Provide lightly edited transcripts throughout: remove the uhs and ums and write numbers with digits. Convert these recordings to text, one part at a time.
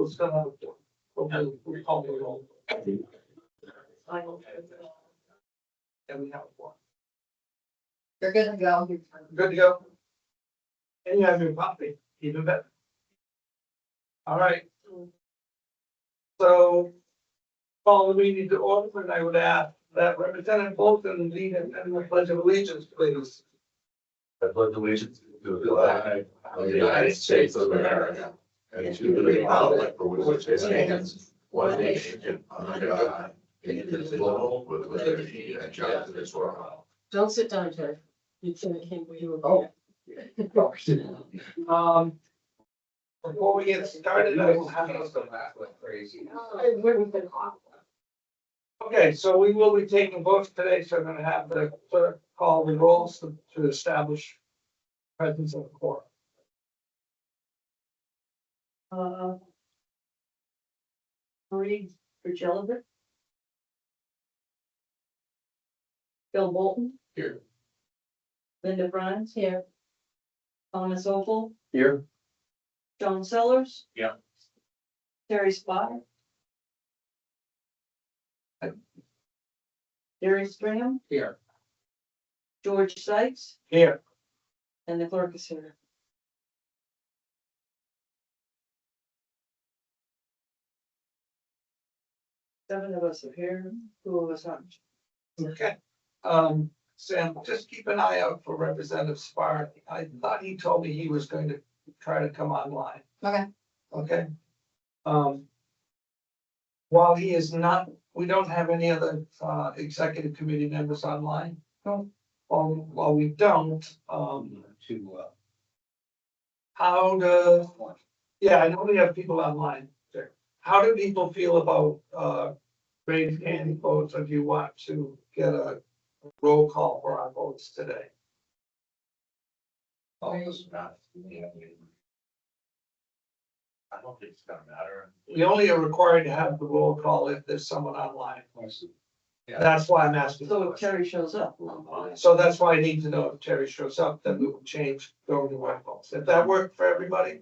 we'll still have a four. We'll call the roll. And we have one. You're good to go. Good to go. And you have your copy, even better. All right. So, follow the meeting to order, and I would ask that Representative Bolton lead in the pledge of allegiance, please. I pledge allegiance to the flag of the United States of America and to the republic for which it stands, one nation, under God, indivisible, with liberty and justice for all. Don't sit down, Ted. You can't, you Oh. Before we get started, I will have us. Okay, so we will be taking votes today, so I'm gonna have the clerk call the rolls to establish presence of the quorum. Marie Virgilova. Bill Bolton. Here. Linda Brines here. Thomas Opel, Here. John Sellers. Yeah. Terry Spotter. Jerry Stringham, Here. George Sykes, Here. and the clerk is here. Seven of us are here, two of us aren't. Okay. Sam, just keep an eye out for Representative Spar. I thought he told me he was going to try to come online. Okay. Okay. While he is not, we don't have any other executive committee members online. No. While we don't, how does, yeah, I know we have people online. How do people feel about raised hand votes if you want to get a roll call for our votes today? I don't think it's gonna matter. We only are required to have the roll call if there's someone online. That's why I'm asking. So if Terry shows up. So that's why I need to know if Terry shows up, then we will change going to white balls. If that worked for everybody?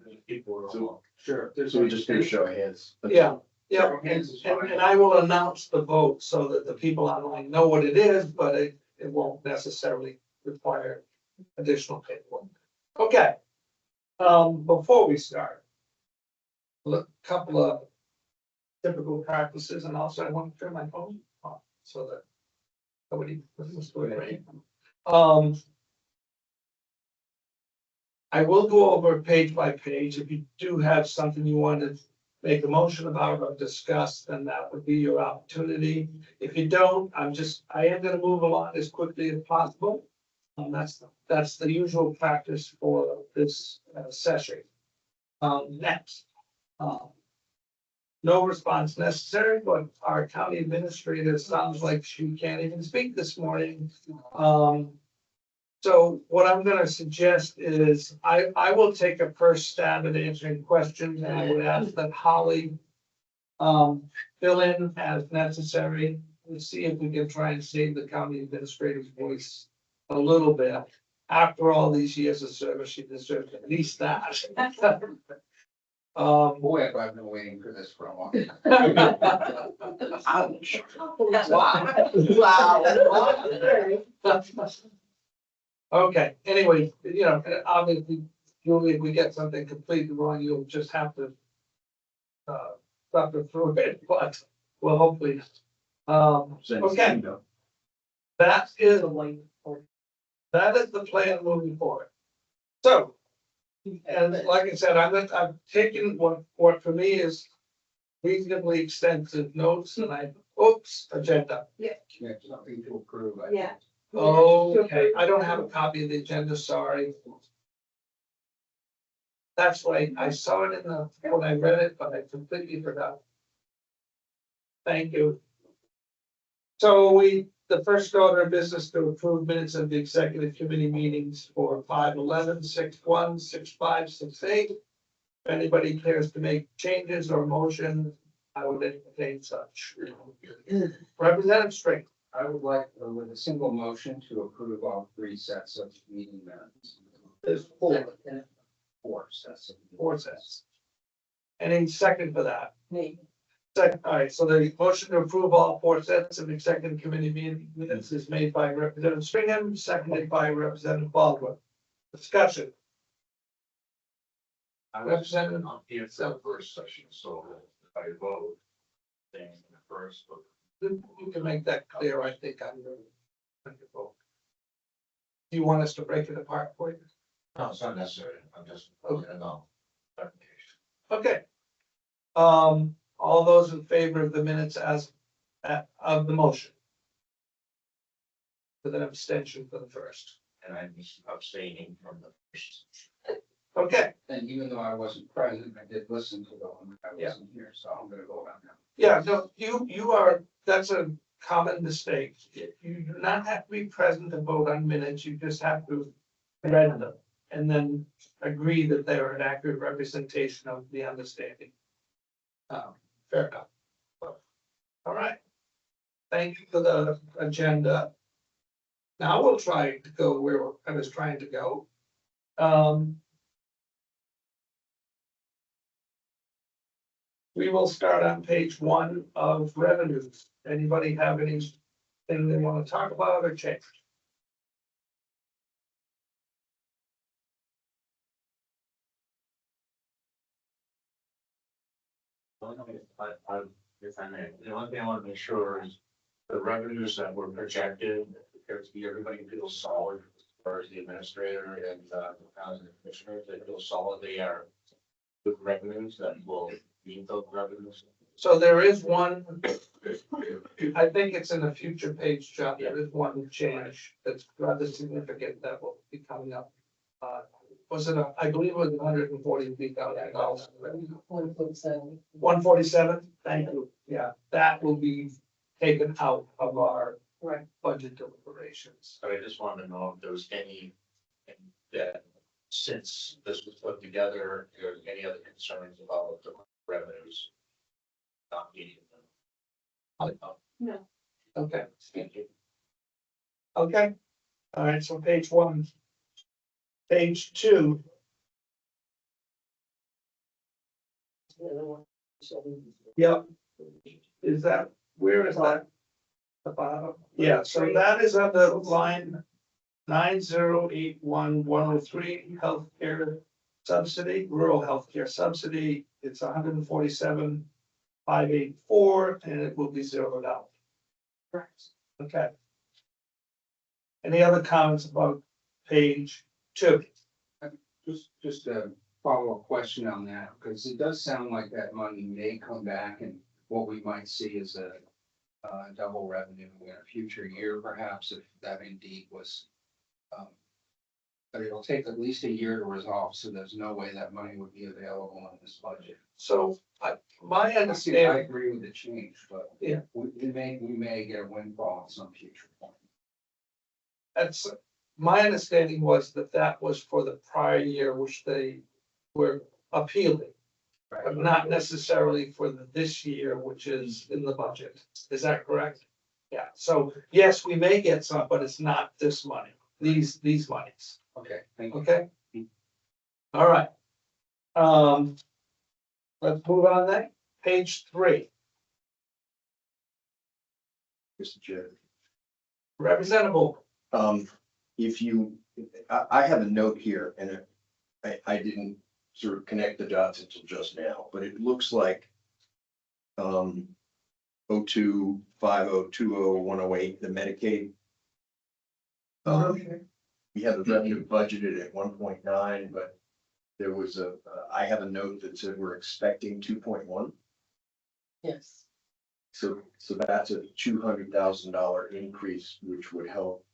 Sure. So we just do show of hands. Yeah, yeah, and I will announce the vote so that the people online know what it is, but it won't necessarily require additional paperwork. Okay. Before we start, look, couple of typical practices, and also I want to turn my phone off so that nobody listens to it, right? I will go over page by page. If you do have something you want to make a motion about or discuss, then that would be your opportunity. If you don't, I am gonna move along as quickly as possible. That's the usual practice for this session. Next. No response necessary, but our county administrator sounds like she can't even speak this morning. So what I'm gonna suggest is I will take a first stab at answering questions, and I would ask that Holly fill in as necessary. Let's see if we can try and save the county administrator's voice a little bit. After all these years of service, she deserves at least that. Boy, I've been waiting for this for a while. Ouch. Wow. Okay, anyway, obviously, Julie, if we get something completely wrong, you'll just have to suffer through it, but well, hopefully. Okay, that is the plan moving forward. So, and like I said, I've taken what for me is reasonably extensive notes, and agenda. Something to approve. Yeah. Okay, I don't have a copy of the agenda, sorry. That's right, I saw it when I read it, but I completely forgot. Thank you. So the first order of business to approve minutes of the executive committee meetings for 5/11, 6/1, 6/5, 6/8. If anybody cares to make changes or motion, I would entertain such. Representative String. I would like, with a single motion, to approve all three sets of meeting minutes. There's four Four sets. sets. Any second for that? Me. Second, all right, so the motion to approve all four sets of executive committee meeting minutes is made by Representative Stringham, seconded by Representative Baldwin. Discussion. I Representative. on the first session, so if I vote, thing in the first, but You can make that clear, I think, I'm really. Do you want us to break it apart for you? no, it's not necessary. I'm just, Okay. no. Clarification. Okay. All those in favor of the minutes as, of the motion? With an abstention for the first. And I'm just abstaining from the first. Okay, And even though I wasn't present, I did listen to the one. I Yeah. wasn't here, so I'm gonna vote on that. yeah, no, you are, that's a common mistake. You do not have to be present to vote on minutes, you just have to read them. And then agree that they're an accurate representation of the understanding. Fair enough. All right. Thank you for the agenda. Now we'll try to go where I was trying to go. We will start on page 1 of revenues. Anybody have anything they want to talk about or change? If I may, the only thing I want to make sure is the revenues that were projected, appears to be everybody feels solid as far as the administrator and the housing commissioners, they feel solid, they are good revenues that will meet those revenues. So there is one, I think it's in a future page, John, there is one change that's rather significant that will be coming up. Was it, I believe it was $143,000. 147. 147, thank you, yeah, that will be taken out of our Right. budget deliberations. So I just wanted to know if there was any, that since this was put together, if there's any other concerns about the revenues not meeting them. No. Okay, Thank you. okay, all right, so page 1. Page 2, yep, is that, where is that? The bottom, yeah, so that is on the line 9081103 healthcare subsidy, rural healthcare subsidy, it's 147,584, and it will be zeroed out. Correct. Okay. Any other comments about page 2? Just a follow-up question on that, because it does sound like that money may come back and what we might see is a double revenue in a future year, perhaps, if that indeed was. But it'll take at least a year to resolve, so there's no way that money would be available in this budget. So, my I understanding, agree with the change, but Yeah. we may get a windfall at some future point. that's, my understanding was that that was for the prior year, which they were appealing. But not necessarily for this year, which is in the budget. Is that correct? Yeah, so yes, we may get some, but it's not this money, these monies, Okay, thank you. okay? All right. Let's move on then, page 3, Mr. Chair. Representative. If you, I have a note here and I didn't sort of connect the dots until just now, but it looks like 0250201008, the Medicaid. We have the revenue budgeted at 1.9, but there was I have a note that said we're expecting 2.1. Yes. So that's a $200,000 increase, which would help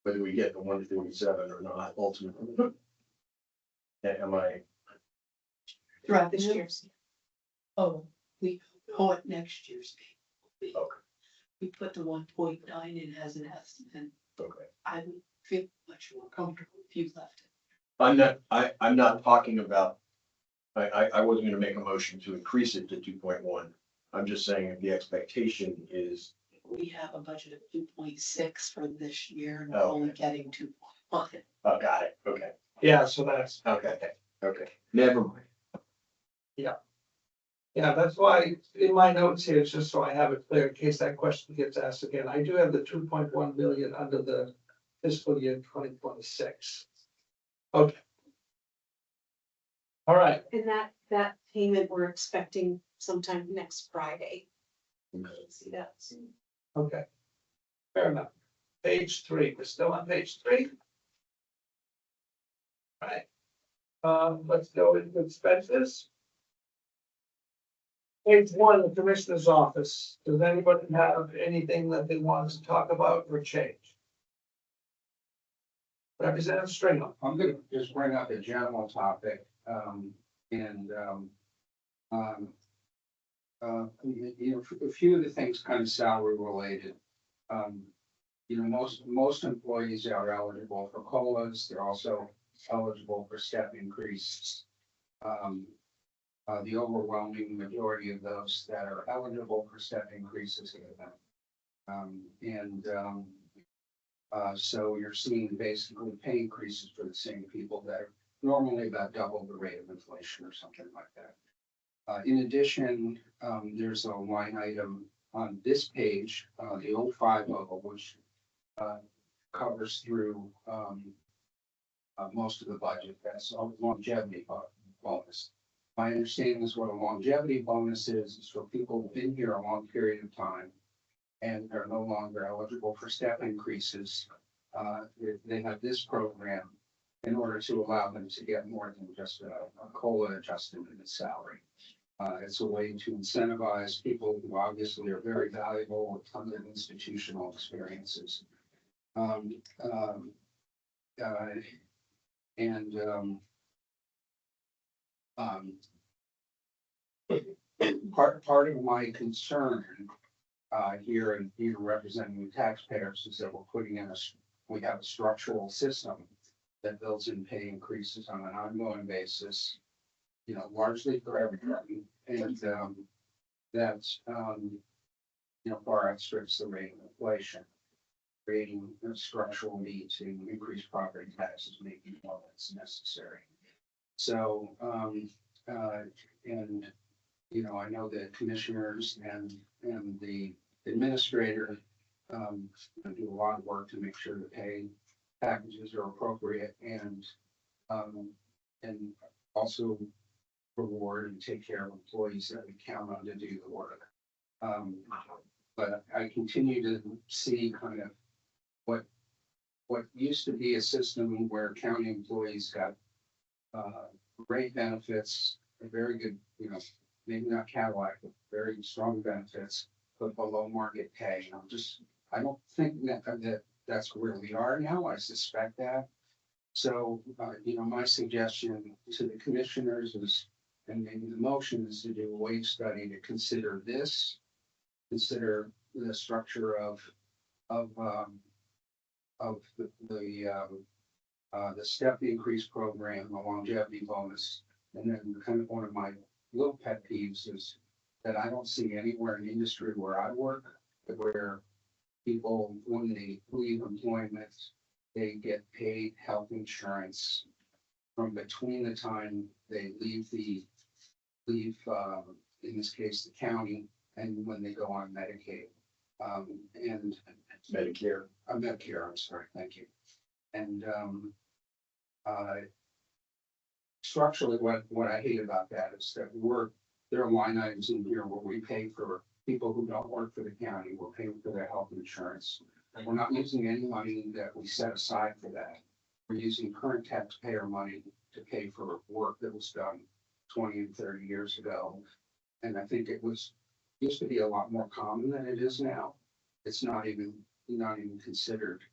whether we get the 147 or not ultimately. Am I, Throughout this year's. Oh, we owe it next year's. payment. Okay. We put the 1.9 in as an estimate. okay. I would feel much more comfortable if you left it. I'm not talking about, I wasn't gonna make a motion to increase it to 2.1. I'm just saying if the expectation is, We have a budget of 2.6 for this year and we're Oh. only getting 2.1. oh, got it, okay, Yeah, so that's, okay, never mind. Yeah, that's why in my notes here, it's just so I have it clear in case that question gets asked again. I do have the 2.1 million under the fiscal year 2026. Okay. All right, And that payment we're expecting sometime next Friday. See that soon. okay. Fair enough. Page 3, we're still on page 3. All right. Let's go into expenses. Page 1, the Commissioner's Office. Does anybody have anything that they want to talk about or change? Representative Stringer. I'm gonna just bring up a general topic, you know, a few of the things kind of salary related. You know, most employees are eligible for COLAs, they're also eligible for step increases. The overwhelming majority of those that are eligible for step increases get them. So you're seeing basically pay increases for the same people that are normally about double the rate of inflation or something like that. In addition, there's a line item on this page, the 050, which covers through most of the budget. That's a longevity bonus. My understanding is what a longevity bonus is for people who've been here a long period of time and are no longer eligible for step increases. They have this program in order to allow them to get more than just a COLA adjustment in the salary. It's a way to incentivize people who obviously are very valuable with tons of institutional experiences. Part of my concern here and even representing the taxpayers is that we have a structural system that builds in pay increases on an ongoing basis, you know, largely for everybody, and that's you know, far outstrips the rate of inflation, creating a structural need to increase property taxes, making all that's necessary. So, and you know, I know the commissioners and the administrator do a lot of work to make sure the pay packages are appropriate and also reward and take care of employees that we count on to do the work. But I continue to see kind of what used to be a system where county employees got great benefits, a very good, you know, maybe not Cadillac, but very strong benefits, but below market pay. I don't think that's where we are now. I suspect that. So, you know, my suggestion to the commissioners is, and maybe the motion is to do a wage study to consider the structure of the step increase program, the longevity bonus, and then kind of one of my little pet peeves is that I don't see anywhere in the industry where I work where people, when they leave employment, they get paid health insurance from between the time they leave in this case, the county, and when they go on Medicaid. And Medicare. Medicare, I'm sorry, thank you. And structurally, what I hate about that is that there are line items in here where we pay for people who don't work for the county, we're paying for their health insurance. We're not using any money that we set aside for that. We're using current taxpayer money to pay for work that was done 20 and 30 years ago. And I think used to be a lot more common than it is now. It's not even considered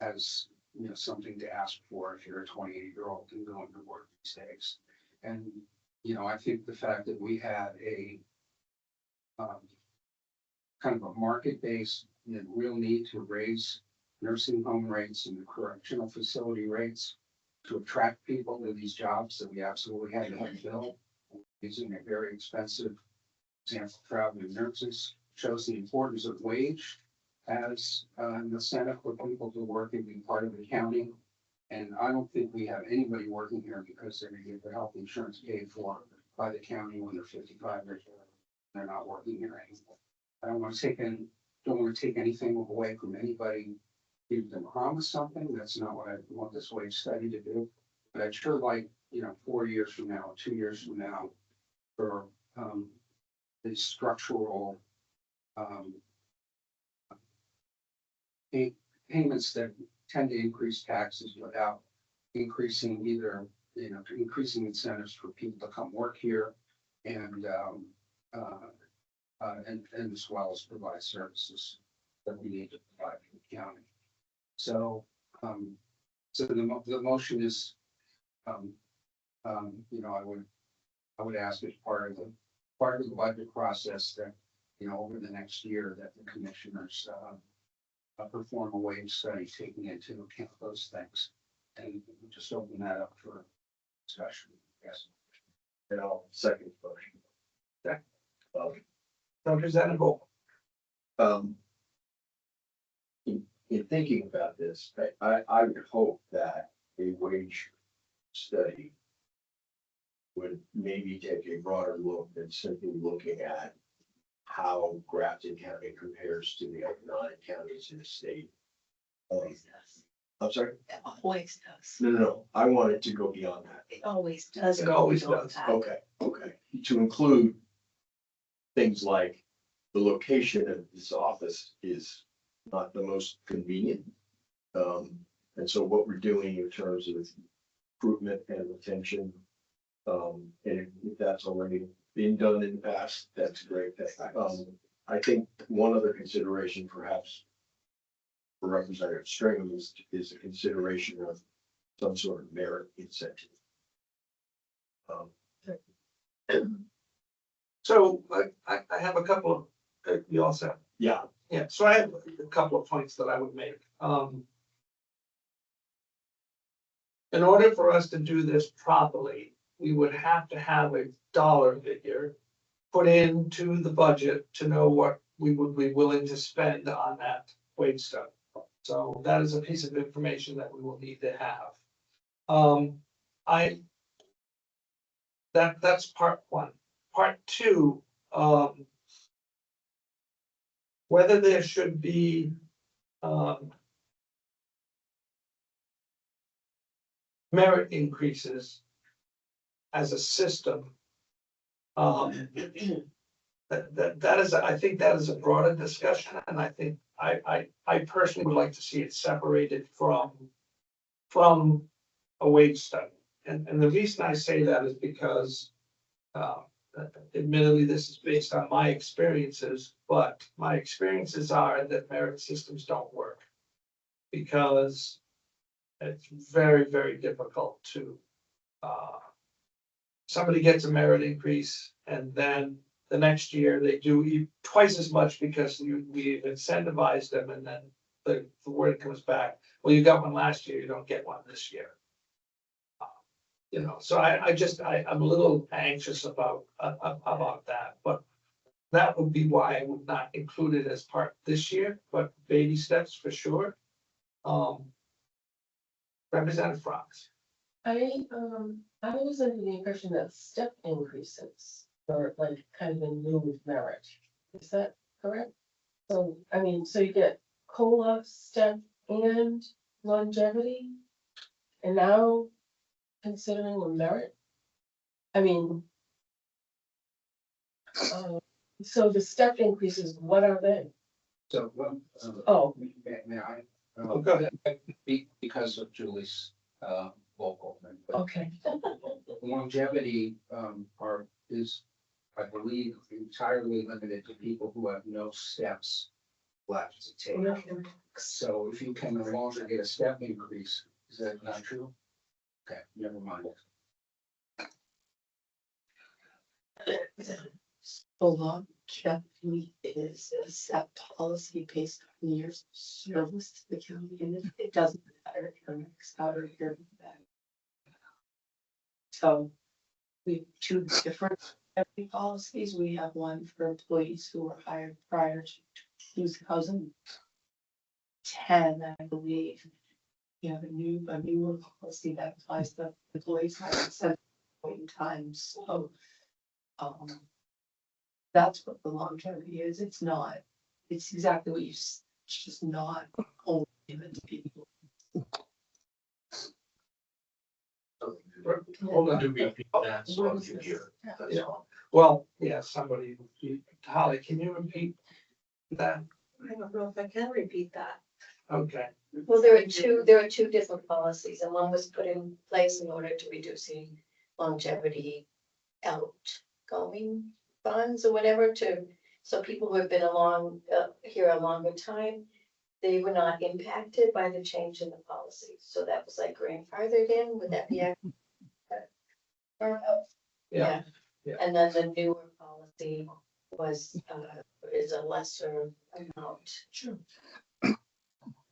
as, you know, something to ask for if you're a 28-year-old and going to work these days. And, you know, I think the fact that we had a kind of a market-based, you know, real need to raise nursing home rates and the correctional facility rates to attract people to these jobs that we absolutely had to have filled, using a very expensive example, traveling nurses, shows the importance of wage as an incentive for people to work and be part of the county. And I don't think we have anybody working here because they're going to get their health insurance paid for by the county when they're 55 years old. They're not working here anymore. I don't want to don't want to take anything away from anybody. Give them promise something. That's not what I want this wage study to do. But I'd sure like, 4 years from now, 2 years from now, for the structural payments that tend to increase taxes without increasing either, increasing incentives for people to come work here and as well as provide services that we need to provide for the county. So, the motion is, I would ask as part of the budget process that, over the next year that the commissioners, perform a wage study taking into account those things. And just open that up for discussion, yes. And I'll second the motion. Representative Vogel. In thinking about this, I would hope that a wage study would maybe take a broader look than simply looking at how Grafton County compares to the other 9 counties in the state. I'm sorry? It always does. No. I want it to go beyond that. It always does. It always does. Okay. To include things like the location of this office is not the most convenient. And so what we're doing in terms of recruitment and retention, and if that's already been done in the past, that's great. I think one other consideration perhaps for Representative Stringham is a consideration of some sort of merit incentive. So I have a couple of, you all set? Yeah, Yeah, so I have a couple of points that I would make. In order for us to do this properly, we would have to have a dollar figure put into the budget to know what we would be willing to spend on that wage study. So that is a piece of information that we will need to have. That's part one. Part two, whether there should be merit increases as a system. That is, I think that is a broader discussion, and I think I personally would like to see it separated from a wage study. And the reason I say that is because admittedly, this is based on my experiences, but my experiences are that merit systems don't work because it's very, very difficult to, somebody gets a merit increase and then the next year they do twice as much because we've incentivized them, and then the word comes back, well, you got one last year, you don't get one this year. So I'm a little anxious about that, but that would be why I would not include it as part this year, but baby steps for sure. Representative Fox. I was under the impression that step increases are like kind of a new merit. Is that correct? So, so you get COLA, step, and longevity, and now considering a merit? So the step increases, what are they? So, Oh, may I? Go ahead. Because of Julie's vocal thing, but okay. longevity is, I believe, entirely limited to people who have no steps left to take. So if you can no longer get a step increase, is that not true? Okay, never mind. So longevity is a set policy based on years of service to the county, and it doesn't matter if you're next out or here. So we have 2 different longevity policies. We have one for employees who were hired prior to 2010, I believe. We have a newer policy that applies to employees hired at some point in time. So That's what the longevity is. It's not, it's exactly what it's just not only given to people. Hold on. Do repeat that, so I'll give you- that's Yeah. all. Well, yeah, somebody, Holly, can you repeat that? I don't know if I can repeat that. Okay, Well, there are two different policies, and one was put in place in order to reducing longevity outgoing funds or whatever so people who have been here a longer time, they were not impacted by the change in the policy. So that was like grandfathered in, would that be accurate? yeah, yeah. And then the newer policy is a lesser amount. Sure.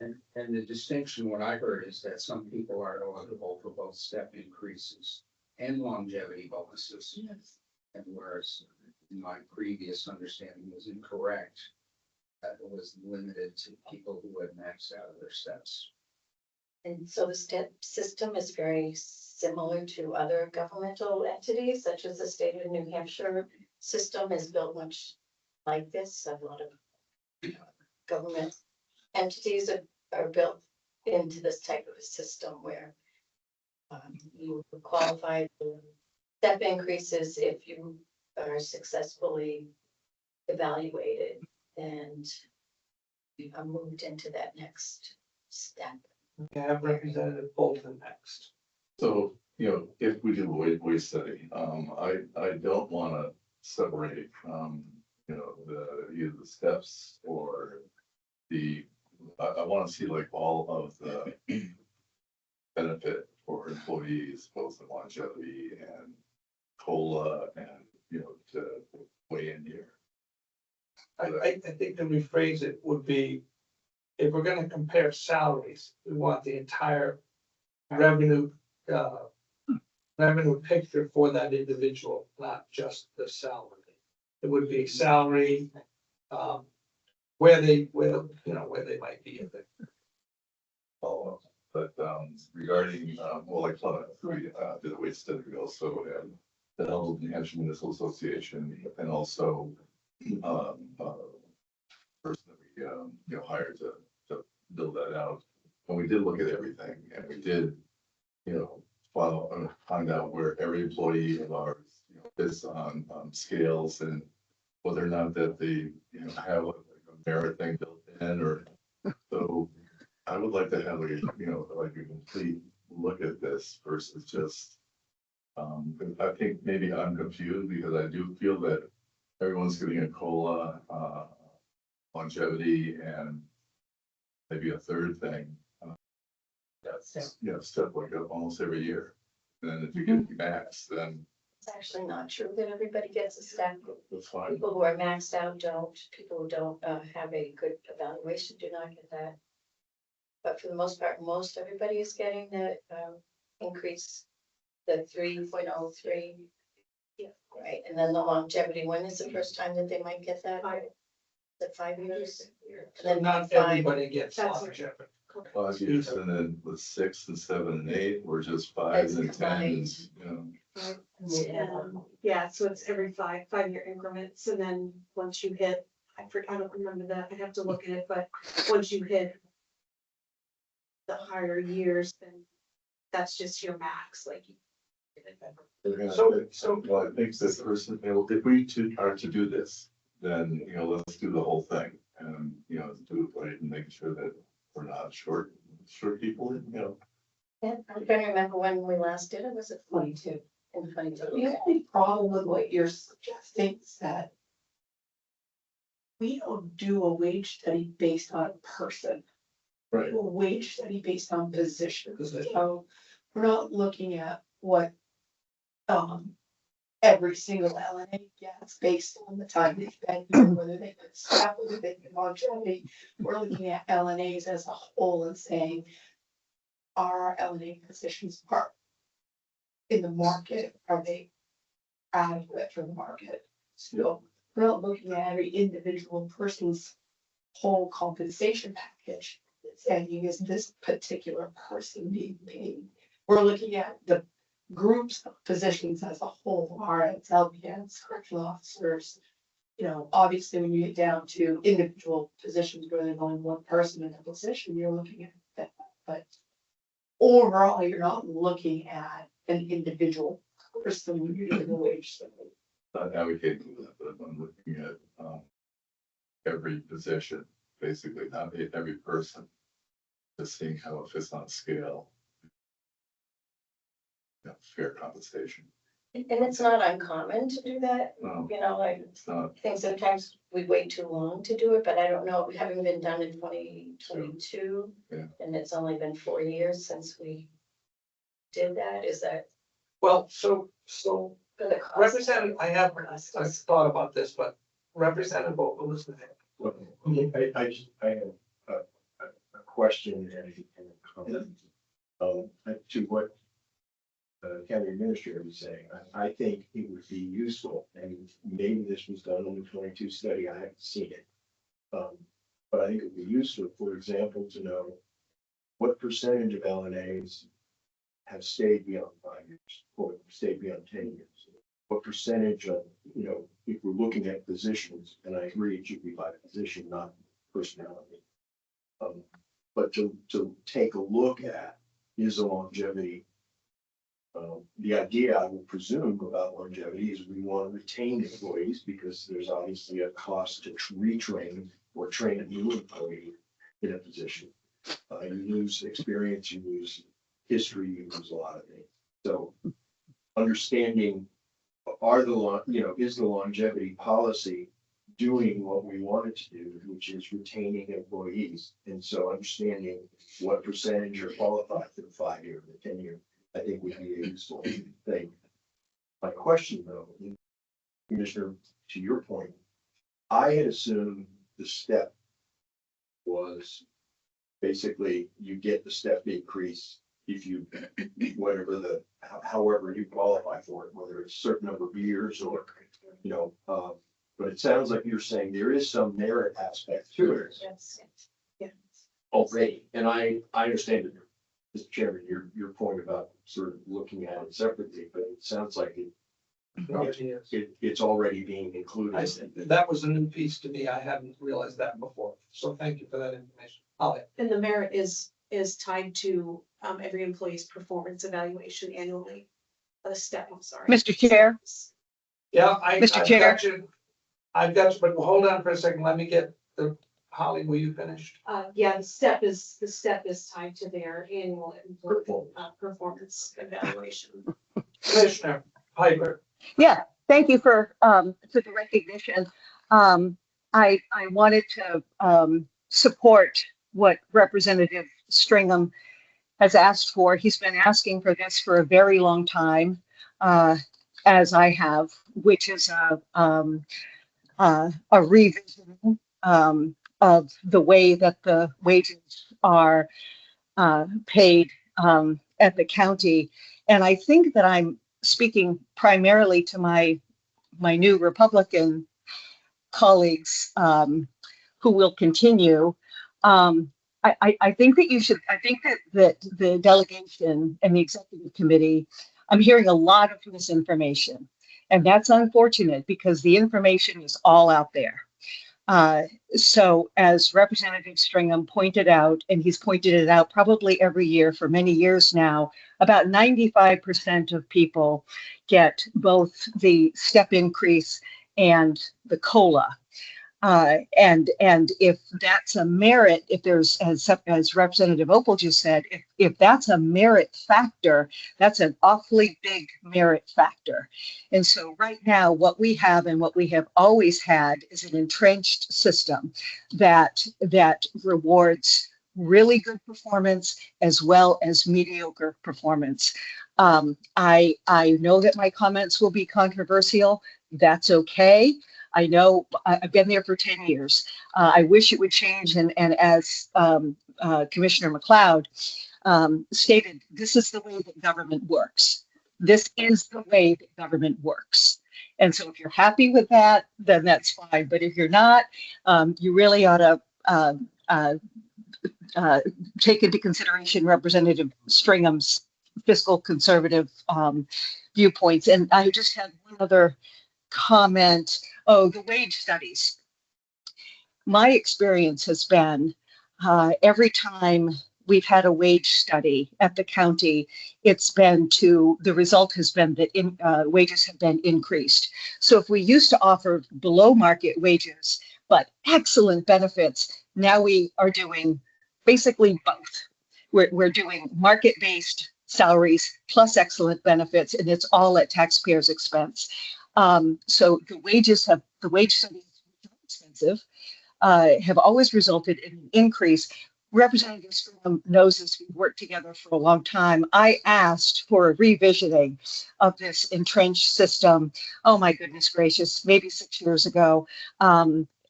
And the distinction, what I heard is that some people are eligible for both step increases and longevity bonuses. Yes. And whereas my previous understanding was incorrect, that it was limited to people who had maxed out their steps. And so the step system is very similar to other governmental entities, such as the state of New Hampshire system is built much like this. A lot of government entities are built into this type of a system where you qualify for step increases if you are successfully evaluated and are moved into that next step. We have Representative Bolton next. So, if we do a wage study, I don't wanna separate, either the steps or I wanna see like all of the benefit for employees, both the longevity and COLA and, to weigh in here. I think to rephrase it would be, if we're gonna compare salaries, we want the entire revenue, revenue picture for that individual, not just the salary. It would be salary, where they might be in the Follow up, but, regarding, like Plymouth, we, did a wage study, we also had the Hells New Hampshire Municipal Association, and also, person that we, hired to build that out. And we did look at everything, and we did, find out where every employee of ours, is on, scales and whether or not that they, have like a merit thing built in, or, so I would like to have like a complete look at this versus just, I think maybe I'm confused because I do feel that everyone's getting a COLA, longevity and maybe a third thing. That's, step like up almost every year. And then if you get max, then It's actually not true that everybody gets a step. that's fine. People who are maxed out don't, people who don't have a good evaluation do not get that. But for the most part, most everybody is getting the increase, the 3.03. Yeah, right, and then the longevity, when is the first time that they might get that? The 5 years? So And then not 5. everybody gets That's- longevity. 5 years, and then with 6 and 7 and 8, or just 5 That's and 10, combined. Yeah, so it's every 5-year increments, and then once you hit, I don't remember that, I have to look at it, but once you hit the higher years, then that's just your max, like. Well, I think this person, if we are to do this, then, let's do the whole thing and, do it right and make sure that we're not short people, Yeah, I'm trying to remember when we last did it, was it 22. in 22? The only problem with what you're suggesting is that we don't do a wage study based on person. Right. We do a wage study based on position. Position. So we're not looking at what every single LNA gets based on the time they've been here, whether they've been staff, whether they've been longevity. We're looking at LNAs as a whole and saying, are our LNA positions in the market, are they adequate for the market? So we're not looking at every individual person's whole compensation package. Saying, is this particular person being paid? We're looking at the groups of positions as a whole, RNs, LPNs, correctional officers. You know, obviously, when you get down to individual positions where there's only one person in a position, you're looking at that, but overall, you're not looking at an individual person when you're doing the wage study. Not advocating for that, but I'm looking at, every position, basically, not every person. Just seeing how it fits on a scale. Yeah, fair compensation. And it's not uncommon to do that, No, you know, like, it's not. I think sometimes we wait too long to do it, but I don't know, having been done in 2022. Yeah. And it's only been 4 years since we did that, is that Well, so gonna cost? Representative, I have thought about this, but Representative Vogel was the head. Well, I have a question and a comment. To what county administrator was saying, I think it would be useful, and maybe this was done in the 22 study, I haven't seen it. But I think it would be useful, for example, to know what percentage of LNAs have stayed beyond 5 years, or stayed beyond 10 years. What percentage of, you know, if we're looking at positions, and I agree it should be by position, not personality. But to take a look at, is the longevity. The idea, I would presume, about longevity is we want to retain employees because there's obviously a cost to retrain or train a new employee in a position. You lose experience, you lose history, you lose a lot of things. So understanding is the longevity policy doing what we want it to do, which is retaining employees. And so understanding what percentage are qualified for the 5 year, the 10 year, I think would be a useful thing. My question though, Commissioner, to your point, I had assumed the step was basically you get the step increase if you, however you qualify for it, whether it's a certain number of years or, you know, but it sounds like you're saying there is some merit aspect to it Yes. Yeah. already. And I understand it, Mr. Chairman, your point about sort of looking at it separately, but it sounds like it's already being included. That was a new piece to me. I hadn't realized that before. So thank you for that information. Holly. And the merit is tied to every employee's performance evaluation annually. The step, I'm sorry. Mr. Chair. Yeah, Mr. I've Chair. got you. I've got you, but hold on for a second. Let me get Holly, were you finished? Yeah, the step is tied to their annual performance evaluation. Commissioner Piper. Yeah, thank you for the recognition. I wanted to support what Representative Stringham has asked for. He's been asking for this for a very long time, as I have, which is a revisiting of the way that the wages are paid at the county. And I think that I'm speaking primarily to my new Republican colleagues who will continue. I think that the delegation and the executive committee, I'm hearing a lot of misinformation. And that's unfortunate because the information is all out there. So as Representative Stringham pointed out, and he's pointed it out probably every year for many years now, about 95% of people get both the step increase and the COLA. And if that's a merit, if there's, as Representative Opal just said, if that's a merit factor, that's an awfully big merit factor. And so right now, what we have and what we have always had is an entrenched system that rewards really good performance as well as mediocre performance. I know that my comments will be controversial. That's okay. I know I've been there for 10 years. I wish it would change. And as Commissioner McLeod stated, this is the way that government works. This is the way that government works. And so if you're happy with that, then that's fine. But if you're not, you really ought to take into consideration Representative Stringham's fiscal conservative viewpoints. And I just had one other comment. Oh, the wage studies. My experience has been every time we've had a wage study at the county, the result has been that wages have been increased. So if we used to offer below market wages, but excellent benefits, now we are doing basically both. We're doing market-based salaries plus excellent benefits, and it's all at taxpayers' expense. So the wage studies are expensive, have always resulted in an increase. Representative Strom knows this. We've worked together for a long time. I asked for a revisioning of this entrenched system. Oh my goodness gracious, maybe 6 years ago.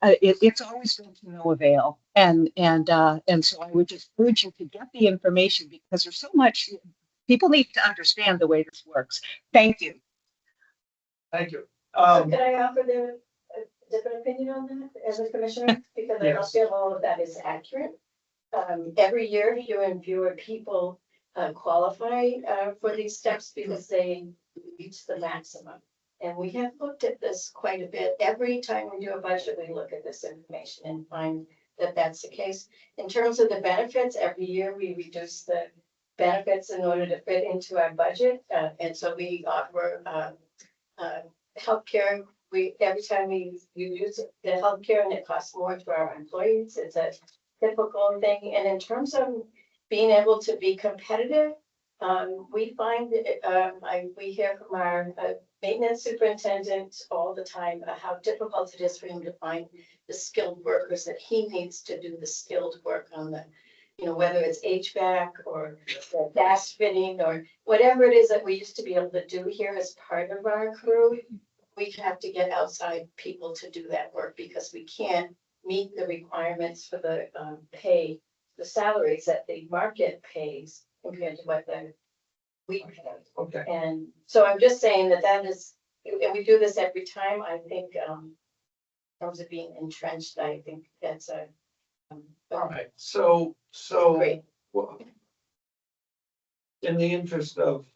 It's always been to no avail, and so I would just urge you to get the information, because there's so much. People need to understand the way this works. Thank you. Thank you. Could I offer a different opinion on that as a commissioner? Because I don't Yes. feel all of that is accurate. Every year, fewer and fewer people qualify for these steps because they reach the maximum. And we have looked at this quite a bit. Every time we do a budget, we look at this information and find that that's the case. In terms of the benefits, every year we reduce the benefits in order to fit into our budget. And so we offer healthcare. Every time we use the healthcare and it costs more to our employees, it's a typical thing. And in terms of being able to be competitive, we find we hear from our maintenance superintendent all the time how difficult it is for him to find the skilled workers that he needs to do the skilled work on the, whether it's HVAC or gas fitting or whatever it is that we used to be able to do here as part of our crew. We have to get outside people to do that work because we can't meet the requirements for the pay, the salaries that the market pays compared to what we pay. Okay. And so I'm just saying that is, and we do this every time. I think in terms of being entrenched, I think that's All right. So great. well, in the interest of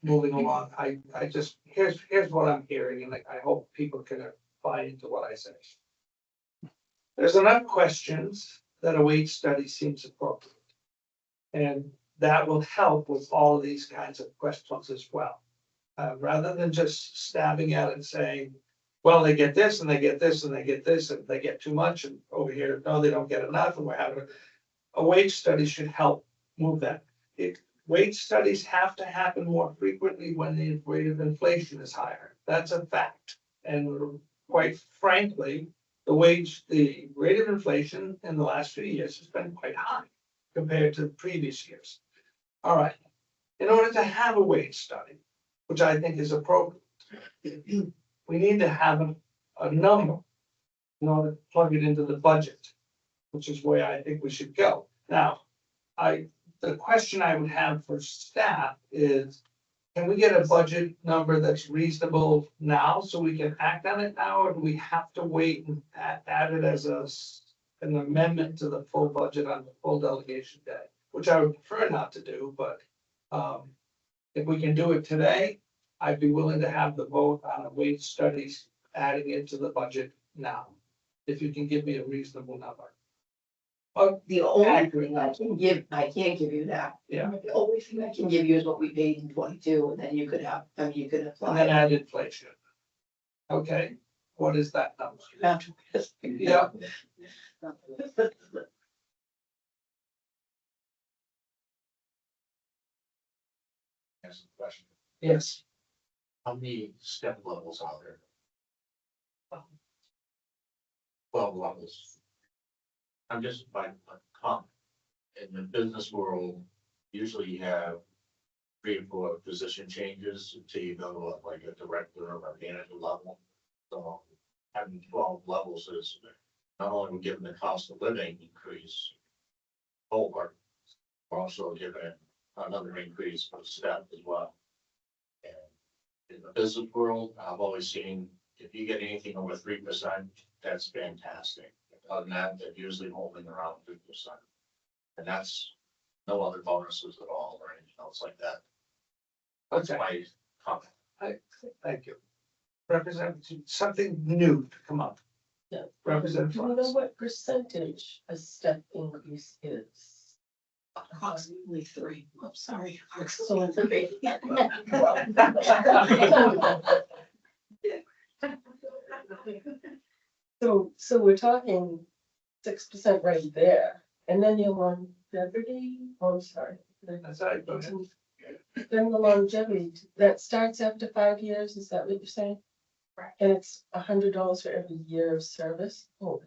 moving along, I just, here's what I'm hearing, and I hope people can buy into what I say. There's enough questions that a wage study seems appropriate. And that will help with all of these kinds of questions as well. Rather than just stabbing at it and saying, well, they get this and they get this and they get this and they get too much, and over here, no, they don't get enough, and we're having a wage study should help move that. Wage studies have to happen more frequently when the rate of inflation is higher. That's a fact. And quite frankly, the rate of inflation in the last few years has been quite high compared to the previous years. All right. In order to have a wage study, which I think is appropriate, we need to have a number in order to plug it into the budget, which is where I think we should go. Now, the question I would have for staff is, can we get a budget number that's reasonable now so we can act on it now, or do we have to wait and add it as an amendment to the full budget on the full delegation day, which I would prefer not to do, but if we can do it today, I'd be willing to have the vote on a wage studies adding it to the budget now, if you can give me a reasonable number. The only Accurate. thing I can't give you that. Yeah. The only thing I can give you is what we paid in 22, and then you could And apply. then add inflation. Okay, what is that number? Yeah. Ask the question. Yes. How many step levels are there? 12 levels. I'm just by comment. In the business world, usually you have 3 or 4 position changes until you go to like a director or a manager level. So having 12 levels is not only we're giving the cost of living increase over, we're also giving another increase for the step as well. And in the business world, I've always seen if you get anything over 3%, that's fantastic. Other than that, they're usually holding around 3%. And that's No other bonuses at all or anything else like that. Okay, That's my comment. thank you. Representative, something new to come up. Yeah. Representative Do you know Fox. what percentage a step increase is? Approximately 3. I'm sorry. So it's So we're talking 6% right there, and then your longevity, oh, I'm sorry. That's all right, go ahead. Then the longevity, that starts after 5 years, is that what you're saying? Correct. And it's $100 for every year of service? Oh,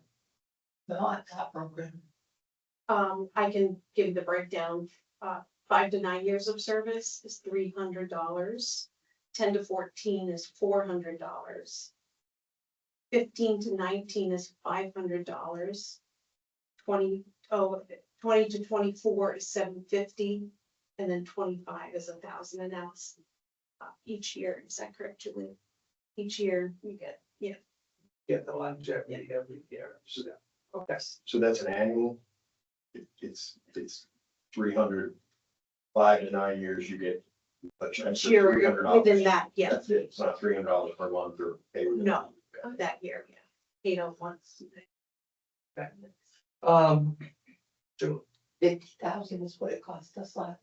Not that program. I can give you the breakdown, 5 to 9 years of service is $300. 10 to 14 is $400. 15 to 19 is $500. 20 to 24 is $750, and then 25 is $1,000, and that's each year. Is that correct, Julie? Each year you get, Get the longevity every year. So, okay, So that's an annual. It's 300, 5 to 9 years, you get a check each for year $300. within that, yeah, That's it. It's not $300 per month or. No. that year, yeah. 801. Julie, 50,000 is what it cost us last.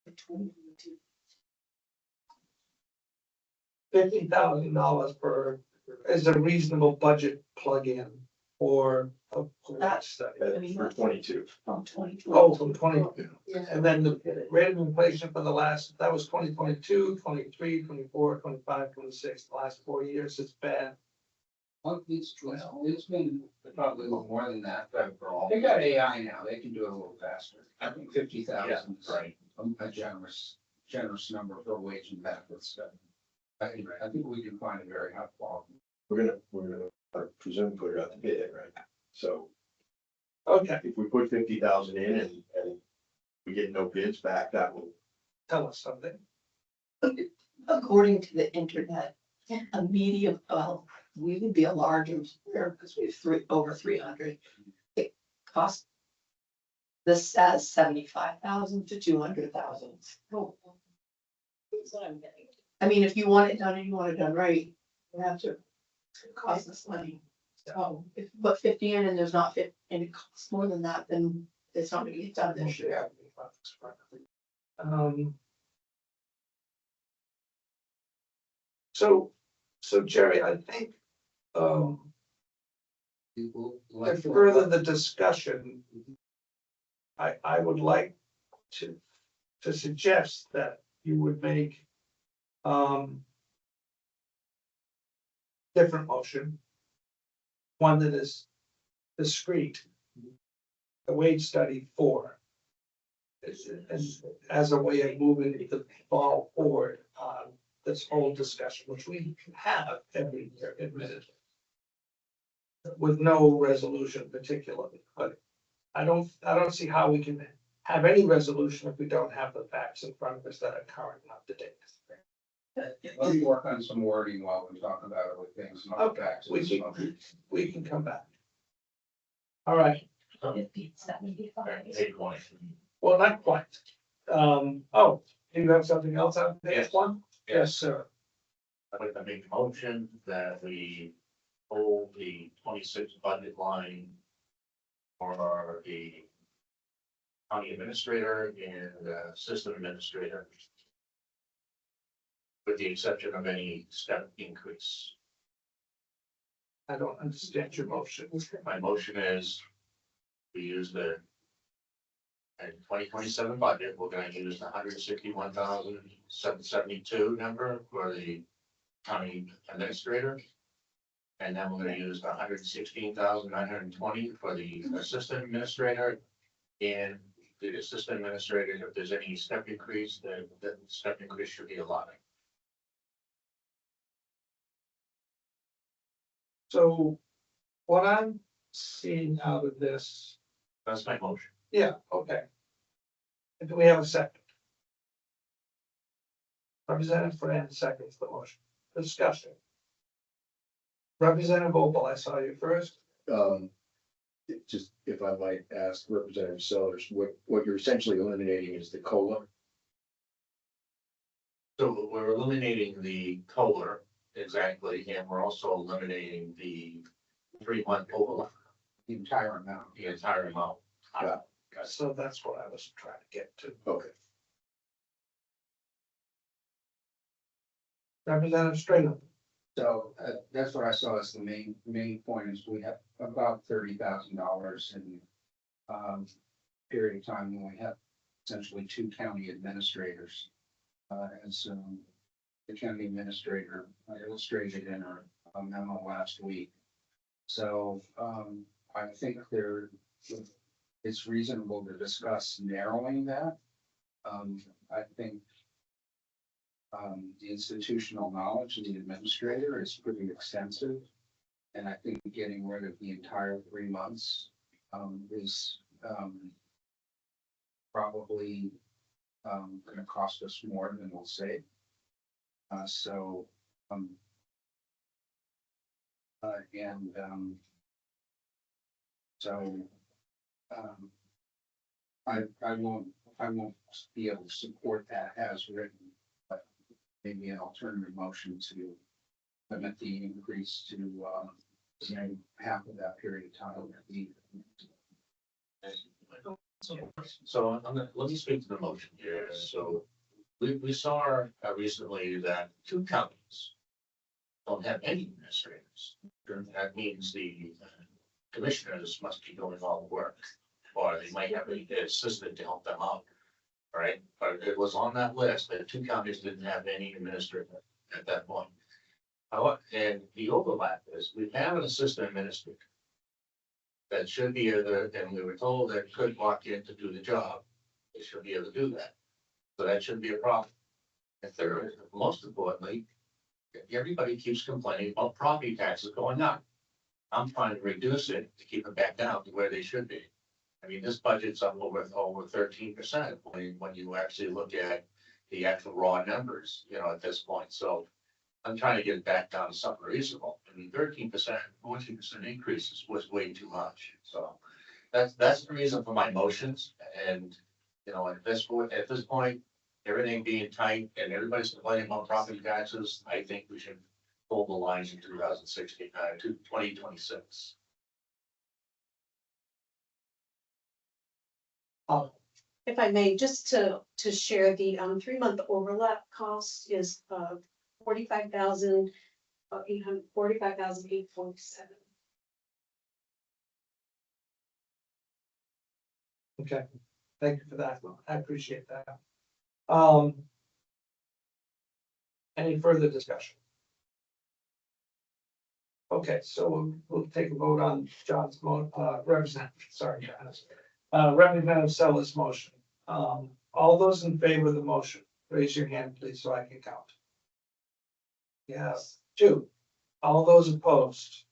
in 2022. $50,000 per is a reasonable budget plug-in for a That's- study. That's for 22. From 2022. Oh, from 20, yeah. and then the rate of inflation for the last, that was 2022, 23, 24, 25, 26. The last 4 years, it's been. Well, it's been probably a little more than that, but they got AI now, they can do it a little faster. I think 50,000 is Right. a generous number for wage and benefits. I think we can find a very high quality. We're gonna, I presume, put it out to bid, right? So Okay, if we put 50,000 in and we get no bids back, that will. tell us something. According to the internet, a medium, we would be a large employer because we have over 300. It costs. This says 75,000 to 200,000. That's what I'm getting. I mean, if you want it done and you want it done right, you have to. It's gonna cost us money. So if you put 50 in and there's not 50, and it costs more than that, then it's not gonna get done this year. So Jerry, I think, People to like. further the discussion, I would like to suggest that you would make, different motion. One that is discrete. The wage study 4. As a way of moving the ball forward on this whole discussion, which we have every year, admittedly. With no resolution particularly, but I don't see how we can have any resolution if we don't have the facts in front of us that are current and up to date. Let me work on some wording while we talk about it with things. And other Okay, facts. we can come back. All right, 50, 75. 820. well, not quite. Do you have something else on page Yes. 1? Yes, sir. I'd like to make a motion that we hold the 26 budget line for the county administrator and system administrator, with the exception of any step increase. I don't understand your motion. My motion is we use the in 2027 budget, we're gonna use the 161,772 number for the county administrator. And then we're gonna use the 116,920 for the assistant administrator. And the assistant administrator, if there's any step increase, the step increase should be allotted. So what I'm seeing out of this, That's my motion. yeah, okay. And do we have a second? Representative Fran seconds the motion. Discussion. Representative Opal, I saw you first. just if I might ask Representative Sellers, what you're essentially eliminating is the COLA. So we're eliminating the COLA, exactly, and we're also eliminating the 3-month overlap, The entire amount. the entire amount. Yeah. So that's what I was trying to get to. Okay. Representative Stringer. So that's what I saw as the main point is we have about $30,000 in period of time when we have essentially 2 county administrators. As the county administrator illustrated in our memo last week. So I think it's reasonable to discuss narrowing that. I think the institutional knowledge of the administrator is pretty extensive. And I think getting rid of the entire 3 months is probably gonna cost us more than we'll save. So I won't be able to support that as written, but maybe an alternative motion to limit the increase to half of that period of time. So let me speak to the motion here. So we saw recently that 2 counties don't have any administrators. That means the commissioners must be doing all the work, or they might have an assistant to help them out. Right, but it was on that list that 2 counties didn't have any administrator at that point. And the overlap is we have an assistant administrator that should be able to, and we were told that could walk in to do the job. They should be able to do that. So that shouldn't be a problem. And third, most importantly, everybody keeps complaining about property taxes going up. I'm trying to reduce it to keep it back down to where they should be. I mean, this budget's up over 13% when you actually look at the actual raw numbers, at this point. So I'm trying to get it back down to something reasonable. I mean, 13%, 14% increases was way too much. So that's the reason for my motions. And, at this point, everything being tight and everybody's complaining about property taxes, I think we should hold the lines in 2016, to 2026. If I may, just to share the 3-month overlap cost is $45,847. Okay, thank you for that. I appreciate that. Any further discussion? Okay, so we'll take a vote on John's Representative Sellers' motion. All those in favor of the motion, raise your hand, please, so I can count. Yes, 2. All those opposed?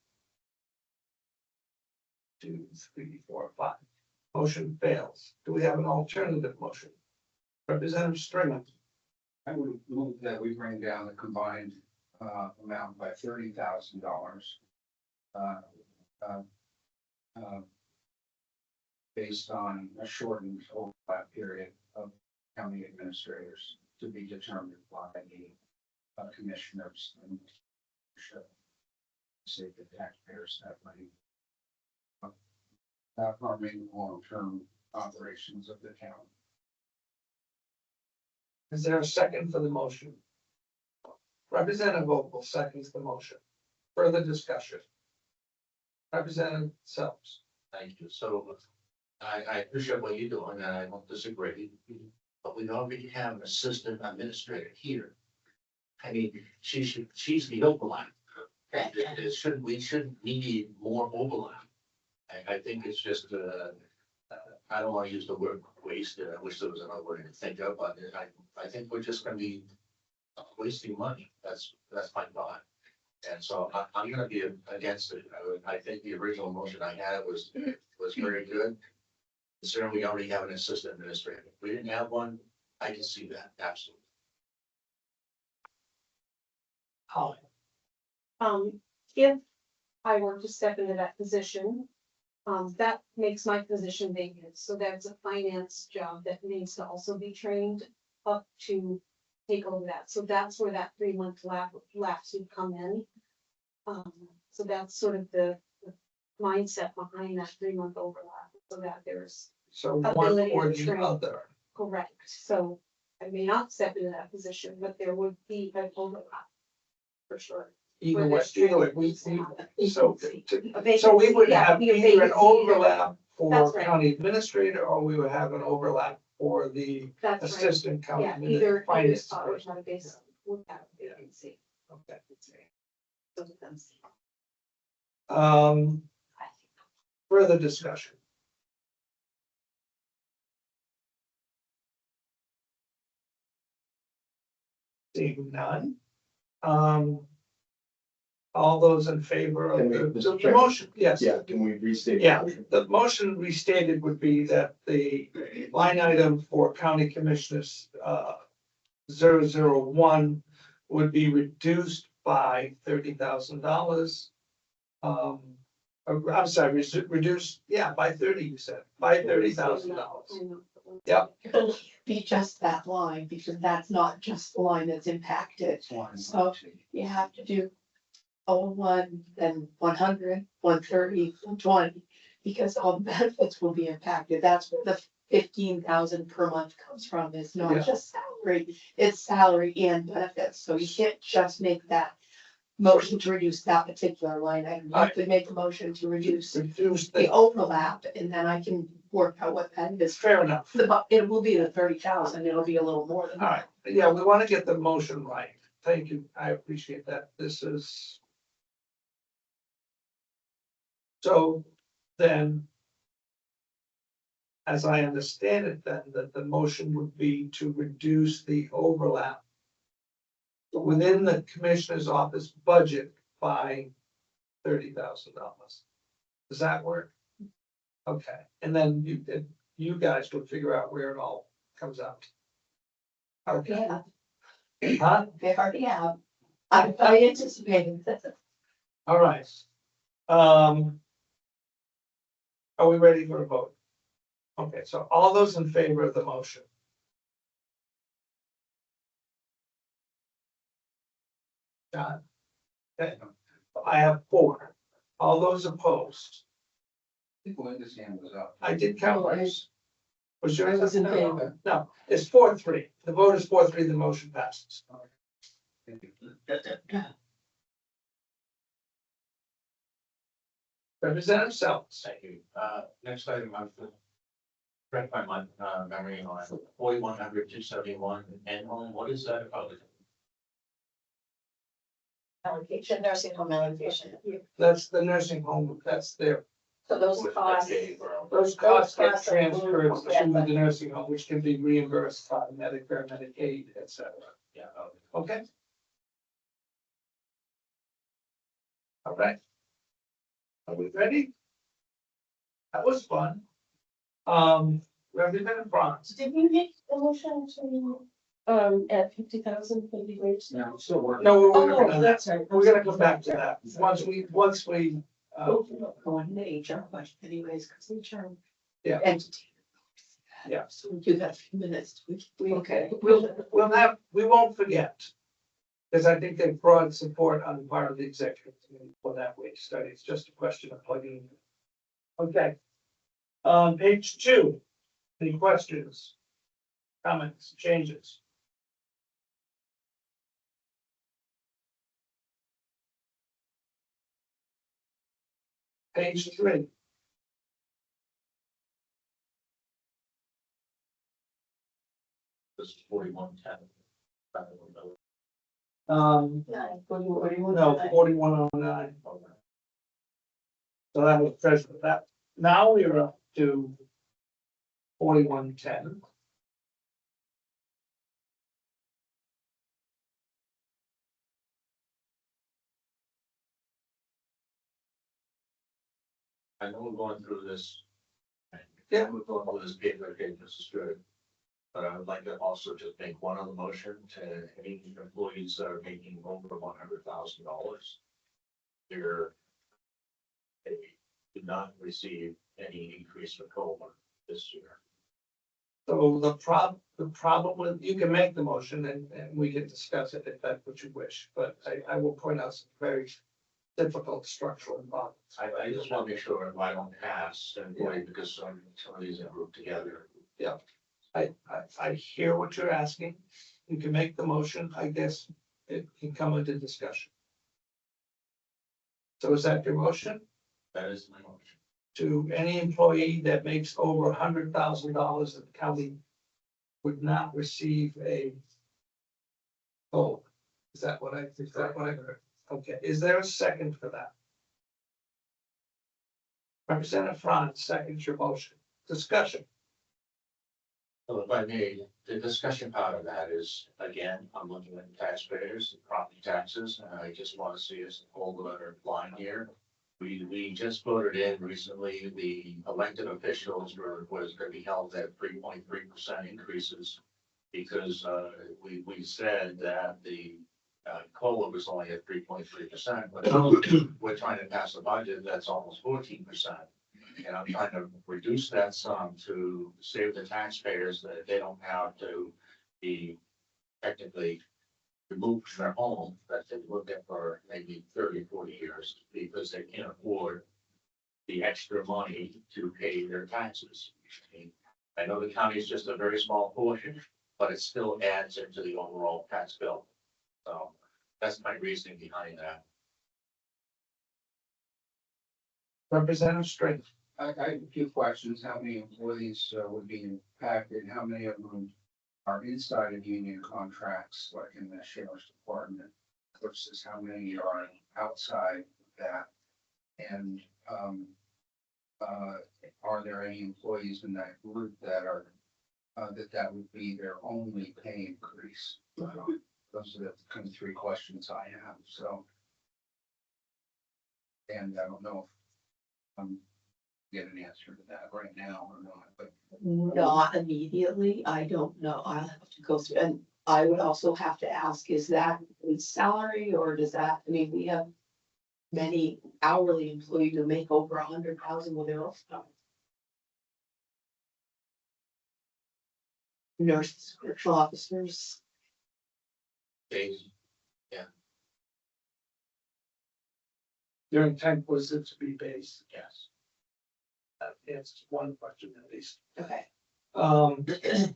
2, 3, 4, 5. Motion fails. Do we have an alternative motion? Representative Stringer. I would move that we bring down the combined amount by $30,000. Based on a shortened overlap period of county administrators to be determined by the commissioners and should save the taxpayers that money. Not harming long-term operations of the county. Is there a second for the motion? Representative Vogel seconds the motion. Further discussion. Representative Sellers. Thank you. So I appreciate what you're doing, and I don't disagree. But we already have an assistant administrator here. I mean, she's the overlap. We shouldn't need more overlap. I think it's just, I don't want to use the word wasted. I wish there was another word to think of, but I think we're just gonna be wasting money. That's my thought. And so I'm gonna be against it. I think the original motion I had was very good. Considering we already have an assistant administrator. If we didn't have one, I can see that, absolutely. Holly. If I were to step into that position, That makes my position vacant, so that's a finance job that needs to also be trained up to take over that, so that's where that 3-month lapse would come in. So that's sort of the mindset behind that 3-month overlap, so that there's So one ability or to the train. other. correct, so I may not step into that position, but there would be an overlap. For sure. Either Where way, there's either way, training we, needs to happen. so, A so we would vacancy, yeah, have be a either an vacancy. overlap for That's right. county administrator, or we would have an overlap for the That's right, assistant county yeah, administrator, either finance spot would person. have a base, would have a vacancy. Okay. So it depends. Further discussion. Seeing none. All those in favor of Can we, the Mr. the Chairman? motion, yes. Yeah, can we restate? the Yeah, motion? the motion restated would be that the line item for county commissioners, 001 would be reduced by $30,000. I'm sorry, reduced, yeah, by 30, you said, by $30,000. Yep. It'll be just that line, because that's not just the line that's impacted. So you have to do 01, then 100, 130, 120, because all the benefits will be impacted. That's where the 15,000 per month comes from. It's Yeah. not just salary, it's salary and benefits. So you can't just make that motion to reduce that particular line item. You have to make a motion to reduce Reduce the the, overlap, and then I can work out what that is. fair enough. It will be the 30,000. It'll be a little more than All that. right, yeah, we want to get the motion right. Thank you, I appreciate that. This is. So then. As I understand it, then, that the motion would be to reduce the overlap. Within the commissioner's office budget by $30,000. Does that work? Okay, and then you guys would figure out where it all comes out. Okay, Yeah, huh? they already have. I'm anticipating that. All right. Are we ready for a vote? Okay, so all those in favor of the motion? John? Okay, I have 4. All those opposed? I think Linda's hand was up. I did count yours. Was yours? I was in No, favor. No, it's 4-3. The vote is 4-3, the motion passes. Thank you. Representative Sells. Thank you. Next item, I'm correct my memory on 4100 271 and home. What is that about? Allocation, nursing home allocation. That's the nursing home, that's their, So those costs, those costs get costs are transferred moved, to yeah. the nursing home, which can be reimbursed by Medicare, Medicaid, et cetera. Yeah, Okay? All right. Are we ready? That was fun. Representative Bronze. Did we make a motion to, add 50,000 for the wage? Yeah, I'm still working. No, we're Oh, working on that. that's right. We're gonna come back to that. Once we, Going to HR budget anyways, because HR. Yeah. Entity. Yeah. So we do that in a few minutes. Okay. we'll have, we won't forget. Because I think they've brought support on the part of the executive committee for that wage study. It's just a question of plugging in. Okay. Page 2. Any questions? Comments, changes? Page 3. this is 4110. No, 4109. So that was present that. Now we are up to 4110. I know we're going through this. Yeah. We're going through this paper, okay, this is good. But I would like to also just make one other motion to any employees that are making over $100,000. They're. They did not receive any increase for COLA this year. So the problem with, you can make the motion and we can discuss it if that's what you wish, but I will point out some very difficult structural problems. I just want to make sure if I don't pass, simply because some of these are grouped together. I hear what you're asking. You can make the motion, I guess it can come into discussion. So is that your motion? That is my motion. To any employee that makes over $100,000 in the county would not receive a COLA. Is that what I heard? Okay, is there a second for that? Representative Franz seconds your motion. Discussion. So if I may, the discussion part of that is, again, I'm looking at taxpayers and property taxes, and I just want to see us hold the letter line here. We just voted in recently, the elected officials was going to be held at 3.3% increases. Because we said that the COLA was only at 3.3%, but we're trying to pass a budget that's almost 14%. And I'm trying to reduce that sum to save the taxpayers that they don't have to be technically removed from their home that they lived in for maybe 30, 40 years because they can't afford the extra money to pay their taxes. I know the county is just a very small portion, but it still adds into the overall tax bill. So that's my reasoning behind that. Representative Strait. I have a few questions. How many employees would be impacted? How many of them are inside of union contracts, like in the sheriff's department, versus how many are outside of that? And are there any employees in that group that are that would be their only pay increase? Those are the kind of three questions I have. So, and I don't know if get an answer to that right now or not, but Not immediately, I don't know, I'll have to go through, and I would also have to ask, is that in salary or does that, I mean, we have many hourly employees who make over 100,000 with their own stuff. Nurses, correctional officers, They, Your intent was it to be based. yes. That answers one question at least. okay.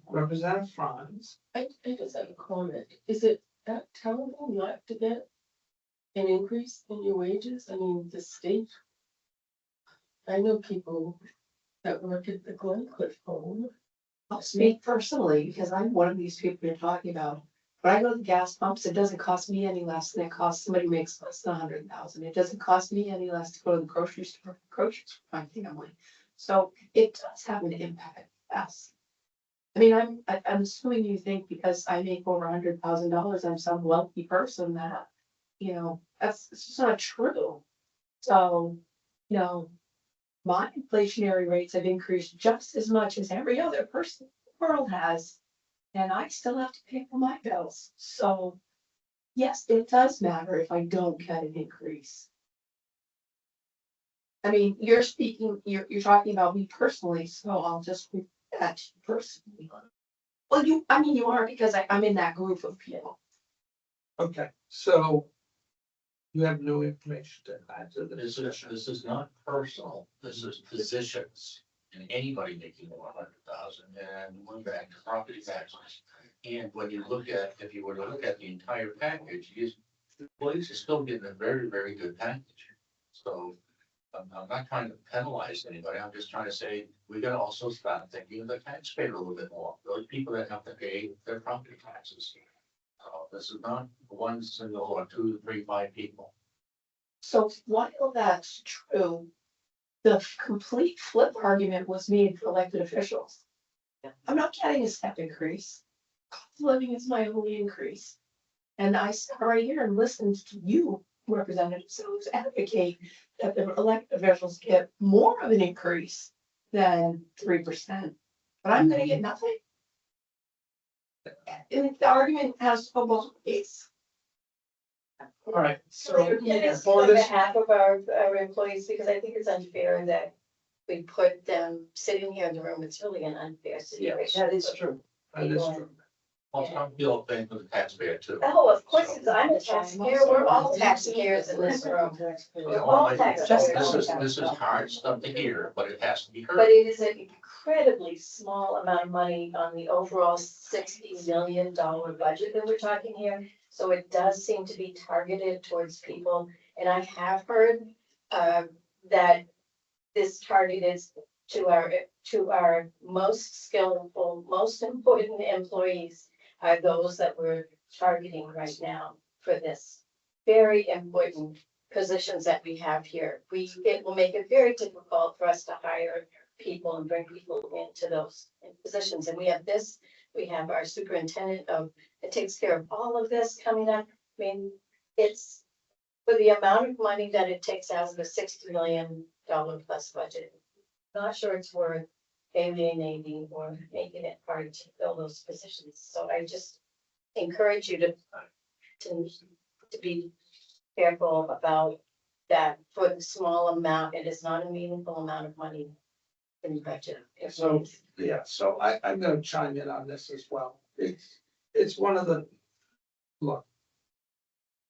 Representative Franz. I just have a comment. Is it that terrible not to get an increase in your wages? I mean, the state. I know people that work at the Glencliff home. I'll speak personally, because I'm one of these people you're talking about. When I go to the gas pumps, it doesn't cost me any less than it costs somebody who makes less than 100,000. It doesn't cost me any less to go to the grocery store, groceries for my family. So it does have an impact, yes. I mean, I'm assuming you think because I make over $100,000, I'm some wealthy person that, you know, it's just not true. So, you know, my inflationary rates have increased just as much as every other person in the world has. And I still have to pay for my bills. So, yes, it does matter if I don't get an increase. I mean, you're you're talking about me personally, so I'll just repeat that to you personally. Well, you are because I'm in that group of people. Okay, so you have no information to add to the discussion. This is not personal. This is positions and anybody making over 100,000 and we're back to property taxes. And when you look at, if you were to look at the entire package, employees are still getting a very, very good package. So I'm not trying to penalize anybody. I'm just trying to say, we gotta also start thinking of the taxpayer a little bit more. Those people that have to pay their property taxes. This is not one single or 2, 3, 5 people. So while that's true, the complete flip argument was made for elected officials. I'm not getting a step increase. Cost of living is my only increase. And I sat right here and listened to you, Representative Sills, advocate that the elected officials get more of an increase than 3%. But I'm gonna get nothing. And the argument has to go both ways. All right, so It is for on this, behalf of our employees, because I think it's unfair that we put them sitting here in the room. It's really an unfair situation. That is true. that is true. Also, I'm feeling thing for the taxpayer too. Oh, of course, it's- I'm a taxpayer. We're all taxpayers in this room. Yeah, all well, like, taxpayers. this is hard stuff to hear, but it has to be But heard. it is an incredibly small amount of money on the overall $60 million budget that we're talking here. So it does seem to be targeted towards people, and I have heard that this target is to our most skillful, most important employees are those that we're targeting right now for this very important positions that we have here. It will make it very difficult for us to hire people and bring people into those positions. And we have this, we have our superintendent that takes care of all of this coming up. I mean, it's for the amount of money that it takes out of a $60 million plus budget. Not sure it's worth alienating or making it hard to fill those positions. So I just encourage you to be careful about that. For the small amount, it is not a meaningful amount of money in the budget. So, yeah, so I'm gonna chime in on this as well. It's one of the, look.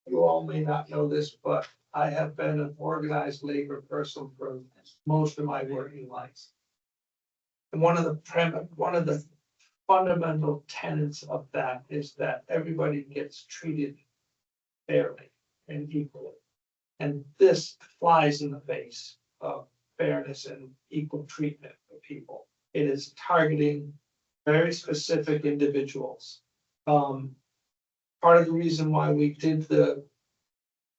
You all may not know this, but I have been an organized labor person for most of my working life. And one of the fundamental tenets of that is that everybody gets treated fairly and equally. And this flies in the face of fairness and equal treatment of people. It is targeting very specific individuals. Part of the reason why we did the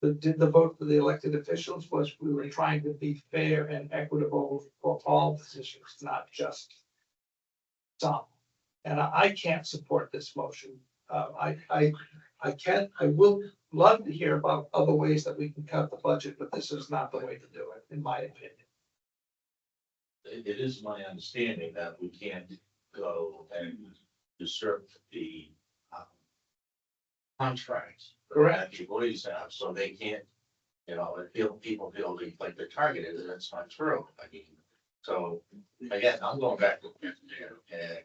vote for the elected officials was we were trying to be fair and equitable for all positions, not just some. And I can't support this motion. I will love to hear about other ways that we can cut the budget, but this is not the way to do it, in my opinion. It is my understanding that we can't go and usurp the contracts. Correct. That the employees have, so they can't, people feel like they're targeted, and that's not true. I mean, so again, I'm going back to, and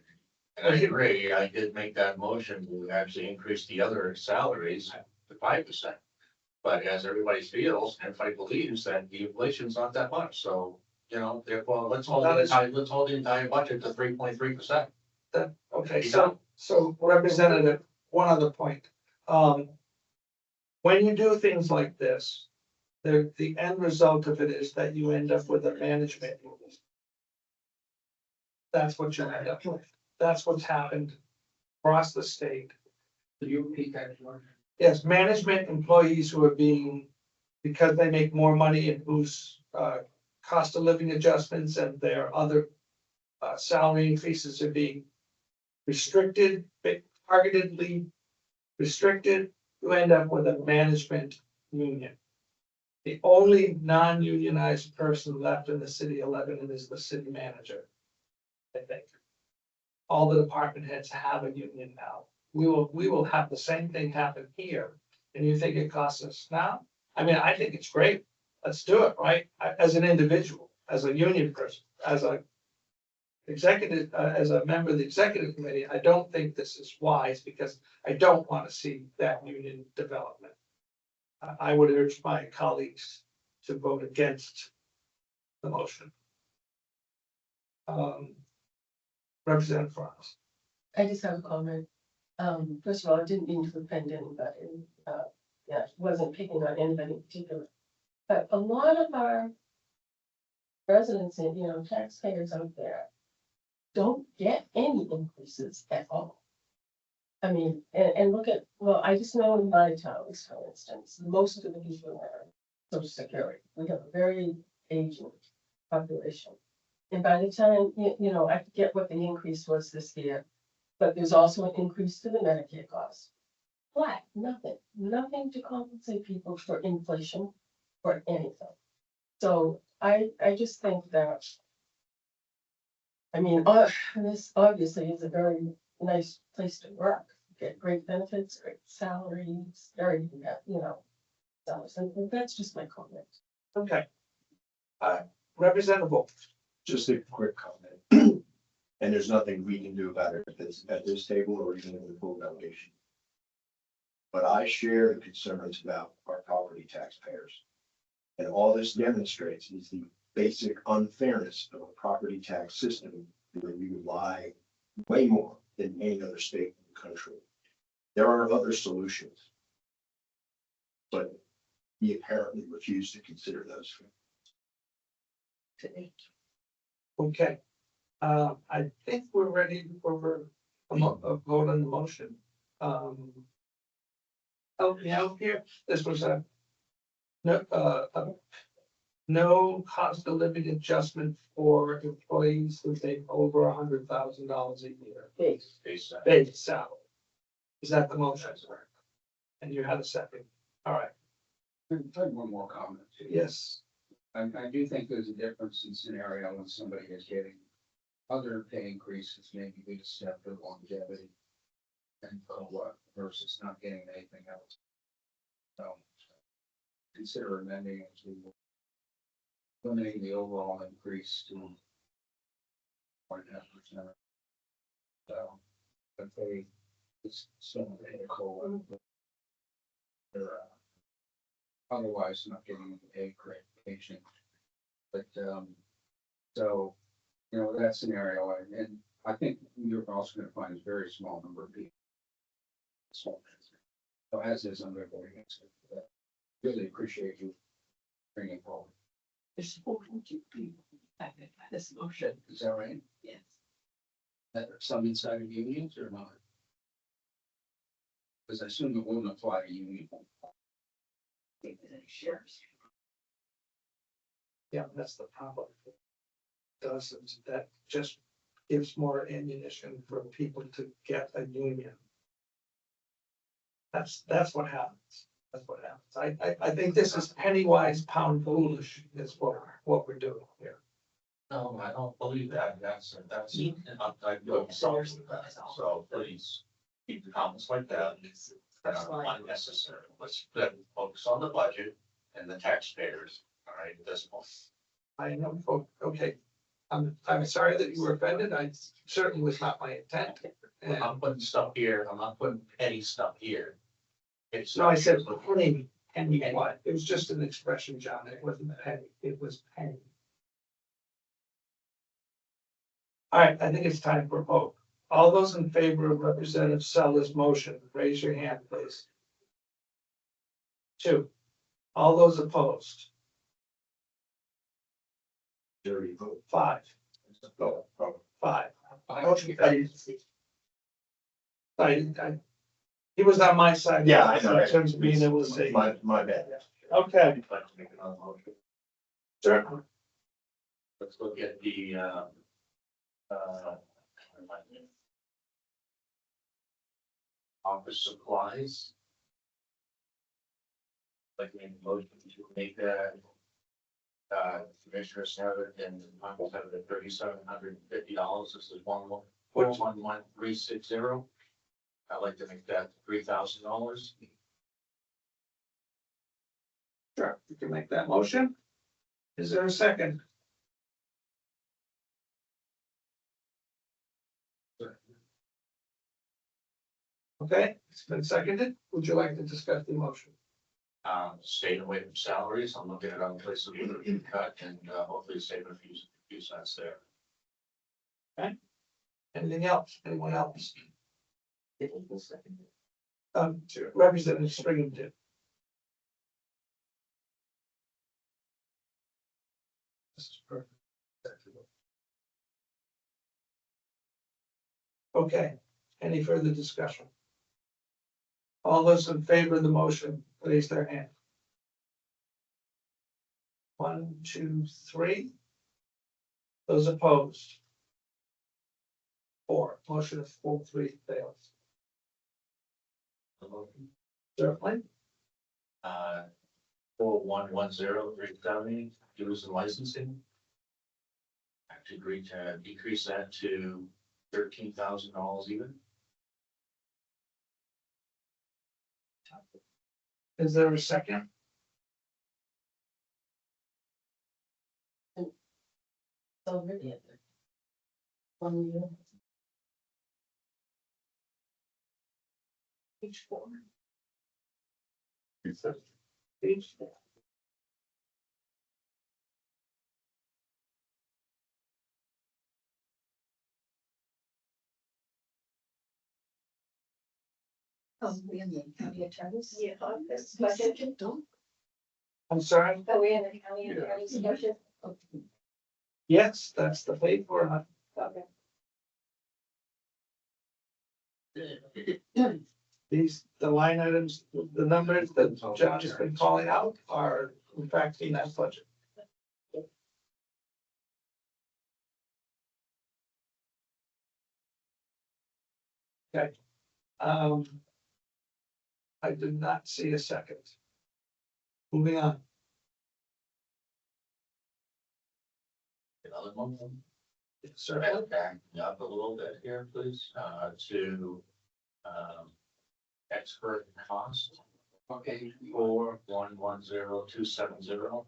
I agree, I did make that motion to actually increase the other salaries to 5%. But as everybody feels, everybody believes that the inflation's not that much, so, therefore, let's hold the entire budget to 3.3%. Okay, Be so Representative, one other point. When you do things like this, the end result of it is that you end up with a management. That's what you end up with. That's what's happened across the state. Do you repeat that, George? Yes, management employees who are being, because they make more money and whose cost of living adjustments and their other salary increases are being restricted, targetedly restricted, you end up with a management union. The only non-unionized person left in the city of Lebanon is the city manager. I think. All the department heads have a union now. We will have the same thing happen here. And you think it costs us now? I mean, I think it's great. Let's do it, right? As an individual, as a union person, as a executive, as a member of the executive committee, I don't think this is wise because I don't want to see that union development. I would urge my colleagues to vote against the motion. Representative Frost. I just have a comment. First of all, I didn't mean to offend anybody. Wasn't picking on anybody in particular. But a lot of our residents and, taxpayers out there don't get any increases at all. I mean, and look at, well, I just know in my towns, for instance, most of the people are social security. We have a very aging population. And by the time, I forget what the increase was this year, but there's also an increase to the Medicare cost. Flat, nothing to compensate people for inflation or anything. So I just think that, I mean, this obviously is a very nice place to work. Get great benefits, great salaries, very, dollars, and that's just my comment. Okay. Representative Wolf. Just a quick comment. And there's nothing we can do about it at this table or even in the full foundation. But I share the concerns about our property taxpayers. And all this demonstrates is the basic unfairness of a property tax system where we rely way more than any other state in the country. There are other solutions. But we apparently refuse to consider those. Okay. I think we're ready for a vote on the motion. Help me out here. This was no cost of living adjustment for employees who make over $100,000 a year. Base. Base salary. Is that the motion? And you had a second. All right. I have one more comment. Yes. I do think there's a difference in scenario when somebody is getting other pay increases, maybe due to step or longevity. And what versus not getting anything else. So consider amending it to limiting the overall increase to 1.5%. So, but they, it's still a COLA. They're otherwise not getting a gratification. But, so, you know, that scenario, and I think you're also gonna find a very small number of people. So as is, I'm going to vote against it. But really appreciate you bringing it forward. There's going to be affected by this motion. Is that right? Yes. That some inside of unions or not? Because I assume it wouldn't apply to union. Shares. Yeah, that's the problem. Doesn't, that just gives more ammunition for people to get a union. That's what happens. That's what happens. I think this is penny wise, pound foolish is what we're doing here. No, I don't believe that. That's, I don't solve that. So please keep the comments like that. Unnecessary. Let's focus on the budget and the taxpayers. All right, at this point. I know, okay. I'm sorry that you were offended. I certainly was not my intent. And I'm putting stuff here. I'm not putting any stuff here. It's no, I said penny, penny what? It was just an expression, John. It wasn't penny. It was penny. All right, I think it's time for a vote. All those in favor of Representative Sellers' motion, raise your hand, please. 2. All those opposed? Jury vote. 5. Oh, 5. Motion carries. He was on my side. Yeah, I know. In terms of being able to say. My bad. Okay, I'd like to make another motion. certainly. Let's look at the, office supplies. Like in motion to make that. Commissioners have it and Michael have it at $3,750. This is 11360. I'd like to make that $3,000. Sure, you can make that motion. Is there a second? Okay, it's been seconded. Would you like to discuss the motion? Staying away from salaries. I'm looking at other places where we can cut and hopefully save a few cents there. Anything else? Anyone else? Representative Stringham did. This is perfect. Okay, any further discussion? All those in favor of the motion, raise their hand. 1, 2, 3. Those opposed? 4. Motion of 4-3 fails. Certainly. 4110370 dues and licensing. I have to agree to decrease that to $13,000 even. Is there a second? already at the 1 year. Page 4. Page Oh, we in the county attorney's Yeah. office budget? I'm sorry, Are we in the county attorney's budget? yes, that's the paper. Okay. These, the line items, the numbers that John has been calling out are in fact in that budget. Okay. I did not see a second. Moving on. Another one. Sir, Back up a little bit here, please, to, expert cost, Okay, 4110,270.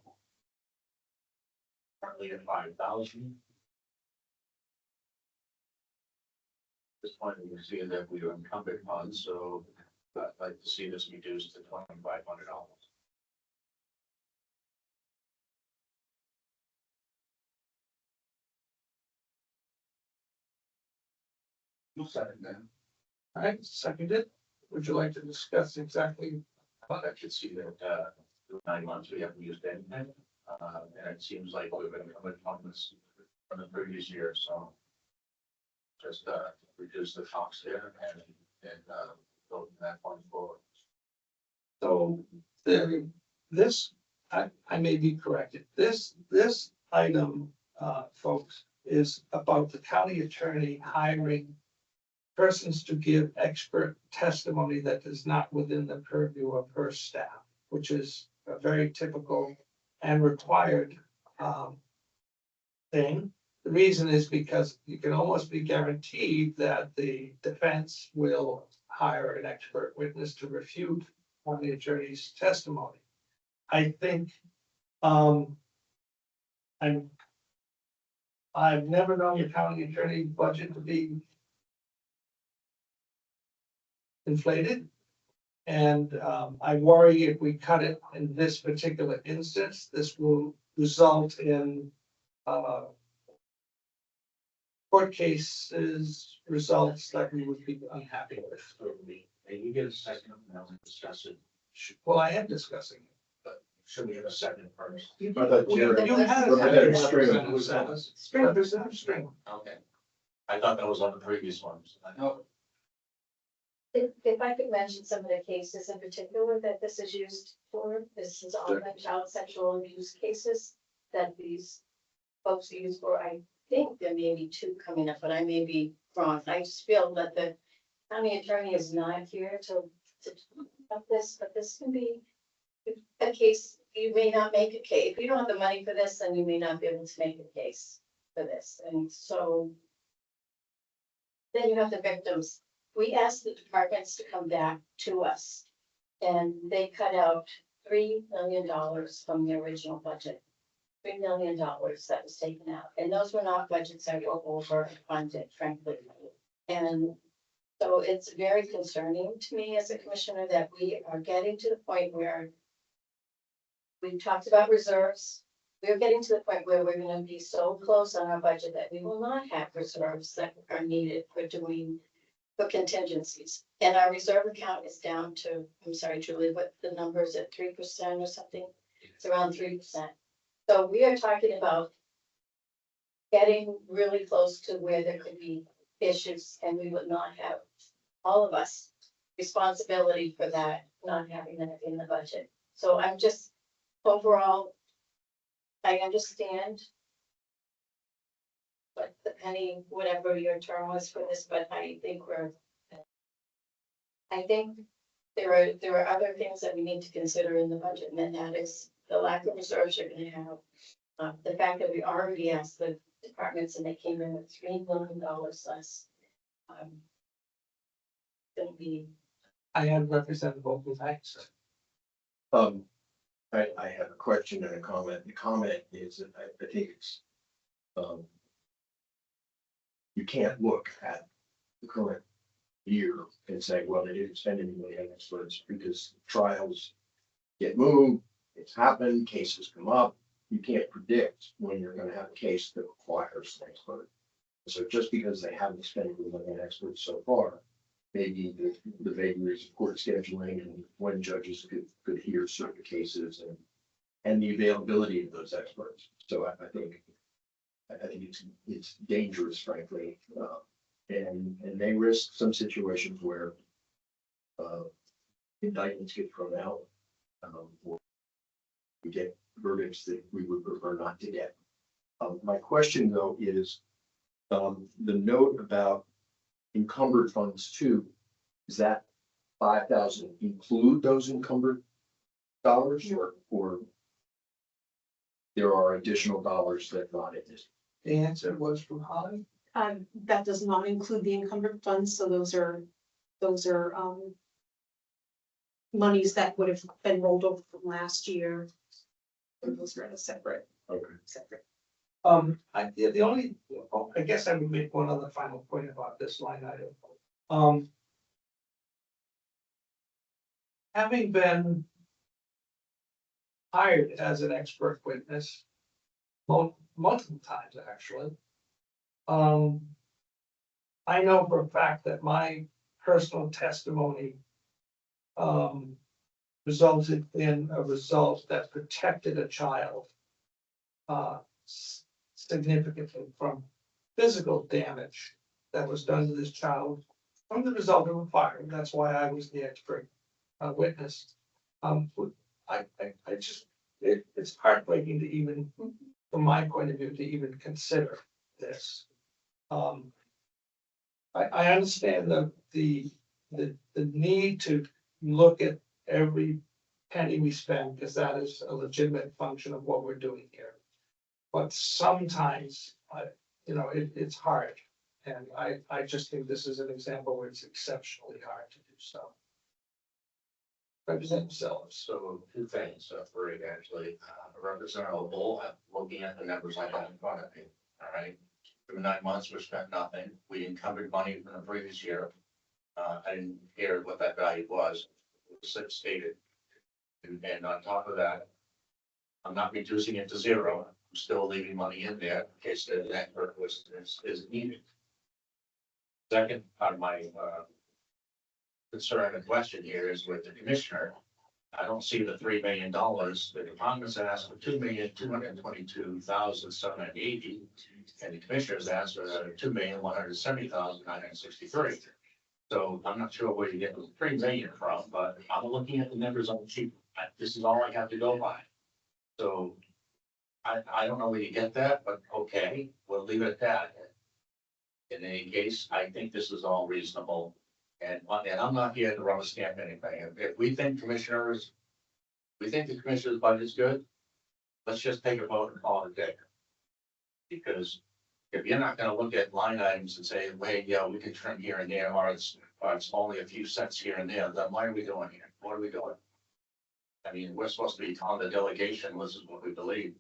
Currently at 5,000. This point, we can see that we are encumbered funds, so I'd like to see this reduced to $2,500. you'll set it then. all right, seconded. Would you like to discuss exactly? But I should see that, 9 months we haven't used anything, and it seems like we've been coming from this from the previous year, so. Just, reduce the cost there and, go from that point forward. So there, this, I may be corrected. This item, folks, is about the county attorney hiring persons to give expert testimony that is not within the purview of her staff, which is a very typical and required thing. The reason is because you can almost be guaranteed that the defense will hire an expert witness to refute on the attorney's testimony. I think, I've never known the county attorney budget to be inflated. And, I worry if we cut it in this particular instance, this will result in, court cases, results that we would be unhappy with. May we get a second, and then we'll discuss it. Well, I am discussing it. Should we have a second first? I thought Jared- You had Representative a Stringer. Representative Stringer. Okay. I thought that was on the previous ones. No, If I could mention some of the cases in particular that this is used for, this is all the child sexual abuse cases that these folks use for. I think there may be 2 coming up, but I may be wrong. I just feel that the county attorney is not here to talk about this, but this can be a case. You may not make a case. If you don't have the money for this, then you may not be able to make a case for this. And so then you have the victims. We asked the departments to come back to us, and they cut out $3 million from the original budget. $3 million that was taken out, and those were not budgets that were overfunded, frankly. And so it's very concerning to me as a commissioner that we are getting to the point where we talked about reserves. We're getting to the point where we're gonna be so close on our budget that we will not have reserves that are needed for contingencies. And our reserve account is down to, I'm sorry, Julie, what the number is at 3% or something? It's around 3%. So we are talking about getting really close to where there could be issues, and we would not have, all of us, responsibility for that, not having that in the budget. So I'm just, overall, I understand but the penny, whatever your term was for this, but I think there are other things that we need to consider in the budget, and that is the lack of reserves you're gonna have. The fact that we already asked the departments and they came in with $3 million less. Gonna be, I had Representative Opel next. I have a question and a comment. The comment is that I think it's um, you can't look at the current year and say, well, they didn't spend any money on experts because trials get moved, it's happened, cases come up. You can't predict when you're gonna have a case that requires an expert. So just because they haven't spent any money on experts so far, maybe the vagaries of court scheduling and when judges could hear certain cases and the availability of those experts. So I think it's dangerous, frankly, and they risk some situations where indictments get thrown out, or we get verdicts that we would prefer not to get. My question though is, the note about encumbered funds too, is that 5,000 include those encumbered dollars or there are additional dollars that are not in this? The answer was from Holly. That does not include the encumbered funds, so those are monies that would have been rolled over from last year. And those are at a separate. Okay. I guess I would make one other final point about this line item. Having been hired as an expert witness multiple times, actually. I know for a fact that my personal testimony resulted in a result that protected a child significantly from physical damage that was done to this child from the result of a fire. And that's why I was the expert witness. It's heartbreaking to even, from my point of view, to even consider this. I understand the need to look at every penny we spend, because that is a legitimate function of what we're doing here. But sometimes, it's hard. And I just think this is an example where it's exceptionally hard to do so. Representative Sellers. So two things, for it actually, Representative Bull, looking at the numbers I have in front of me, all right? For 9 months, we spent nothing. We encumbered money from the previous year. I didn't hear what that value was. It was stated. And on top of that, I'm not reducing it to zero. I'm still leaving money in there in case the expert is needed. Second part of my concern and question here is with the commissioner. I don't see the $3 million. The Congress asked for $2,222,780, and the commissioners asked for $2,170,963. So I'm not sure where you get the $3 million from, but I'm looking at the numbers on the sheet. This is all I have to go by. So I don't know where you get that, but okay, we'll leave it at that. In any case, I think this is all reasonable. And I'm not here to rubber stamp anything. If we think the commissioner's budget is good, let's just take a vote and call it a day. Because if you're not gonna look at line items and say, wait, yeah, we can trim here and there, or it's only a few cents here and there, then why are we doing here? What are we doing? I mean, we're supposed to be telling the delegation, this is what we believe.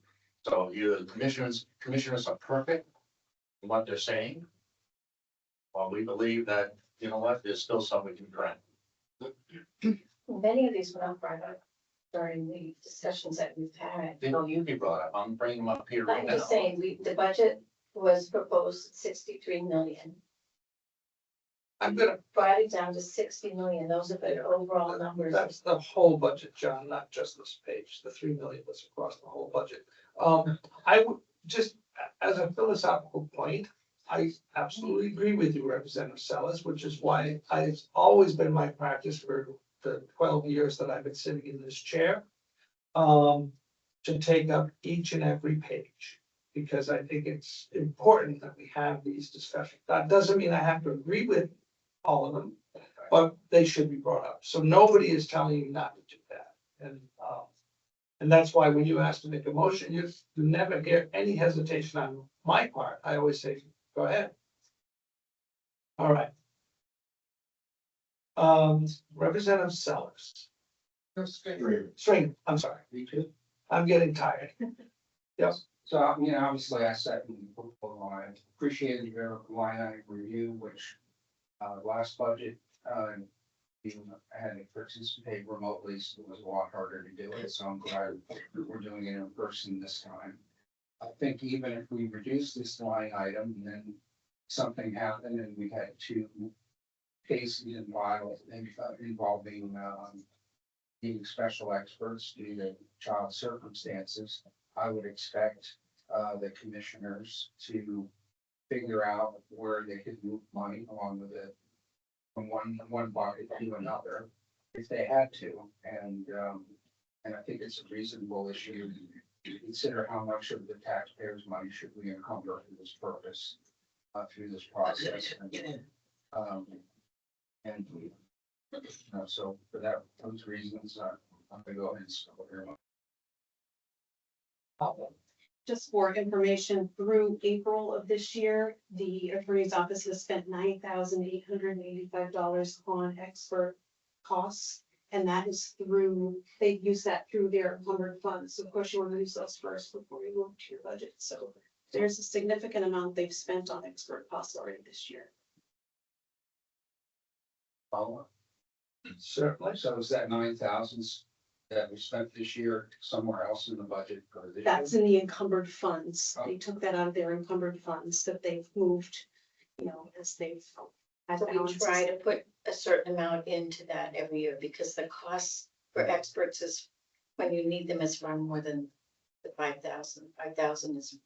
So either the commissioners are perfect in what they're saying, or we believe that, you know what, there's still some we can try. Many of these were not brought up during the discussions that we've had. They don't need to be brought up. I'm bringing them up here right I'm now. just saying, the budget was proposed 63 million. I'm gonna, Brought it down to 60 million. Those are the overall numbers. that's the whole budget, John, not just this page. The 3 million was across the whole budget. I would just, as a philosophical point, I absolutely agree with you, Representative Sellers, which is why it's always been my practice for the 12 years that I've been sitting in this chair, to take up each and every page, because I think it's important that we have these discussions. That doesn't mean I have to agree with all of them, but they should be brought up. So nobody is telling you not to do that. And that's why when you ask to make a motion, you never hear any hesitation on my part. I always say, go ahead. All right. Representative Sellers. String, I'm sorry. I'm getting tired. Yes. So, I mean, obviously I second the approval. I appreciated your line item review, which, last budget, even had to participate remotely, so it was a lot harder to do it, so I'm glad we're doing it in person this time. I think even if we reduce this line item, and then something happened and we had two cases involving, needing special experts due to child circumstances, I would expect, the commissioners to figure out where they could move money along with it from one bucket to another if they had to. And I think it's a reasonable issue to consider how much of the taxpayers' money should we encumber for this purpose through this process. So for those reasons, I'm gonna go ahead and support your motion. Just for information, through April of this year, the attorney's office has spent $9,885 on expert costs. And that is through, they use that through their encumbered funds. So of course, you want to use those first before you move to your budget. So there's a significant amount they've spent on expert costs already this year. Follow up. Certainly. So is that 9,000 that we spent this year somewhere else in the budget for this year? That's in the encumbered funds. They took that out of their encumbered funds that they've moved, as they've. had So we balances. try to put a certain amount into that every year because the cost for experts is, when you need them, is far more than the 5,000. 5,000 is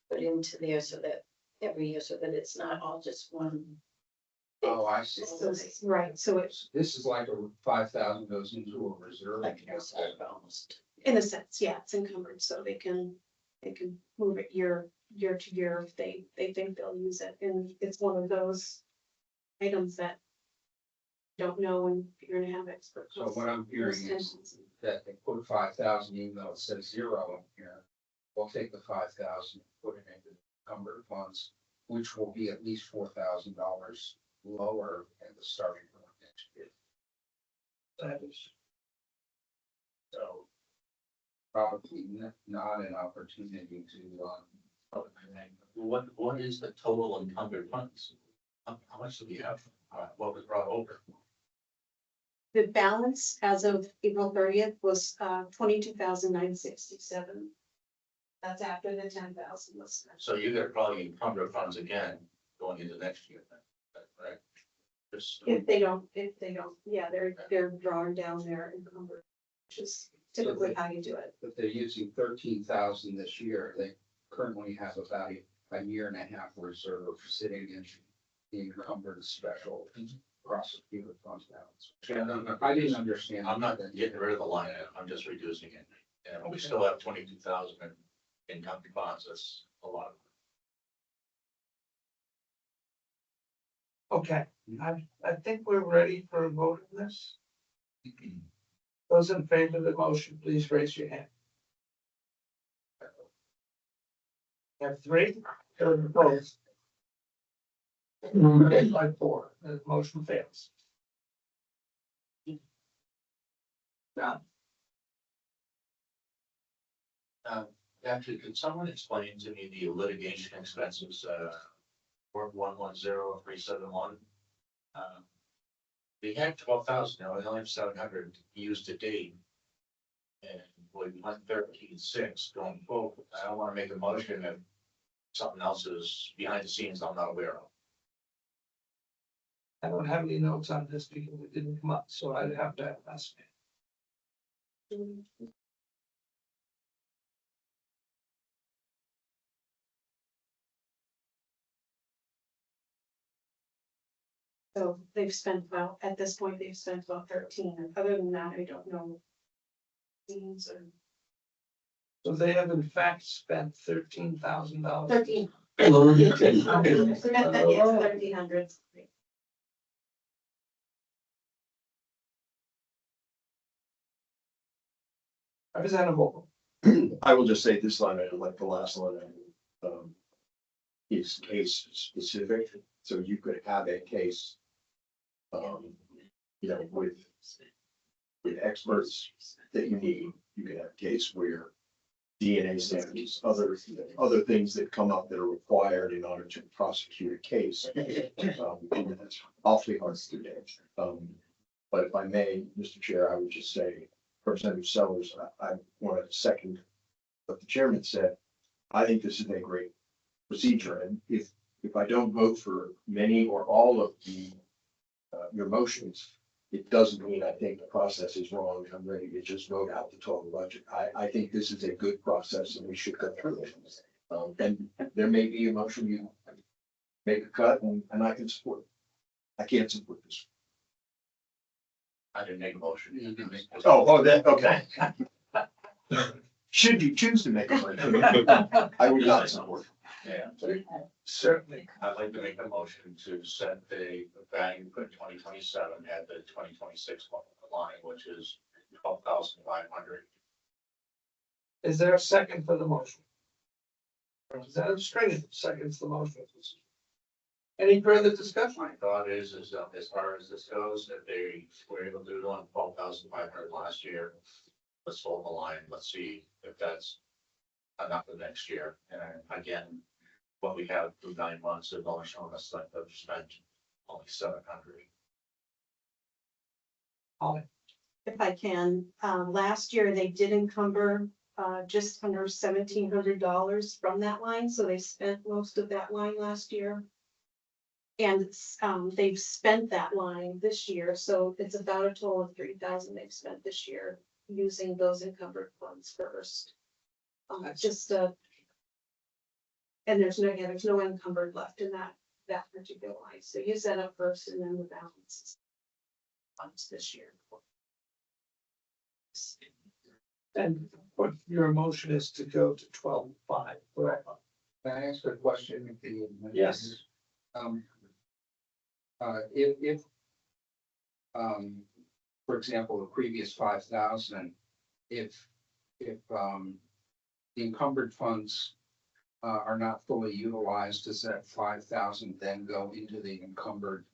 put into there so that every year, so that it's not all just one. Oh, I see. Right, so it's, This is like a 5,000 goes into a reserve Like account. almost. in a sense, yeah, it's encumbered, so they can move it year to year if they think they'll use it, and it's one of those items that you don't know when you're gonna have expert. So what I'm hearing is that they put 5,000, even though it says 0 in here. We'll take the 5,000, put it into encumbered funds, which will be at least $4,000 lower at the starting point next year. That is, So probably not an opportunity to, What is the total encumbered funds? How much do we have? What was brought over? The balance as of April 30th was $22,967. That's after the 10,000 was spent. So you got probably encumbered funds again going into next year, then, right? Just, If they don't, yeah, they're drawing down their encumbered, which is typically how you do it. if they're using 13,000 this year, they currently have about a year and a half reserve sitting in the encumbered special prosecutor fund balance. I didn't understand. I'm not getting rid of the line item, I'm just reducing it. And we still have 22,000 in encumbered funds, that's a lot. okay, I think we're ready for a vote on this. Those in favor of the motion, please raise your hand. We have three, those opposed. Okay, by four, the motion fails. Done. Actually, could someone explain to me the litigation expenses, for 110371? We had 12,000, now we only have 700 used to date. And we went 13.6 going forward. I don't want to make a motion if something else is behind the scenes I'm not aware of. I don't have any notes on this because it didn't come up, so I'd have to ask. So they've spent about, at this point, they've spent about 13. Other than that, I don't know. Scenes or So they have in fact spent $13,000. 13. Okay. Yes, 1,300. Representative, I will just say this line item, like the last line item, is case specific, so you could have a case, with experts that you need, you could have a case where DNA standards, other things that come up that are required in order to prosecute a case. And that's awfully hard to do. But if I may, Mr. Chair, I would just say, Representative Sellers, I want to second what the chairman said. I think this is a great procedure, and if I don't vote for many or all of the your motions, it doesn't mean I think the process is wrong. I'm ready to just vote out the total budget. I think this is a good process and we should go through it. And there may be a motion you make a cut and I can support it. I can't support this. I didn't make a motion. You didn't make a motion. Oh, that, okay. Should you choose to make a motion, I would not support it. Yeah, Certainly. I'd like to make a motion to set the value for 2027 at the 2026 line, which is 12,500. Is there a second for the motion? Representative Stringer seconds the motion. Any further discussion? My thought is as far as this goes, that they were able to do it on 12,500 last year. Let's hold the line. Let's see if that's enough for next year. And again, what we have through 9 months have only shown us that they've spent only 700. If I can, last year they did encumber just under $1,700 from that line, so they spent most of that line last year. And they've spent that line this year, so it's about a total of 3,000 they've spent this year using those encumbered funds first. And there's no encumbered left in that particular line, so use that up first and then the balance funds this year. And what your motion is to go to 12.5, correct? Can I ask a question? At the end? Yes. If, for example, the previous 5,000, if the encumbered funds are not fully utilized, does that 5,000 then go into the encumbered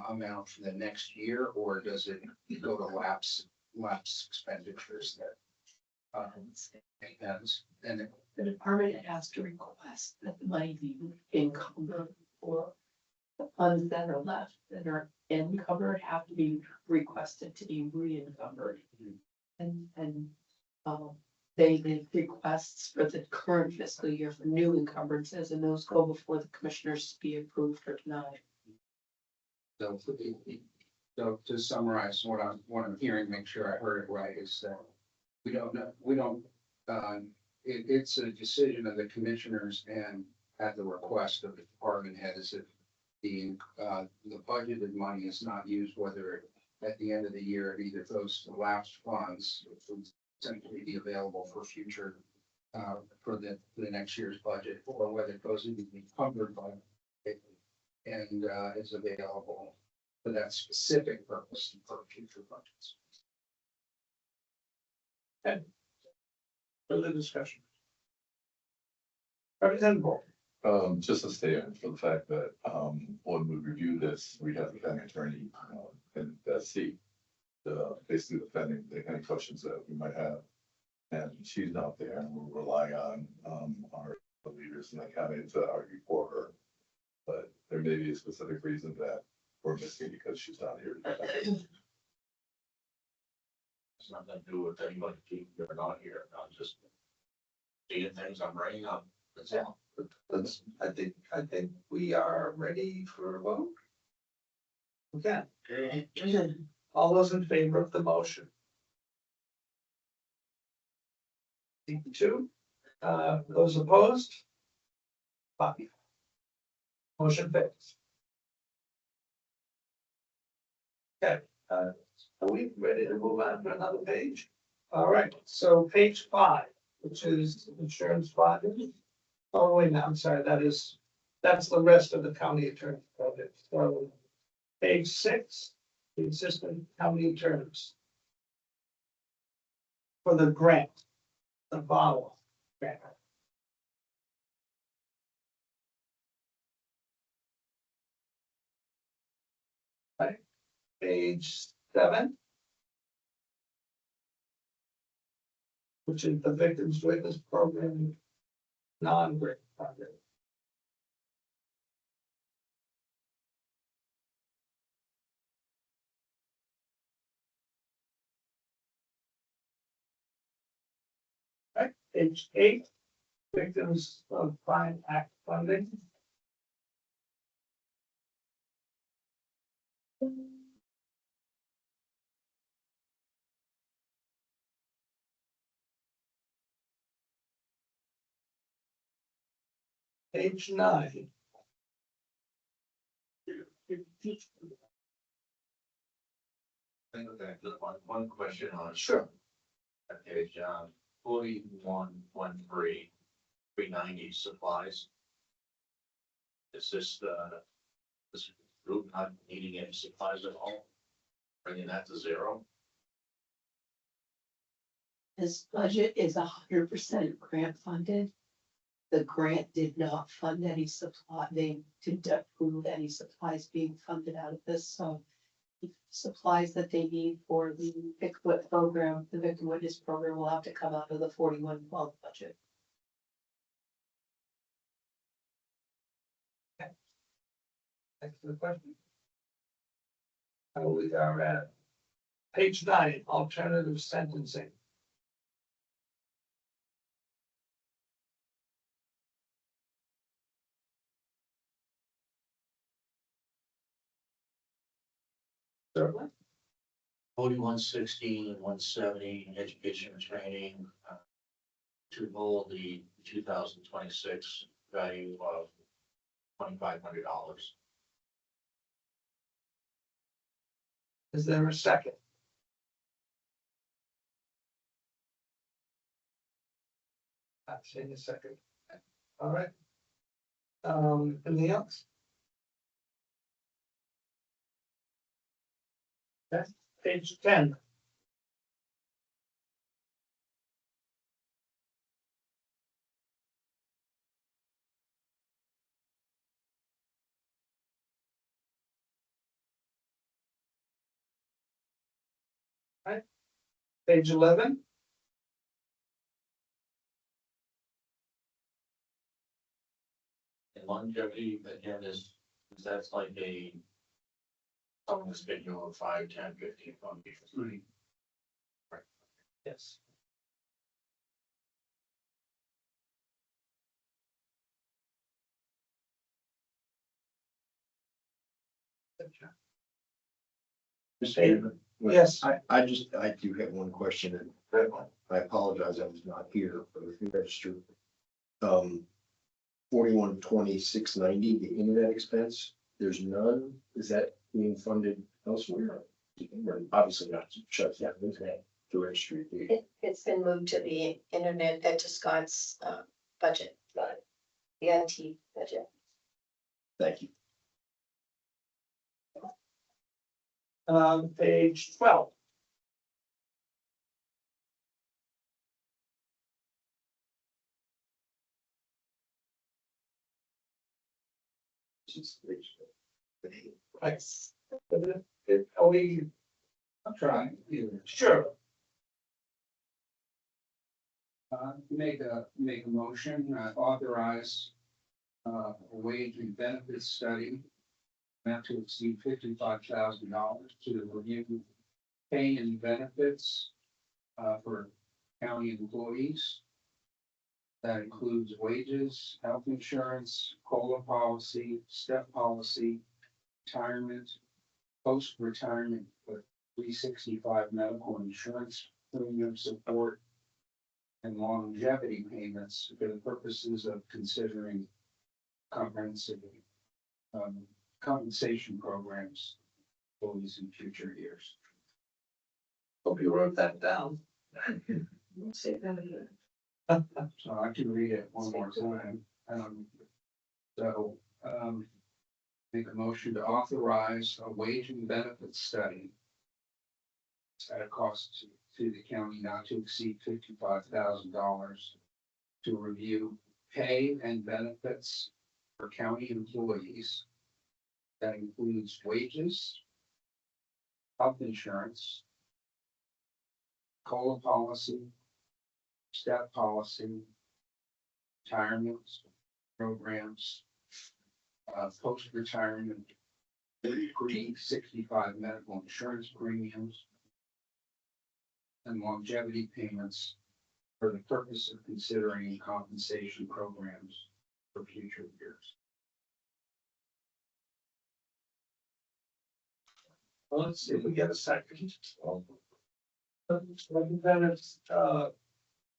amount for the next year, or does it go to lapse expenditures that depends? And The department has to request that the money be encumbered, or the funds that are left that are encumbered have to be requested to be re-encumbered. And they make requests for the current fiscal year for new encumbrances, and those go before the commissioners to be approved or denied. so to summarize what I'm hearing, make sure I heard it right, is that it's a decision of the commissioners and at the request of the department heads if the budgeted money is not used, whether at the end of the year it either goes to lapsed funds, which would essentially be available for future for the next year's budget, or whether it goes into the encumbered budget and is available for that specific purpose for future budgets. Further discussion. Representative Bolton. Just a statement for the fact that, when we review this, we have the county attorney, and see basically defending any questions that we might have. And she's not there, and we'll rely on, our leaders in the county to argue for her. But there may be a specific reason that we're missing because she's not here. It's nothing to do with anybody being here or not here, I'm just seeing things I'm bringing up. That's all. I think we are ready for a vote. Okay. All those in favor of the motion? Two. Those opposed? 5. Motion fails. Okay, are we ready to move on to another page? All right, so page 5, which is insurance fund. Oh, wait, no, I'm sorry, that's the rest of the county attorney project. So page 6, the assistant county attorneys. For the grant, the VAWA grant. Right, page 7. which is the Victims Witness Program non-grant funded. Right, page 8, Victims of Crime Act funding. Page 9. Okay, just one question on. Sure. That page, 4113, 390 supplies. Is this group not needing any supplies at all? Bringing that to zero? This budget is 100% grant funded. The grant did not fund any supply, they didn't approve any supplies being funded out of this, so. Supplies that they need for the VICWIT program, the Victim Witness program will have to come out of the 4112 budget. Thanks for the question. We are at page 9, alternative sentencing. Certainly. 4160 and 170, education and training, to hold the 2026 value of $2,500. Is there a second? I've seen a second. All right. Anything else? That's page 10. Right. Page 11. And longevity, again, is that's like a something that's been over 5, 10, 15, 20 years. Yes. Mr. Chairman, Yes. I do have one question, and I apologize, I was not here for the register. 412690, the internet expense, there's none, is that being funded elsewhere? Obviously not to shut down the internet, the registry. It's been moved to the internet, to Scott's, budget, the IT budget. Thank you. Page 12. Right. Are we, I'm trying. sure, Make a motion, authorize a wage and benefits study not to exceed $55,000 to review pay and benefits for county employees. That includes wages, health insurance, COLA policy, step policy, retirement, post-retirement with 365 medical insurance premium support, and longevity payments for the purposes of considering comprehensive compensation programs for these in future years. hope you wrote that down. Say that again. So I can read it one more time. Make a motion to authorize a wage and benefits study at a cost to the county not to exceed $55,000 to review pay and benefits for county employees. That includes wages, health insurance, COLA policy, step policy, retirement programs, post-retirement, pre-65 medical insurance premiums, and longevity payments for the purpose of considering compensation programs for future years. Well, let's see if we get a second. Representative,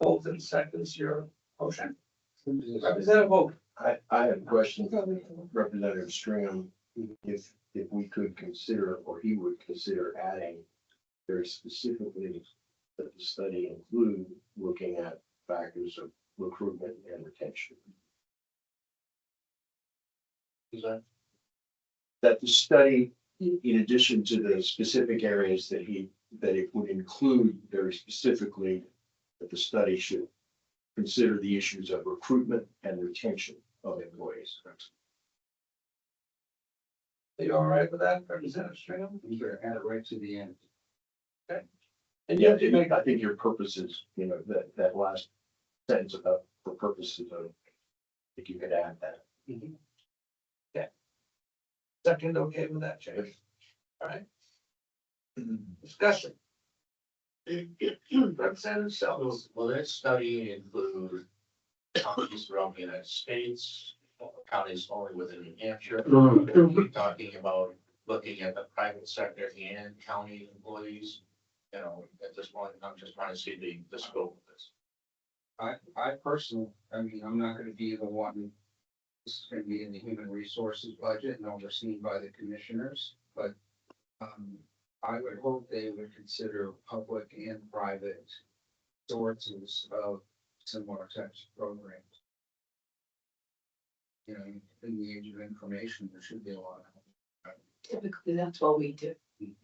Bolton seconds your motion. Representative Bolton. I have a question, Representative Stringham, if we could consider, or he would consider adding very specifically that the study include looking at factors of recruitment and retention. Is that? That the study, in addition to the specific areas that it would include very specifically, that the study should consider the issues of recruitment and retention of employees. Are you all right with that, Representative Stringham? You better add it right to the end. And yeah, I think your purposes, that last sentence about for purposes of, if you could add that. Second, okay with that change? All right. Discussion. Representative Sells. Will that study include counties throughout the United States, counties only within New Hampshire? We're talking about looking at the private sector and county employees. At this point, I'm just trying to see the scope of this. I personally, I'm not gonna be the one, this is gonna be in the human resources budget and overseen by the commissioners, but I would hope they would consider public and private sources of similar types of programs. In the age of information, there should be a lot of. Typically, that's what we do.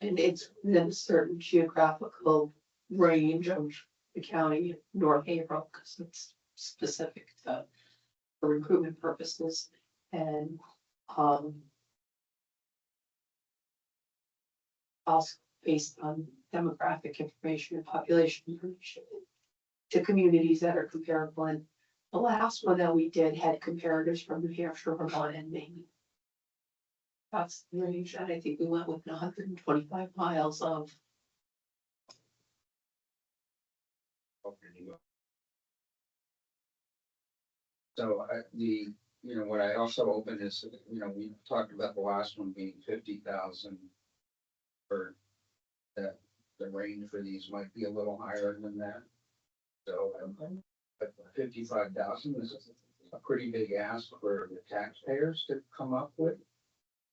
And it's within a certain geographical range of the county of North Haverhill, because it's specific to for recruitment purposes and also based on demographic information and population information to communities that are comparable. And the last one that we did had comparators from New Hampshire, Vermont, and Maine. That's the range that I think we went with 125 miles of. So what I also opened is, we talked about the last one being 50,000. For that, the range for these might be a little higher than that. So, but 55,000 is a pretty big ask for the taxpayers to come up with.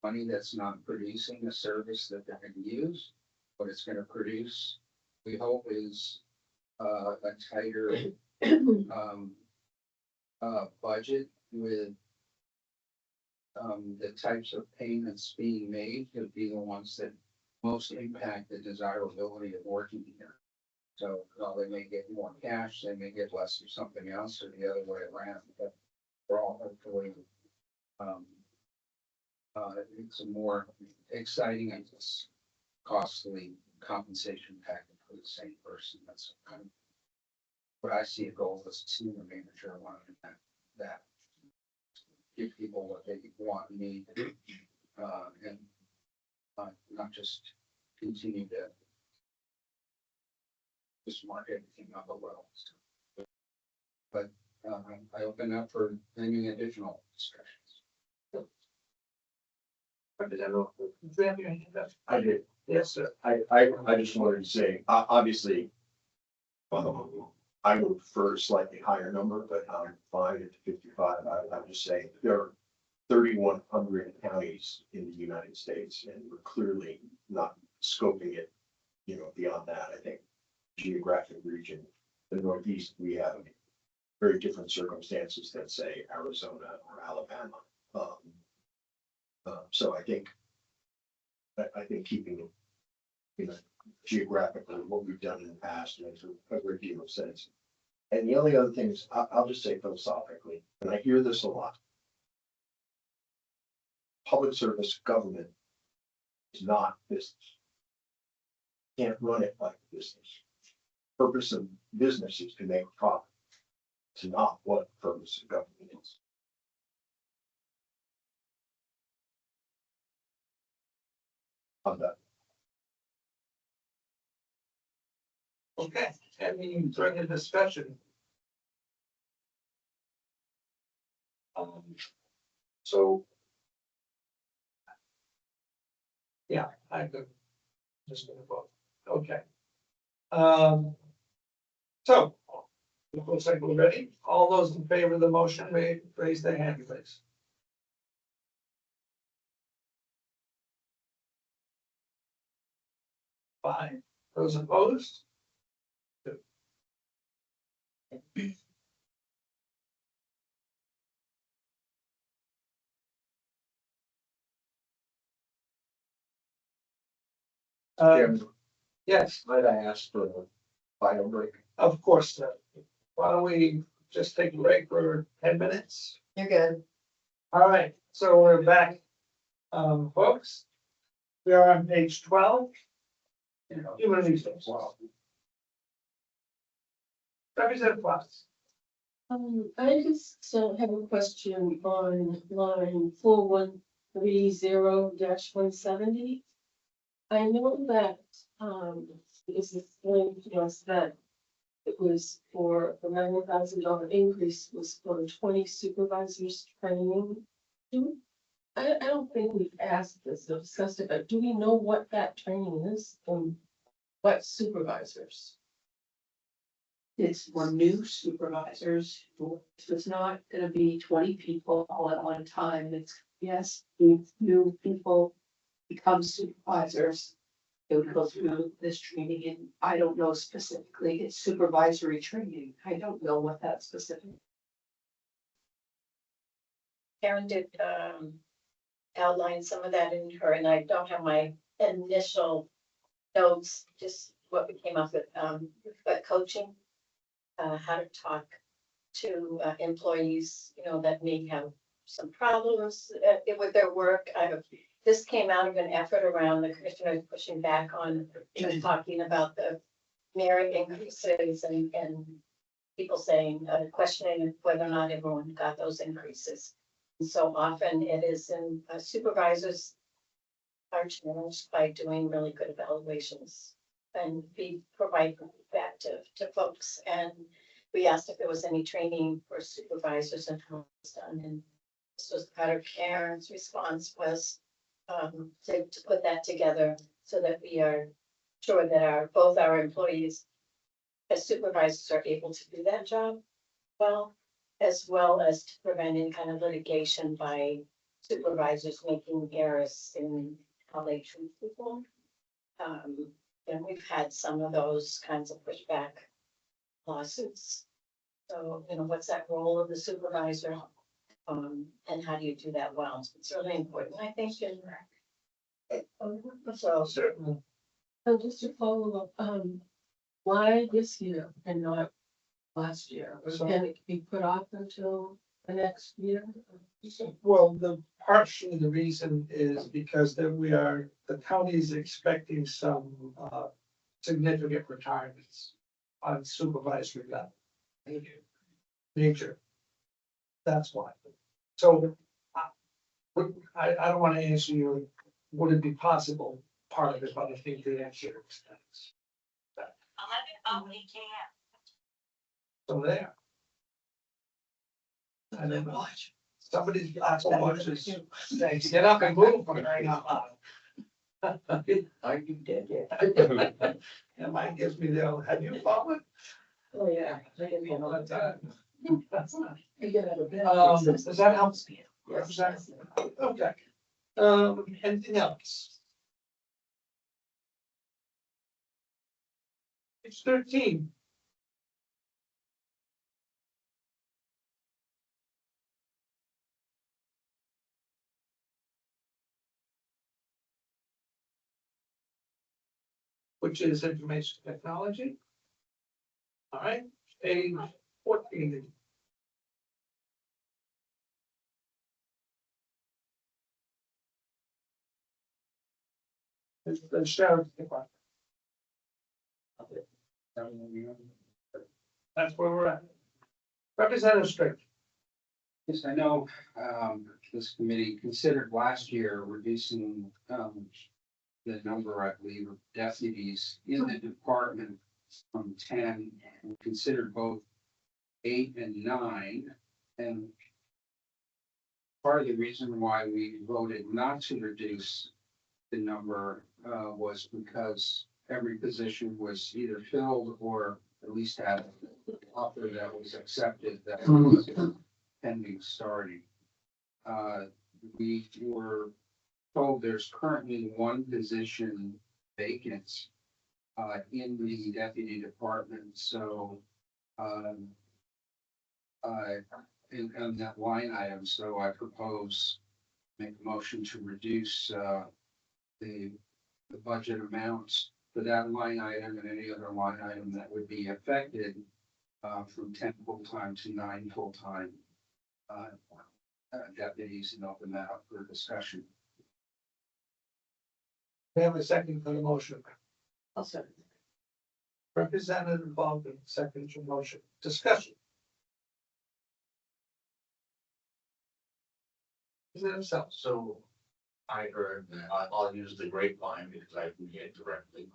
Money that's not producing a service that they're going to use. What it's going to produce, we hope, is a tighter budget with the types of payments being made to be the ones that most impact the desirability of working here. So while they may get more cash, they may get less of something else, or the other way around, but we're all hopefully it's a more exciting and less costly compensation package for the same person. That's kind of what I see a goal as a senior manager, wanting that give people what they want and need, and not just continue to just mark everything up a little. But I open up for any additional discussions. Representative, do you have your hand up? I did. Yes, sir. I just wanted to say, obviously, I would prefer a slightly higher number, but I'm fine at 55. I'm just saying there are 3,100 counties in the United States, and we're clearly not scoping it, beyond that. I think geographic region, the Northeast, we have very different circumstances than, say, Arizona or Alabama. So I think keeping it, geographically what we've done in the past makes a great deal of sense. And the only other thing is, I'll just say philosophically, and I hear this a lot. Public service government is not business. Can't run it like business. purpose of business is to make profit. It's not what the purpose of government is. I'm done. Okay, any further discussion? So. Yeah, I could. Just gonna vote, okay. So. Looks like we're ready. All those in favor of the motion, raise their hand, please. Five. Those opposed? Two. Jim, Yes, might I ask for a final break? of course, sir. Why don't we just take a break for 10 minutes? You're good. All right, so we're back. Folks. We are on page 12. Human resources. Representative Fox. I just have a question on line 4130-170. I know that, it was explained to us that it was for the $9,000 increase was for 20 supervisors training. I don't think we've asked this or discussed it, but do we know what that training is and what supervisors? It's for new supervisors. It's not gonna be 20 people all at one time. It's, yes, if new people become supervisors. They would go through this training and I don't know specifically, it's supervisory training. I don't know what that specific. Karen did outline some of that in her, and I don't have my initial notes, just what we came up with, but coaching, how to talk to employees, that may have some problems with their work. This came out of an effort around the commissioners pushing back on just talking about the merit increases and people saying, questioning whether or not everyone got those increases. And so often it is in supervisors are challenged by doing really good evaluations and provide feedback to folks. And we asked if there was any training for supervisors and how it's done. And this was part of Karen's response was to put that together so that we are sure that both our employees as supervisors are able to do that job well as to prevent any kind of litigation by supervisors making errors in how they treat people. And we've had some of those kinds of pushback lawsuits. So, what's that role of the supervisor? And how do you do that well? It's really important, I think. So Certainly. So just to follow up, why this year and not last year? So- Can it be put off until the next year? Well, partially the reason is because the county is expecting some significant retirements on supervisory level. Nature. That's why. So I don't want to answer you, would it be possible part of it, but I think the answer is yes. 11:08 a.m. So there. I don't know. Somebody's Apple Watch is saying, get up and move for crying out loud. Are you dead yet? And mine gives me the, have you fallen? Oh, yeah. All the time. You get out of bed. Does that help? Okay. Anything else? It's 13. Which is information technology. All right, page 14. It's the sheriff's department. That's where we're at. Representative Strick. Yes, I know, this committee considered last year reducing, the number, I believe, of deputies in the department from 10, and considered both 8 and 9. And part of the reason why we voted not to reduce the number, was because every position was either filled or at least had an offer that was accepted that was pending starting. We were told there's currently one position vacant in the deputy department, so in that line item, so I propose make a motion to reduce the budget amounts for that line item and any other line item that would be affected from 10 full-time to 9 full-time deputies, and open that up for discussion. We have a second for the motion. I'll second. Representative Baldwin, second to motion. Discussion. Representative Sells. So I heard, I'll use the grapevine because I can hear it directly.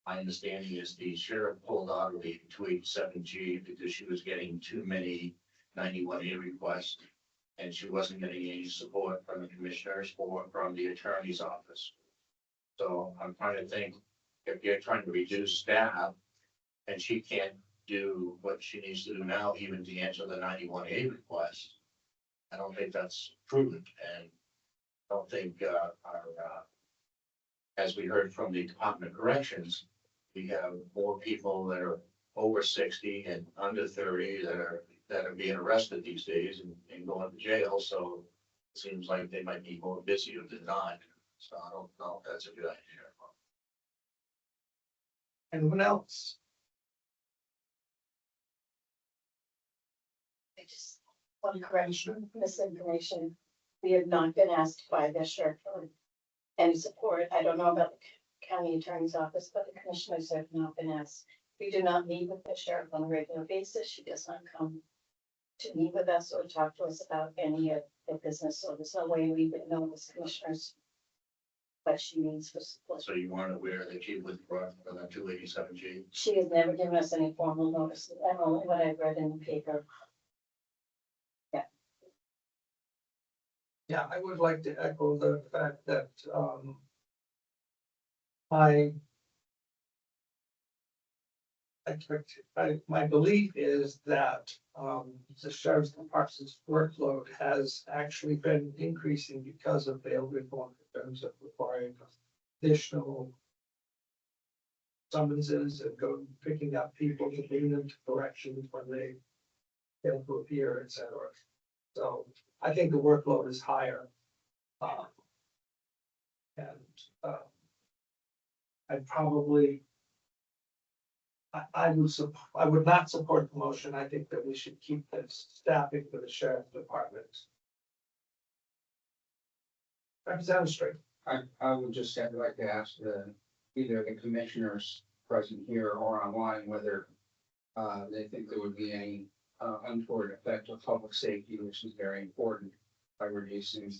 My understanding is the sheriff pulled out of the 287G because she was getting too many 91A requests. And she wasn't getting any support from the commissioners or from the attorney's office. So I'm trying to think, if you're trying to reduce staff and she can't do what she needs to do now, even to answer the 91A request, I don't think that's prudent, and I don't think as we heard from the Department of Corrections, we have more people that are over 60 and under 30 that are being arrested these days and going to jail. So it seems like they might be more busier than not. So I don't know if that's a good idea. Anyone else? I just one correction, misinformation. We have not been asked by the sheriff for any support. I don't know about the county attorney's office, but the commissioners have not been asked. We do not meet with the sheriff on a regular basis. She does not come to meet with us or talk to us about any of the business. So there's no way we would know as commissioners what she needs for support. So you weren't aware that she withdrew from the 287G? She has never given us any formal notice. I don't know what I've read in the paper. Yeah, I would like to echo the fact that, my belief is that, the sheriff's department's workload has actually been increasing because of bail reform in terms of requiring additional summonses and picking up people to bring them to corrections when they fail to appear, et cetera. So I think the workload is higher. I'd probably, I would not support the motion. I think that we should keep this staffing for the sheriff's department. Representative Straight. I would just like to ask either the commissioners present here or online whether they think there would be any untoward effect of public safety, which is very important, by reducing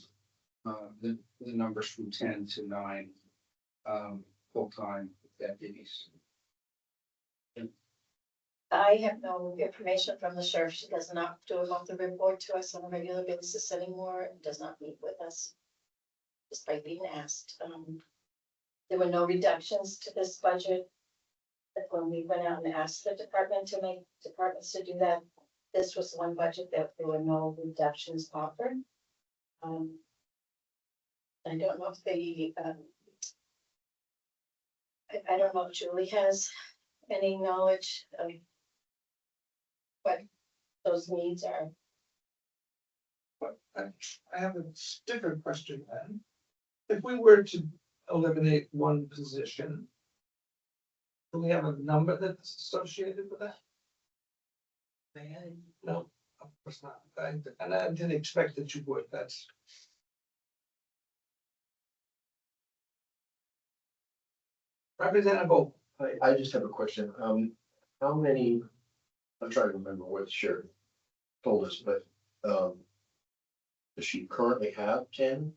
the numbers from 10 to 9 full-time deputies. I have no information from the sheriff. She does not do a monthly report to us on a regular basis anymore, and does not meet with us. Despite being asked, there were no reductions to this budget. But when we went out and asked the department to make departments to do that, this was one budget that there were no reductions offered. I don't know if they, I don't know if Julie has any knowledge of what those needs are. I have a different question then. If we were to eliminate one position, do we have a number that's associated with that? No, of course not. And I didn't expect that you would. That's. Representative Bo. I just have a question. how many, I'm trying to remember what the sheriff told us, but, does she currently have 10?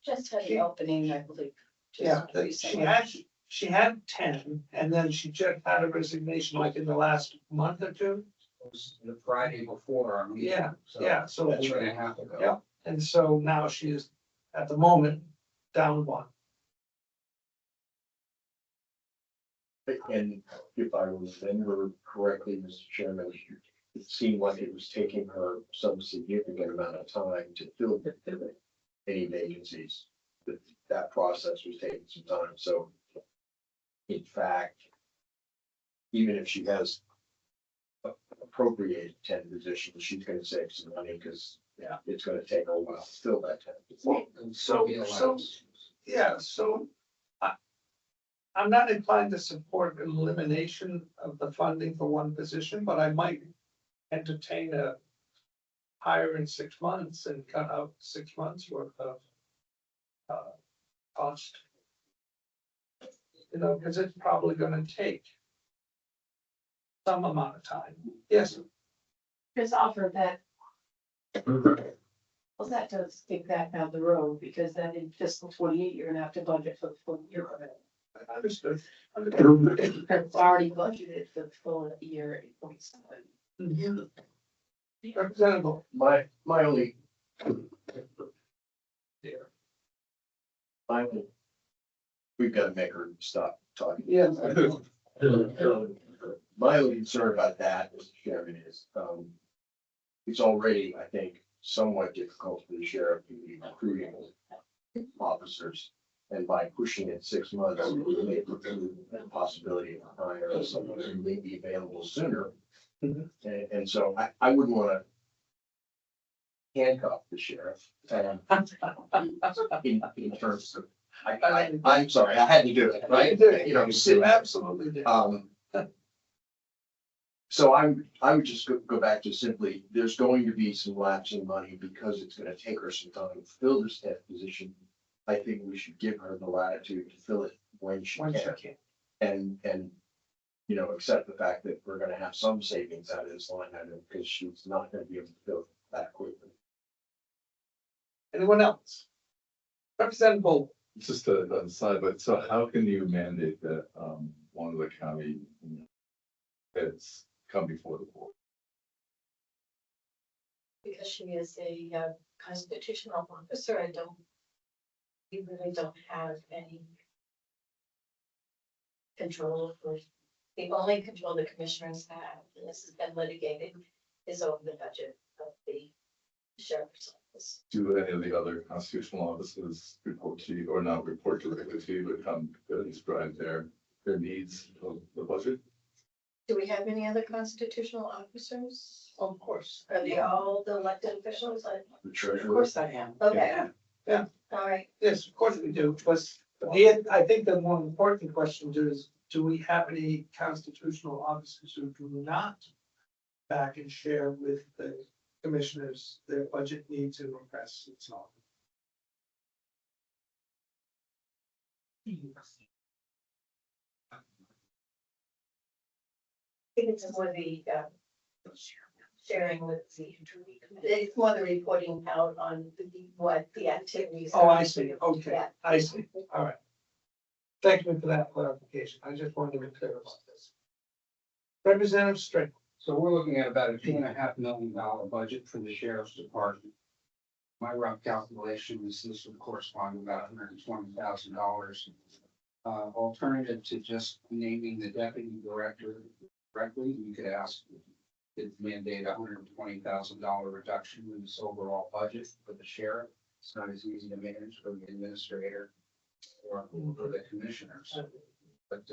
Just had the opening, I believe. just Yeah, recently. she had 10, and then she just had a resignation like in the last month or two. It was the Friday before our meeting. Yeah, so yeah, so. a week and a half ago. Yeah, and so now she is, at the moment, down one. And if I remember correctly, Mr. Chairman, it seemed like it was taking her some significant amount of time to fill any vacancies. That process was taking some time, so in fact, even if she has appropriated 10 positions, she's gonna save some money, because it's gonna take a while to fill that 10. Well, so, yeah, so I'm not inclined to support elimination of the funding for one position, but I might entertain a hire in 6 months and cut out 6 months worth of cost. You know, because it's probably gonna take some amount of time. Yes, Just offer that. Well, that does take that down the road, because then in fiscal 28, you're gonna have to budget for the full year of it. I understood. It's already budgeted for the full year, 8.7. Representative. My only, There. we've got to make her stop talking. Yes. My only concern about that, Mr. Chairman, is, it's already, I think, somewhat difficult for the sheriff to be recruiting officers. And by pushing it 6 months, it may preclude the possibility of hiring someone who may be available sooner. And so I wouldn't want to handcuff the sheriff. In terms of, I'm sorry, I had to do it, right? You know, You absolutely did. So I would just go back to simply, there's going to be some lapse in money because it's gonna take her some time to fill this staff position. I think we should give her the latitude to fill it when she Once you can. can. And, you know, accept the fact that we're gonna have some savings out of this line item because she's not gonna be able to fill it that quickly. Anyone else? Representative Bolt. Just a aside, but so how can you mandate that, one of the county heads come before the board? Because she is a constitutional officer, we really don't have any control over. The only control the commissioners have, and this has been litigated, is over the budget of the sheriff's office. Do any of the other constitutional officers report to you, or not report directly to you, but come to describe their needs of the budget? Do we have any other constitutional officers? Of course. Are they all the elected officials? The Of treasurer, course I am. Okay. Yeah. All right. Yes, of course we do, but I think the more important question is, do we have any constitutional officers who do not back and share with the commissioners their budget needs and requests and so on? I think it's more the sharing with the, it's more the reporting out on what the activities. Oh, are. I see, okay, Yeah. I see, all right. Thank you for that clarification, I just wanted to be clear about this. Representative Strickland. So we're looking at about a $2.5 million budget for the sheriff's department. My rough calculation is this would correspond to about $120,000. Alternative to just naming the deputy director directly, you could ask, it mandate $120,000 reduction in this overall budget for the sheriff. It's not as easy to manage for the administrator or for the commissioners. But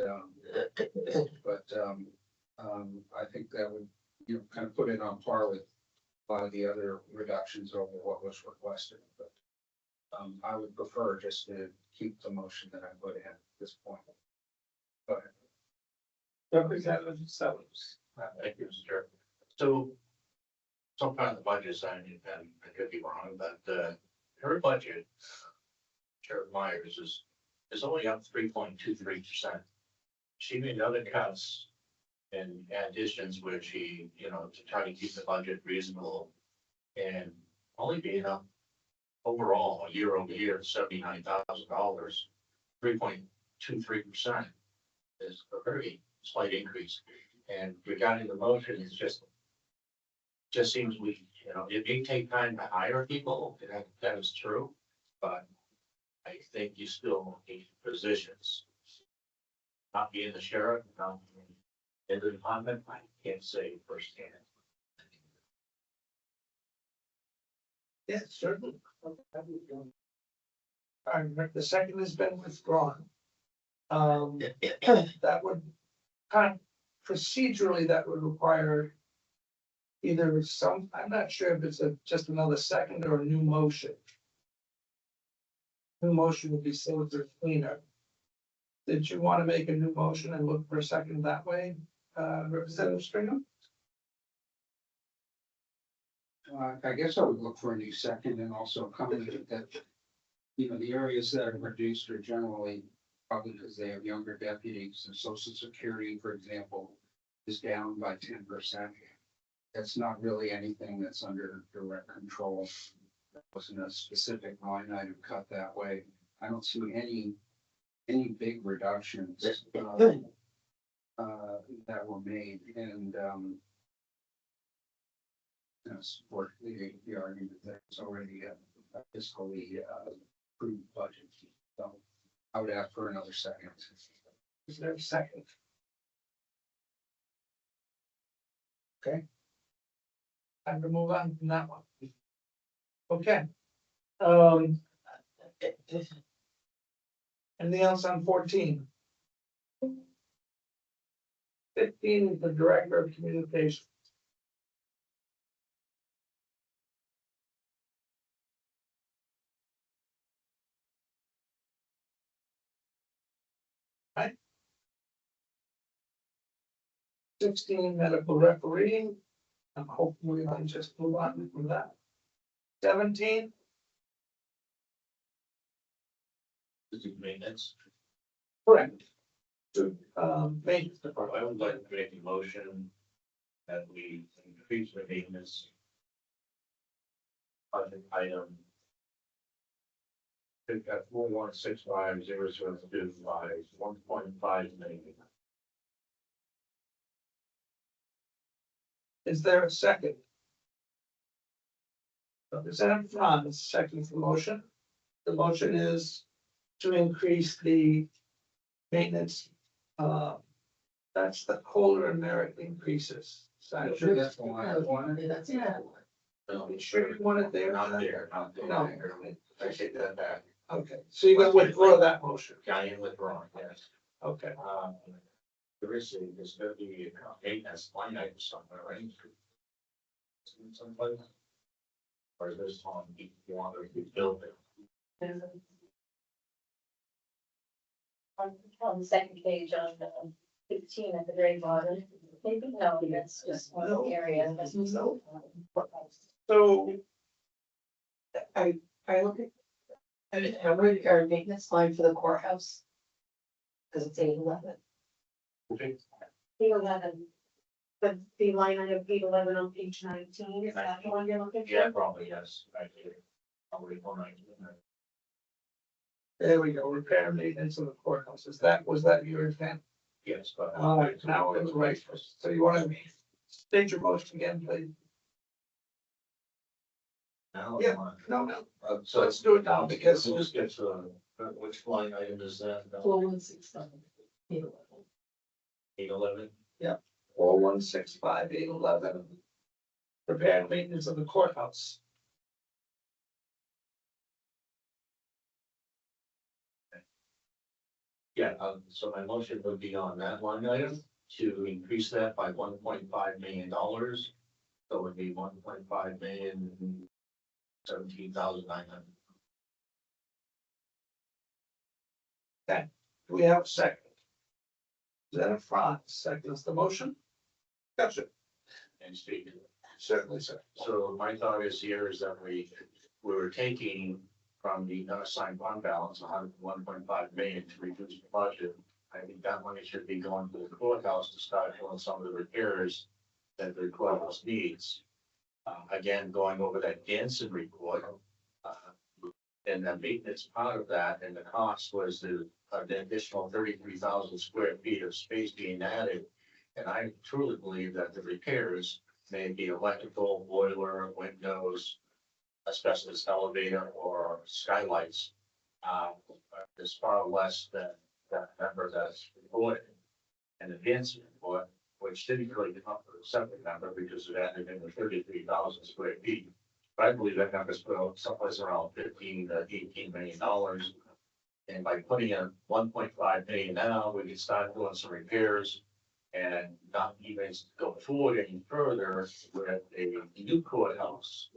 I think that would, you know, kind of put it on par with a lot of the other reductions over what was requested, but I would prefer just to keep the motion that I put in at this point. Go ahead. Representative Sellers. Thank you, Mr. Chair. So sometimes the budgets, and I could be wrong, but her budget, Sheriff Myers is only up 3.23%. She made other cuts and additions, which he, you know, to try to keep the budget reasonable. And only being up overall year over year, $79,000, 3.23% is a very slight increase. And regarding the motion, it's just seems we, you know, it may take time to hire people, that is true, but I think you still need positions. Not being the sheriff, not being in the department, I can't say firsthand. Yes, certainly. All right, the second has been withdrawn. That would procedurally, that would require either I'm not sure if it's just another second or a new motion. New motion would be simpler, cleaner. Did you want to make a new motion and look for a second that way, Representative Stringer? I guess I would look for a new second and also comment that, you know, the areas that are reduced are generally probably because they have younger deputies, and Social Security, for example, is down by 10%. That's not really anything that's under direct control. That wasn't a specific line item cut that way. I don't see any big reductions that were made, and you know, support the argument that it's already a fiscally approved budget. So I would ask for another second. Is there a second? Okay. Time to move on from that one. Okay. Anything else on 14? 15 is the Director of Communications. Right. 16, medical referee. I'm hoping we can just move on from that. 17, This is maintenance. correct. To, maintenance I department. would like to make a motion that we increase the maintenance budget item. I think that 4165002 by 1.5 million. Is there a second? Representative Franz seconds the motion. The motion is to increase the maintenance. That's the COLA and merit increases. So Sure, that's the one I wanted. That's it. No, you sure you want it there? not there, not there. No. I take that back. Okay, so you're gonna withdraw that motion. I am withdrawing, yes. Okay, There's gonna be a maintenance line item somewhere, right? Someplace? Or is this on each one of the building? On the second page on 15 at the very bottom, maybe, no, that's just one area. That's No. so I look at, I read our maintenance line for the courthouse. Cause it's 811. 811. The line item 811 on page 19, is that the one you're looking for? Yeah, probably, yes. I did. I'll read one night. there we go, repair and maintenance of the courthouse. Was that your intent? Yes, but. All right, now it's right. So you want to state your motion again, please? Now. Yeah. No. So So let's do it now because we'll just get to, which line item is that? 4165. 811? 4165811. Repair and maintenance of the courthouse. Yeah, so my motion would be on that line item to increase that by $1.5 million. So it would be 1.5 million, 17,900. Do we have a second? Representative Franz seconds the motion. Gotcha. And speaking. Certainly, sir. So my thought is here is that we were taking from the unassigned fund balance, 101.5 million to reduce the budget. I think that money should be going to the courthouse to start doing some of the repairs that the courthouse needs. Again, going over that Ganson report, and the maintenance part of that and the cost was the additional 33,000 square feet of space being added. And I truly believe that the repairs may be electrical, boiler, windows, asbestos elevator or skylights. Is far less than that number that's reported. And the Ganson report, which didn't really come up with a separate number because it added in the 33,000 square feet. But I believe that number's put out someplace around 15 to 18 million dollars. And by putting in 1.5 million now, we can start doing some repairs and not even go forward any further with a new courthouse.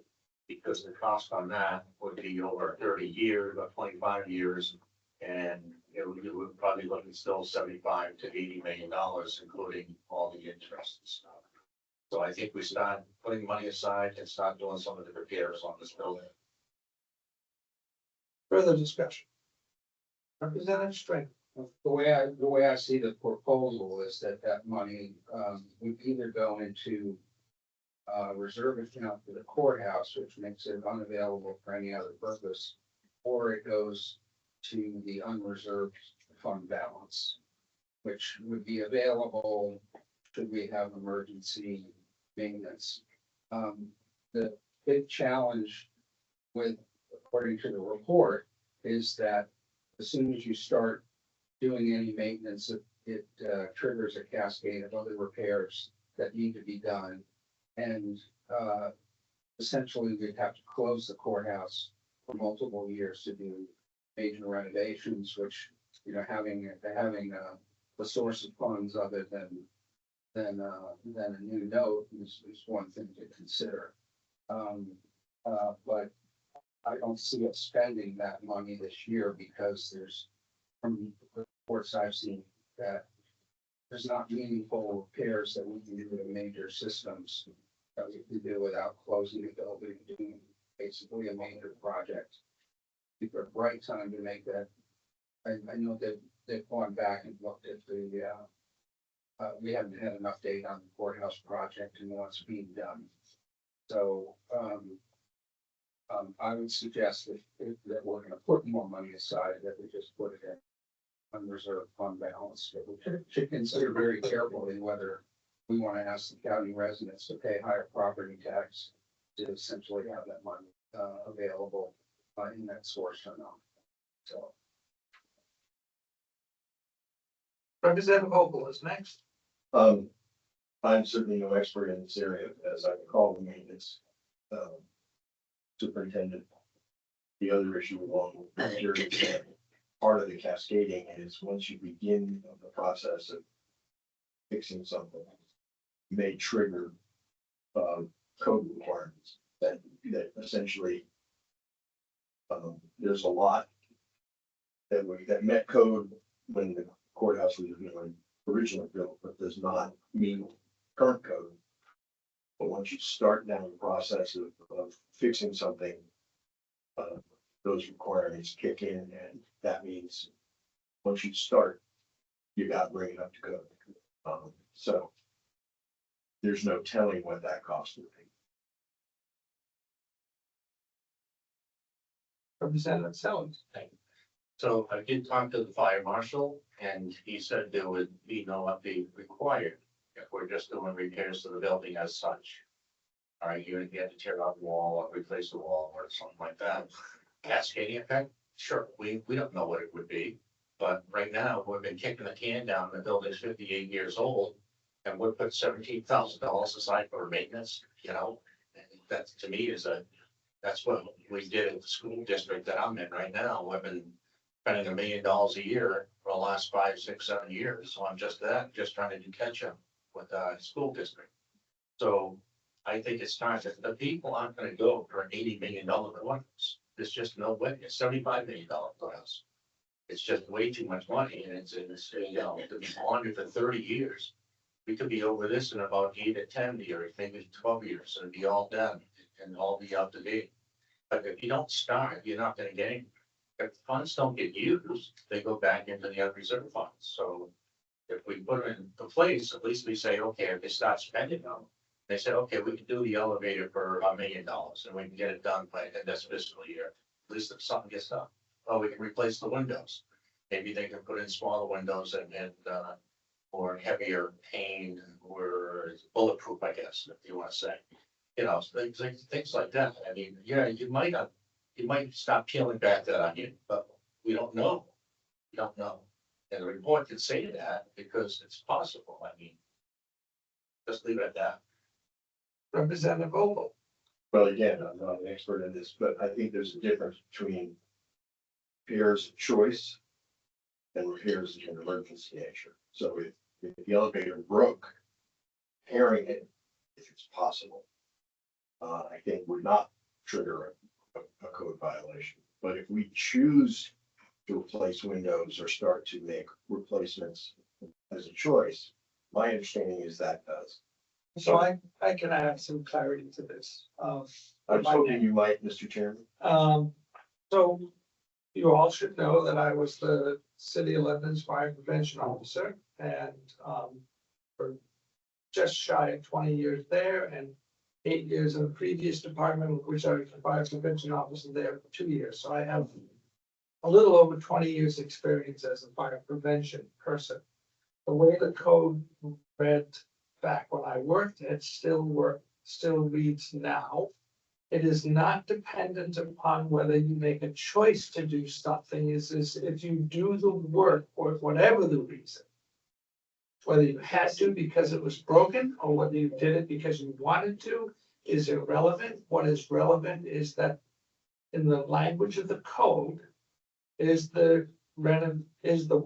Because the cost on that would be over 30 years, or 25 years, and it would probably look at still 75 to 80 million dollars, including all the interest and stuff. So I think we start putting money aside and start doing some of the repairs on this building. Further discussion. Representative String. The way I see the proposal is that money, would either go into reserve account for the courthouse, which makes it unavailable for any other purpose, or it goes to the unreserved fund balance, which would be available should we have emergency maintenance. The big challenge with, according to the report, is that as soon as you start doing any maintenance, it triggers a cascade of other repairs that need to be done. And essentially, we'd have to close the courthouse for multiple years to do major renovations, which, you know, having a source of funds other than a new note is one thing to consider. But I don't see us spending that money this year because there's, from the reports I've seen, that there's not meaningful repairs that we can do to major systems that we can do without closing the building, doing basically a major project. It's the right time to make that. I know that they've gone back and looked at the, we haven't had an update on the courthouse project and what's being done. So, I would suggest that we're gonna put more money aside, that we just put it in unreserved fund balance, that we should consider very carefully whether we want to ask the county residents to pay higher property tax to essentially have that money available in that source or not. So. Representative Opel is next. I'm certainly no expert in this area, as I recall the maintenance superintendent. The other issue along with here is that part of the cascading is once you begin the process of fixing something, you may trigger code requirements that essentially there's a lot that met code when the courthouse was originally built, but does not meet current code. But once you start down the process of fixing something, those requirements kick in, and that means once you start, you got to bring it up to code. So there's no telling what that cost would be. Representative Sellers. So I did talk to the fire marshal and he said there would be no update required if we're just doing repairs to the building as such. All right, you have to tear out the wall or replace the wall or something like that. Cascading effect, sure, we don't know what it would be. But right now, we've been kicking the can down, the building's 58 years old. And we put $17,000 aside for maintenance, you know, and that to me that's what we did at the school district that I'm in right now. We've been spending $1 million a year for the last 5, 6, 7 years. So I'm just trying to do catch up with the school district. So I think it's time that the people aren't going to go for an $80 million courthouse. There's just no way. It's $75 million courthouse. It's just way too much money, and it's you know, to be bonded for 30 years. We could be over this in about 8 to 10 years, maybe 12 years, and be all done and all be up to date. But if you don't start, you're not going to get anywhere. if funds don't get used, they go back into the unreserved funds, so. If we put them into place, at least we say, okay, if they start spending them, they say, okay, we can do the elevator for $1 million and we can get it done by this fiscal year. At least if something gets done, or we can replace the windows. Maybe they can put in smaller windows and or heavier pane or bulletproof, I guess, if you wanna say. You know, things like that. I mean, yeah, you might stop peeling back that onion, but we don't know. We don't know. And the report can say that because it's possible. I mean, just leave it at that. Representative Vogel. Well, again, I'm not an expert in this, but I think there's a difference between repairs of choice and repairs of an emergency nature. So if the elevator broke, repairing it, if it's possible, I think would not trigger a code violation. But if we choose to replace windows or start to make replacements as a choice, my understanding is that does. So I can add some clarity to this. I was hoping you might, Mr. Chairman. So you all should know that I was the City of Lebanon's fire prevention officer and, for just shy of 20 years there and 8 years in the previous department, which I was the fire prevention officer there for 2 years. So I have a little over 20 years experience as a fire prevention person. The way the code read back when I worked, it still reads now. It is not dependent upon whether you make a choice to do something, is if you do the work for whatever the reason. Whether you had to because it was broken or whether you did it because you wanted to is irrelevant. What is relevant is that in the language of the code is the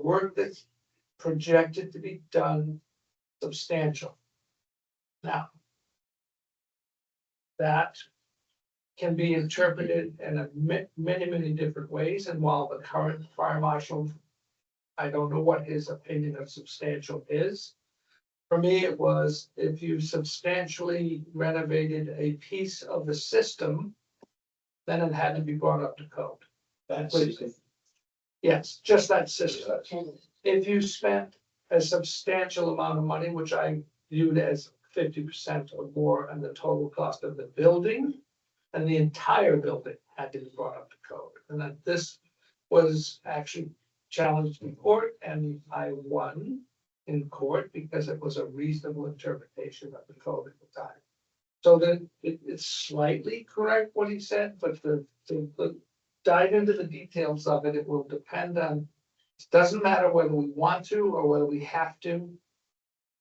work that's projected to be done substantial. Now, that can be interpreted in many different ways, and while the current fire marshal, I don't know what his opinion of substantial is. For me, it was if you substantially renovated a piece of the system, then it had to be brought up to code. Yes, just that system. If you spent a substantial amount of money, which I viewed as 50% or more on the total cost of the building, and the entire building had to be brought up to code. And that this was actually challenged in court, and I won in court because it was a reasonable interpretation of the code at the time. So then it's slightly correct what he said, but the dive into the details of it, it will depend on, it doesn't matter whether we want to or whether we have to.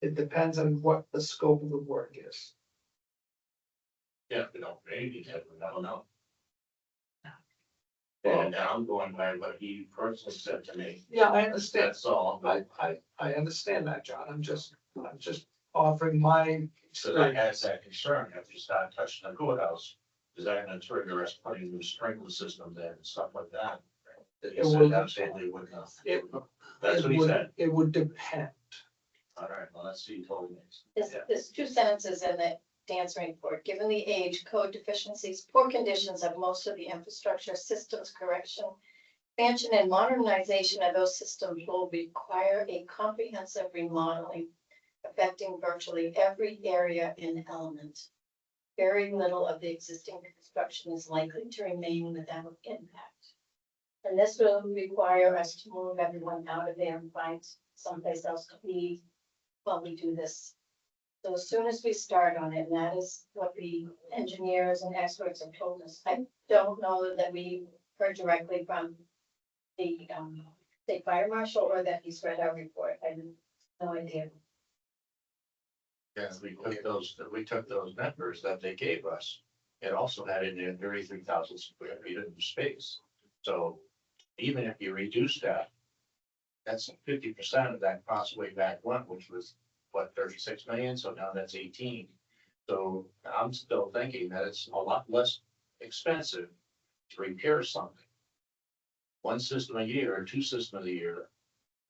It depends on what the scope of the work is. Yeah, if we don't pay anything, we don't know. And I'm going by what he personally said to me. Yeah, I understand. That's all. I understand that, John. I'm just offering my So I experience. had that concern, if you start touching the courthouse, is that gonna trigger us putting new sprinkler systems in and stuff like that? That he It said will- absolutely would not. It- That's what he said. It would depend. All right, well, let's see, he told me. There's two sentences in the dance report. Given the age, code deficiencies, poor conditions of most of the infrastructure, systems correction, expansion and modernization of those systems will require a comprehensive remodeling affecting virtually every area in Element. Very little of the existing construction is likely to remain without impact. And this will require us to move everyone out of there and find someplace else to be while we do this. So as soon as we start on it, and that is what the engineers and experts have told us, I don't know that we heard directly from the state fire marshal or that he's read our report. I have no idea. Yeah, we took those numbers that they gave us. It also had in there 33,000 square feet of space. So even if you reduce that, that's 50% of that cost way back when, which was what, 36 million? So now that's 18. So I'm still thinking that it's a lot less expensive to repair something. One system a year or two systems a year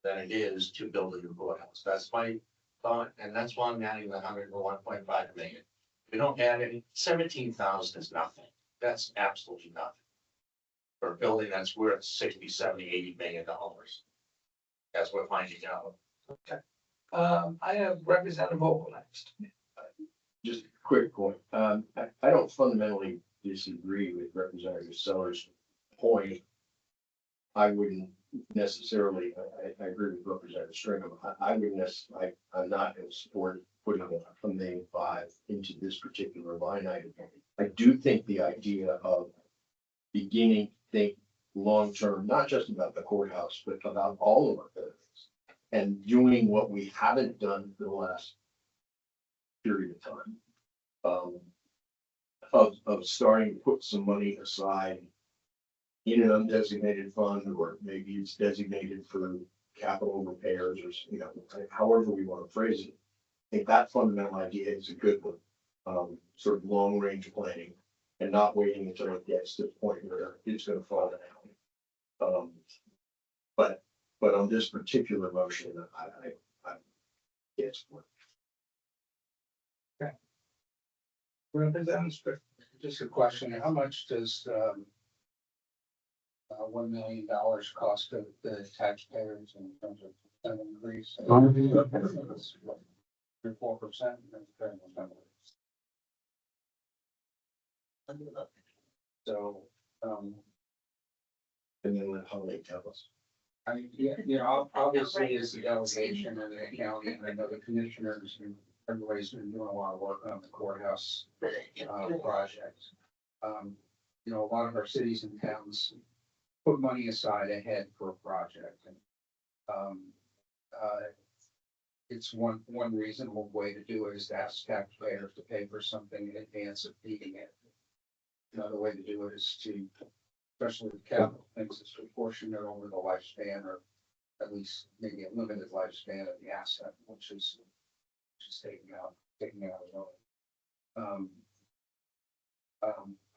than it is to build a new courthouse. That's my thought, and that's why I'm adding the 101.5 million. If we don't add any, 17,000 is nothing. That's absolutely nothing. for a building that's worth 60, 70, 80 million dollars. That's what we're finding out. I have Representative Vogel next. Just a quick point. I don't fundamentally disagree with Representative Sellers' point. I wouldn't necessarily, I agree with Representative Stringham. I wouldn't necessarily, I'm not in support of putting a $1,000,005 into this particular line item. I do think the idea of beginning to think long-term, not just about the courthouse, but about all of our buildings. And doing what we haven't done for the last period of time. Of starting to put some money aside in an undesignated fund, or maybe it's designated for capital repairs, or, you know, however we want to phrase it. I think that fundamental idea is a good one, sort of long-range planning, and not waiting until it gets to the point where it's gonna fall down. But on this particular motion, I can't support. Representative Strickland. Just a question, how much does, $1 million cost the taxpayers in terms of percent increase? 4%. So, And then let Holly tell us. I mean, obviously it's the delegation and the county, and I know the commissioners and everybody's been doing a lot of work on the courthouse, project. A lot of our cities and towns put money aside ahead for a project, and, it's one reasonable way to do it is to ask taxpayers to pay for something in advance of needing it. Another way to do it is to, especially with capital things, it's proportionate over the lifespan, or at least maybe a limited lifespan of the asset, which is taking out a loan.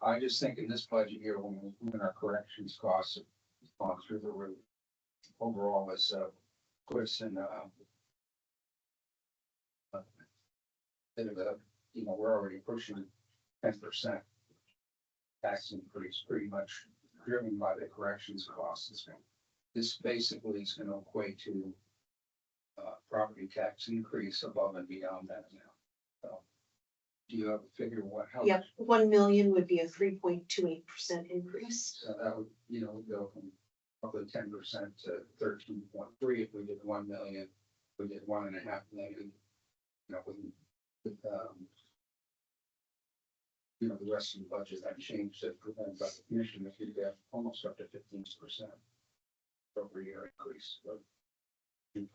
I just think in this budget year, when our corrections costs have gone through the roof, overall is put us in bit of a, we're already pushing 10% tax increase, pretty much driven by the corrections costs. This basically is going to equate to property tax increase above and beyond that now. So, do you have a figure how Yep, 1 million would be a 3.28% increase. So that would, go from roughly 10% to 13.3 if we did 1 million, we did 1.5 million, the rest of the budget that changed it presented by the commission, if you get almost up to 15% over year increase. But you're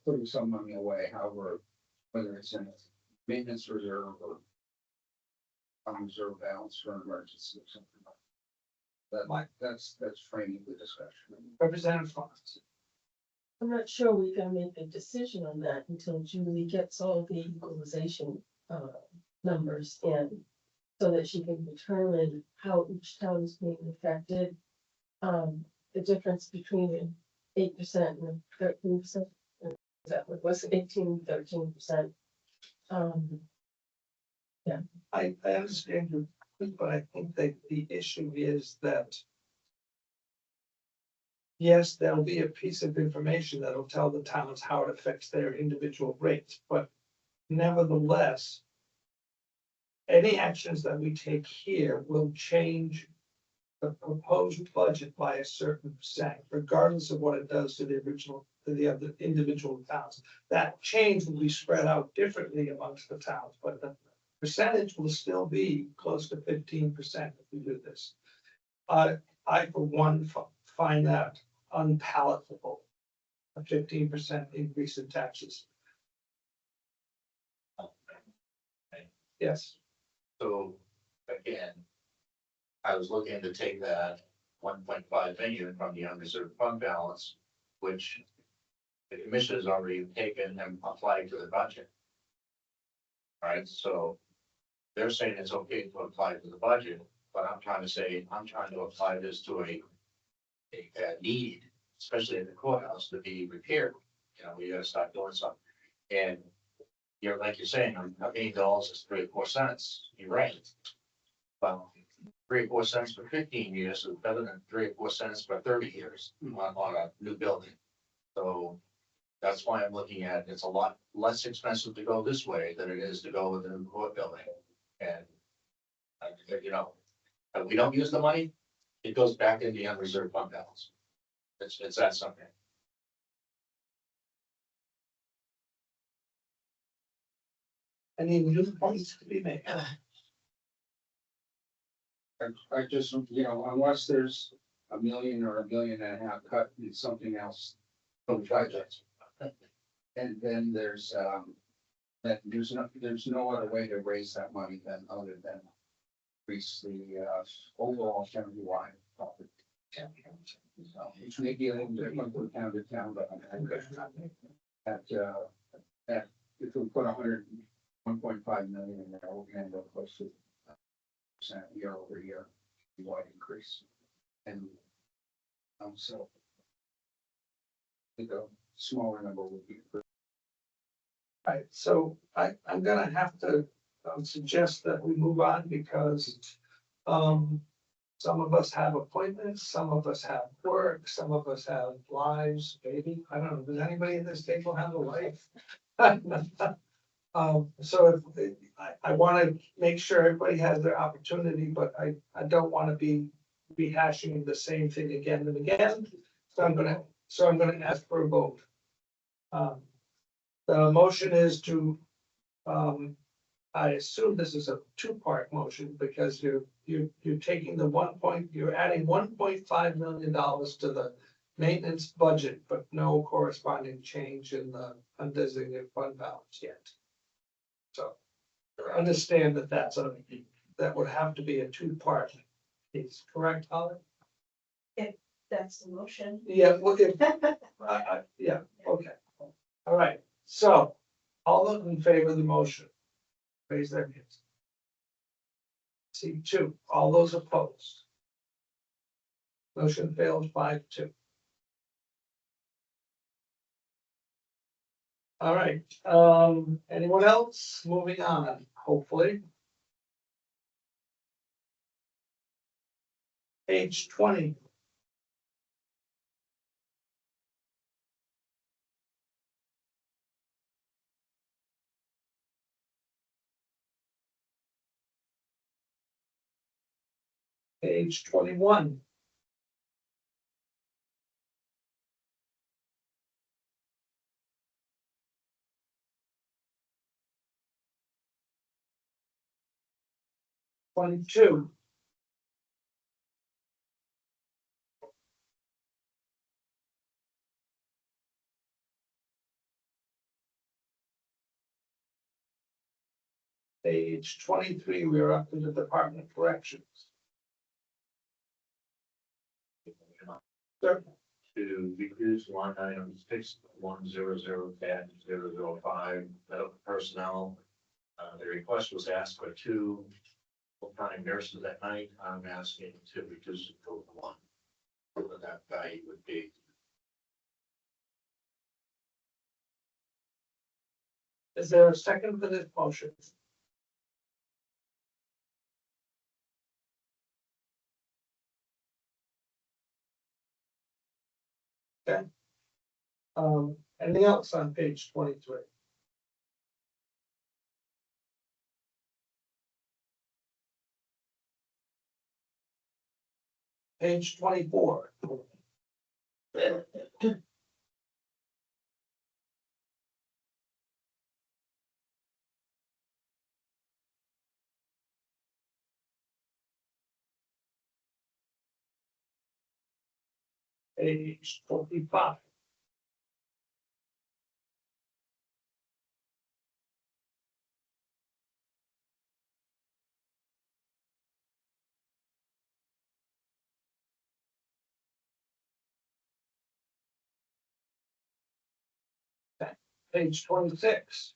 putting some money away, however, whether it's in a maintenance reserve or on reserve balance for an emergency or something like that. That's framing the discussion. Representative Fox. I'm not sure we can make a decision on that until Julie gets all the equalization numbers in, so that she can determine how each town is being affected. The difference between 8% and 13%, that was 13%. I understand you, but I think that the issue is that yes, there'll be a piece of information that'll tell the towns how it affects their individual rates, but nevertheless, any actions that we take here will change the proposed budget by a certain percent, regardless of what it does to the other individual towns. That change will be spread out differently amongst the towns, but the percentage will still be close to 15% if we do this. I, for one, find that unpalatable, a 15% increase in taxes. Yes. So again, I was looking to take that 1.5 million from the unreserved fund balance, which the commission has already taken and applied to the budget. All right, so they're saying it's okay to apply to the budget, but I'm trying to apply this to a need, especially in the courthouse, to be repaired. We gotta start doing something. And like you're saying, $1 million is 3 or 4 cents. You're right. Well, 3 or 4 cents for 15 years is better than 3 or 4 cents for 30 years on a new building. So that's why I'm looking at, it's a lot less expensive to go this way than it is to go with the new court building. And, you know, if we don't use the money, it goes back in the unreserved fund balance. It's that simple. Any new points to be made? I just, you know, unless there's $1 million or $1.5 million cut in something else from the budget. And then there's no other way to raise that money than other than increase the overall county-wide profit. So, which may be a little different from town to town, but that if we put 1.5 million in there, we're gonna end up close to percent year over year wide increase. And so I think a smaller number would be. Right, so I'm gonna have to suggest that we move on because some of us have appointments, some of us have work, some of us have lives, maybe. I don't know, does anybody at this table have a life? So if, I wanna make sure everybody has their opportunity, but I don't wanna be rehashing the same thing again and again. So I'm gonna ask for a vote. The motion is to, I assume this is a two-part motion because you're taking you're adding $1.5 million to the maintenance budget, but no corresponding change in the undesignated fund balance yet. So understand that that would have to be a two-part piece, correct, Holly? That's the motion. Yeah, well, yeah, okay. All right, so all those in favor of the motion, raise their hands. See two, all those opposed. Motion fails 5-2. All right, anyone else? Moving on, hopefully. Page 20. Page 21. Twenty-two. Page 23, we are up to the Department of Corrections. Sir, To decrease line item 6100-005 medical personnel. The request was asked for 2 full-time nurses at night. I'm asking to reduce it to 1. What that value would be. is there a second for this motion? Okay. Anything else on page 23? Page 24. Page 25. Page 26.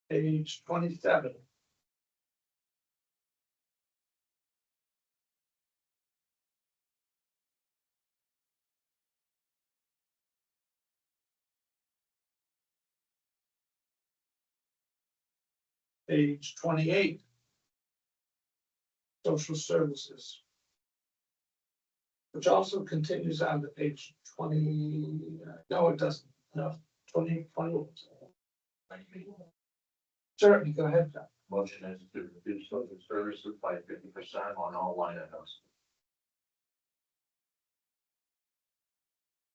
Page 27. Page 28. Social services. Which also continues on to page 20, no, it doesn't, no, 20. Certainly, go ahead, John. Motion is to reduce social services by 50% on all line items.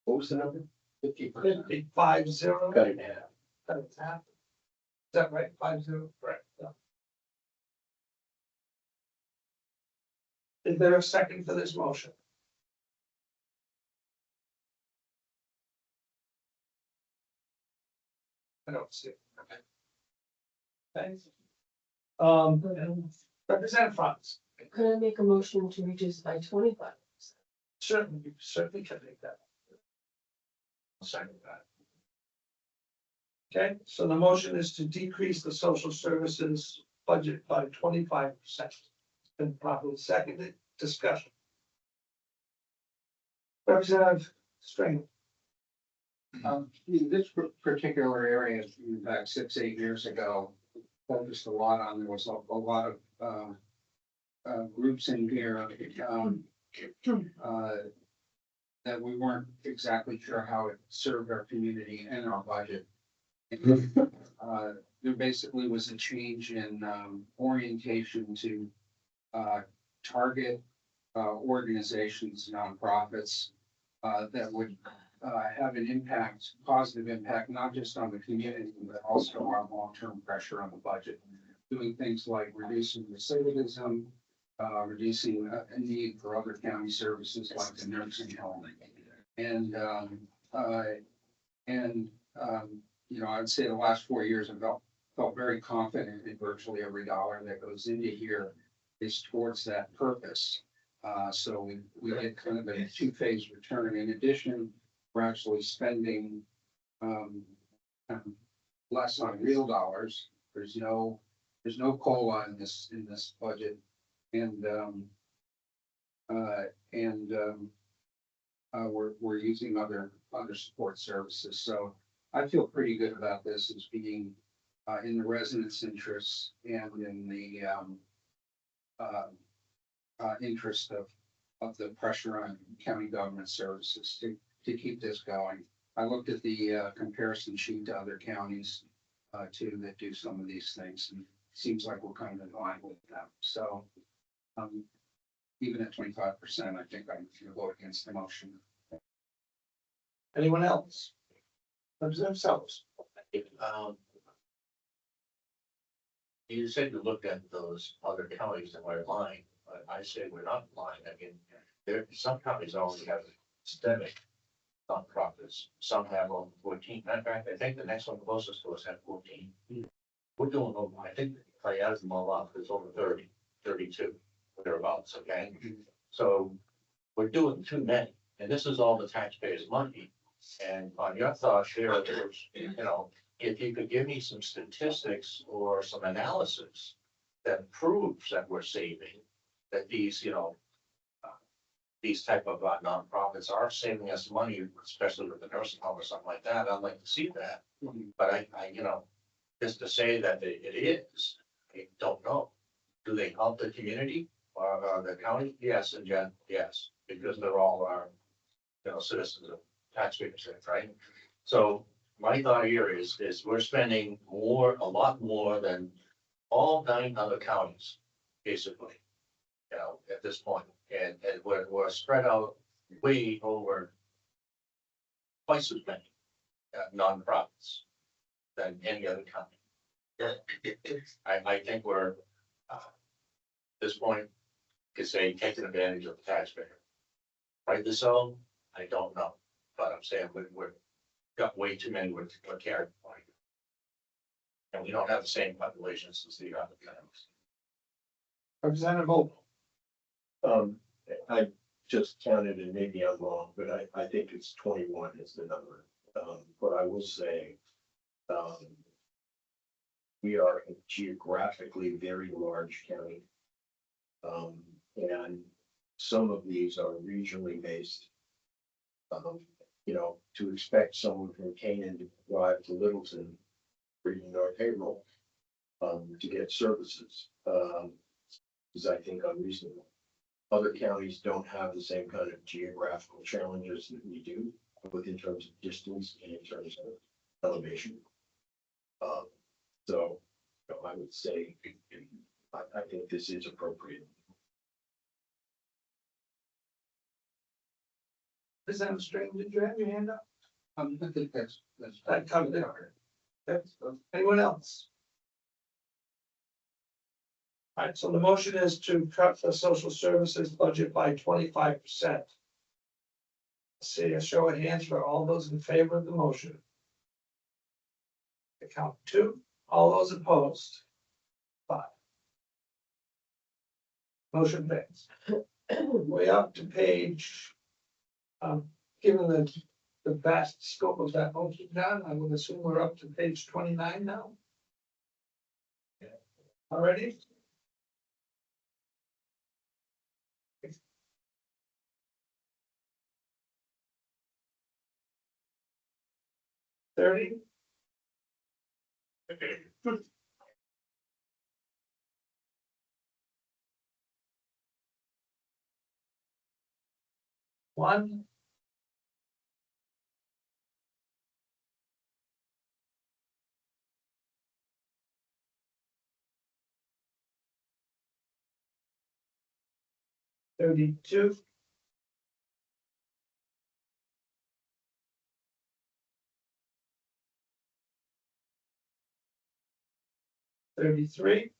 What was the number? 50%. 50. Got it. Yeah. That's half. Is that right? 50? Correct. Yeah. Is there a second for this motion? I don't see it. Okay. Thanks. Representative Franz, Could I make a motion to reduce by 25%? certainly, you certainly can make that. I'll second that. Okay, so the motion is to decrease the social services budget by 25%. Been properly seconded, discussion. Representative String, In this particular area, back 6, 8 years ago, focused a lot on, there was a lot of, groups in here, that we weren't exactly sure how it served our community and our budget. There basically was a change in, orientation to, target, organizations, nonprofits, that would have an impact, positive impact, not just on the community, but also on long-term pressure on the budget. Doing things like reducing recidivism, reducing a need for other county services like the nursing home. And, you know, I'd say the last 4 years I've felt very confident in virtually every dollar that goes into here is towards that purpose. So we get kind of a two-phase return. In addition, we're actually spending less on real dollars. There's no COLA in this budget, and we're using other support services. So I feel pretty good about this as being in the residents' interests and in the interest of the pressure on county government services to keep this going. I looked at the comparison sheet to other counties too that do some of these things, and it seems like we're kind of in line with them. So even at 25%, I think I'm going to vote against the motion. anyone else? Representative Sellers. You said you looked at those other counties and we're lying, but I say we're not lying. I mean, some counties already have systemic nonprofits. Some have over 14. Matter of fact, I think the next one closest to us had 14. We're doing over, I think if I added them all up, it's over 30, 32, thereabouts, okay? So we're doing too many, and this is all the taxpayers' money. And on your thought here, you know, if you could give me some statistics or some analysis that proves that we're saving, that these, you know, these type of nonprofits are saving us money, especially with the nursing home or something like that, I'd like to see that. But I, you know, just to say that it is, I don't know. Do they help the community or the county? Yes, and Jen, yes, because they're all our, you know, citizens of taxpayers, right? So my thought here is we're spending a lot more than all 9 other counties, basically, you know, at this point. And we're spread out way over twice as many nonprofits than any other county. I think we're at this point, could say taking advantage of the taxpayer. Right, this all, I don't know, but I'm saying we're got way too many we're carrying. And we don't have the same populations as the other counties. Representative Vogel. I just counted and maybe I'm wrong, but I think it's 21 is the number. But I will say, we are a geographically very large county. And some of these are regionally based. You know, to expect someone from Canaan to drive to Littleton for our payroll to get services, is I think unreasonable. Other counties don't have the same kind of geographical challenges that we do, both in terms of distance and in terms of elevation. So, you know, I would say, I think this is appropriate. Is that strange? Did you have your hand up? I think that's. That covered it. Okay. Anyone else? All right, so the motion is to cut the social services budget by 25%. See a show of hands for all those in favor of the motion. I count 2, all those opposed. 5. Motion fails. Way up to page, given the vast scope of that motion now, I would assume we're up to page 29 now. Already? $30. One. $32. $33.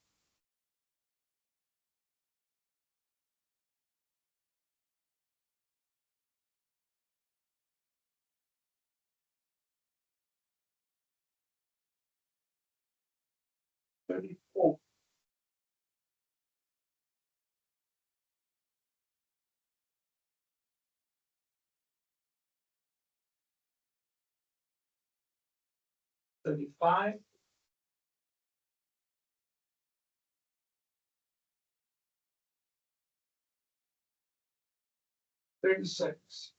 $34. $35. $36.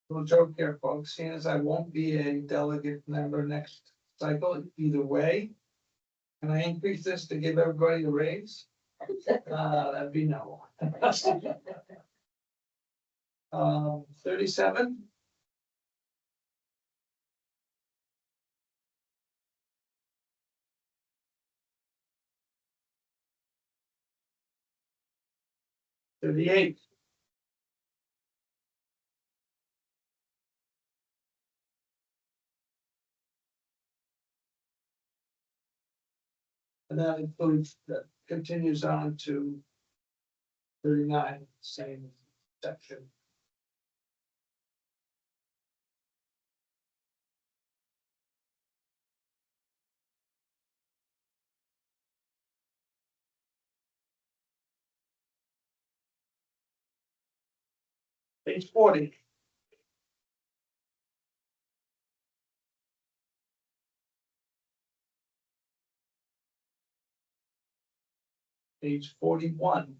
Little joke here, folks, seeing as I won't be a delegate member next cycle either way. Can I increase this to give everybody a raise? That'd be no. 37. $38. And that includes, that continues on to 39, same section. Page 40. Page 41.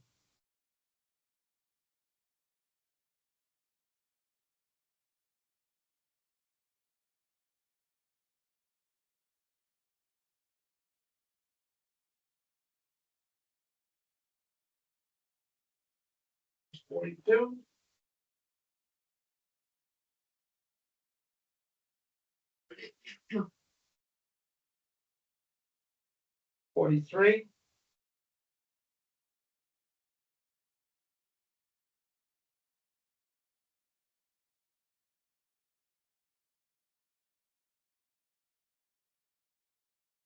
Page 42. $43.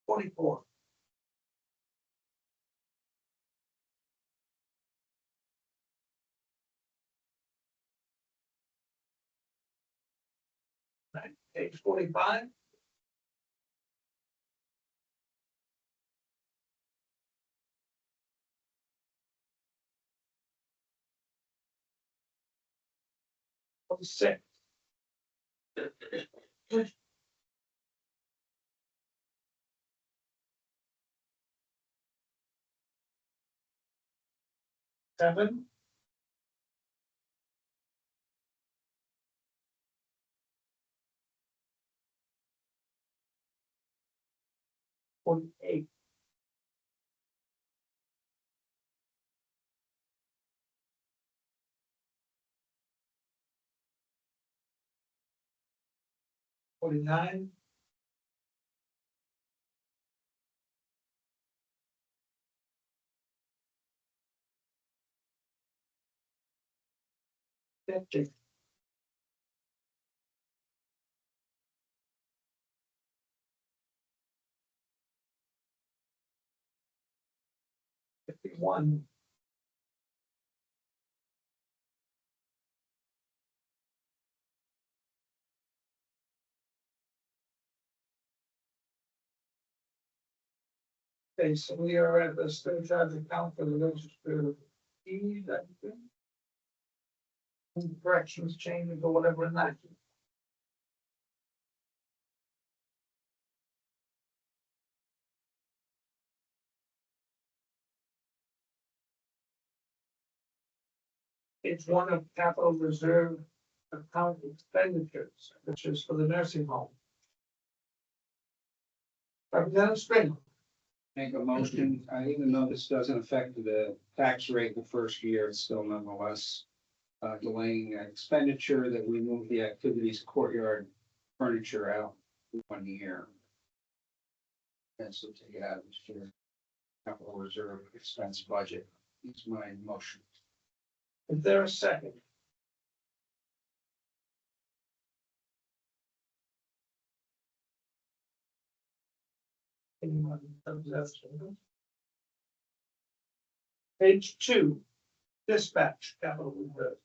$44. Right, page 45. $46. 7. $48. $49. $50. $51. Okay, so we are at the state charge account for the register fees, I think. Corrections, changes, or whatever in that. It's one of capital reserve account expenditures, which is for the nursing home. Representative Stringer. Make a motion, even though this doesn't affect the tax rate the first year, it's still nonetheless delaying expenditure that we move the activities courtyard furniture out 1 year. And so take it out of this year capital reserve expense budget. It's my motion. Is there a second? Anyone? Page 2, dispatch capital reserve.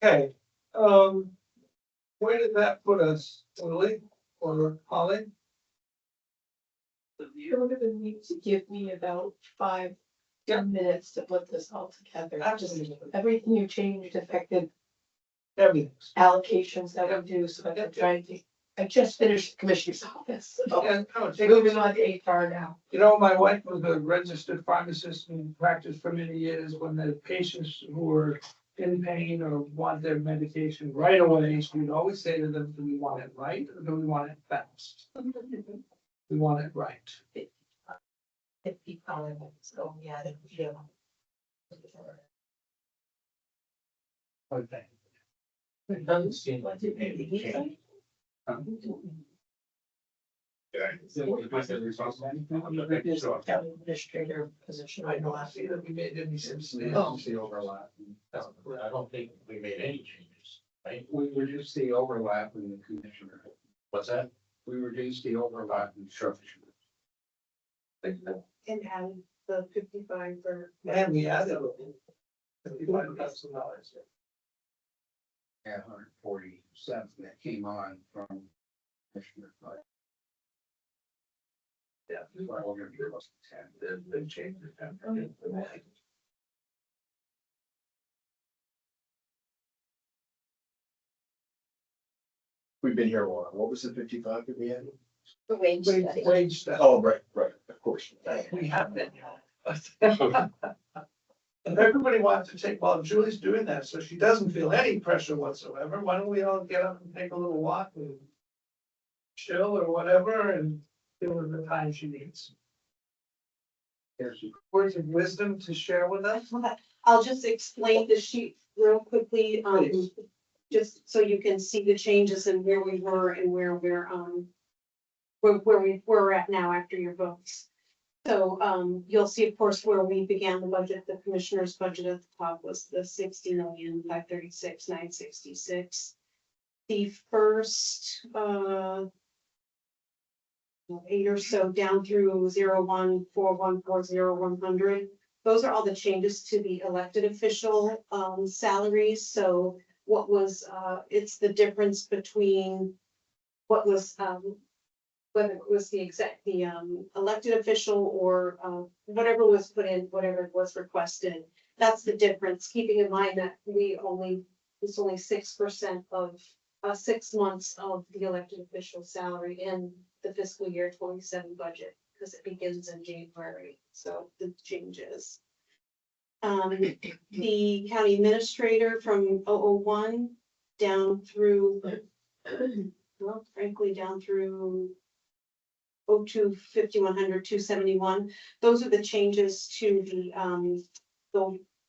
Okay, where did that put us, Willie or Holly? You're gonna need to give me about 5 Yeah. minutes to put this all together. Just Absolutely. everything you changed affected Everything. allocations that we do, so I'm trying to, I just finished the commissioner's office. So Yeah, no, it's- moving on to HR now. You know, my wife was a registered pharmacist and practiced for many years. When the patients who were in pain or want their medication right away, she would always say to them, do we want it right or do we want it fast? We want it right. 55, so yeah, yeah. Okay. It doesn't seem like it made any change. County administrator position. I don't see that we made any substantial. Oh. The overlap. I don't think we made any changes, right? We reduced the overlap in the commissioner. What's that? We reduced the overlap in structure. And add the 55 for. And we added $55,000. Yeah, 147 that came on from commissioner. But Yeah. well, we're gonna be close to 10. They changed it. We've been here a while. What was the 55 that we had? The wage study. Wage stuff. Oh, right, of course. We have been. And everybody wants to take, well, Julie's doing that, so she doesn't feel any pressure whatsoever. Why don't we all get up and take a little walk and chill or whatever and give her the time she needs. There's Words of wisdom to share with us? I'll just explain the sheet real quickly, Please. just so you can see the changes and where we were and where we're at now after your votes. So, you'll see, of course, where we began the budget, the commissioner's budget at the top was the 60,536,966. The first, 8 or so down through 014140 Those are all the changes to the elected official salaries. So what was it's the difference between what was whether it was the elected official or whatever was put in, whatever was requested. that's the difference, keeping in mind that it's only 6% of, 6 months of the elected official salary in the fiscal year 27 budget, because it begins in January, so the changes. The county administrator from 001 down through, well, frankly, down through 02, 5100, 271. Those are the changes to the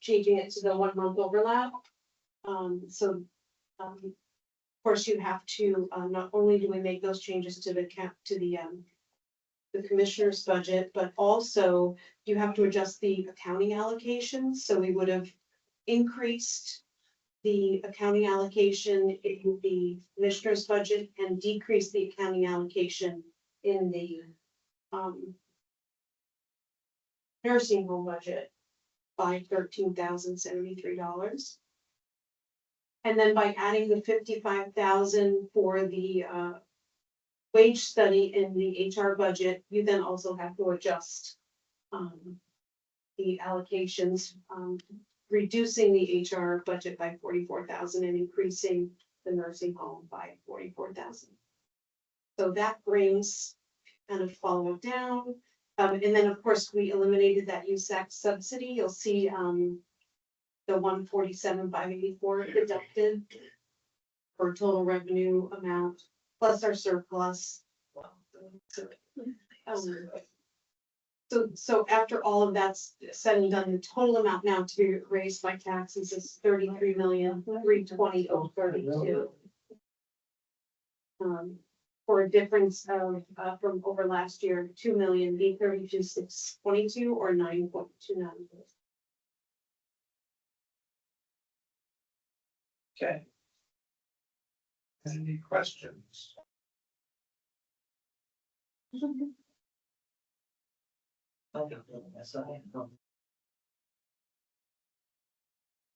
changing it to the 1 month overlap. Of course, you have to, not only do we make those changes to the commissioner's budget, but also you have to adjust the accounting allocations. So we would have increased the accounting allocation in the commissioner's budget and decreased the accounting allocation in the nursing home budget by $13,073. And then by adding the 55,000 for the wage study in the HR budget, you then also have to adjust the allocations, reducing the HR budget by 44,000 and increasing the nursing home by 44,000. So that brings kind of follow down. And then, of course, we eliminated that USAC subsidy. You'll see the 147,584 deducted for total revenue amount plus our surplus. So after all of that's said and done, the total amount now to be raised by taxes is 33,320,032. For a difference of from over last year, 2,832,622 or 9.29. Okay. Any questions?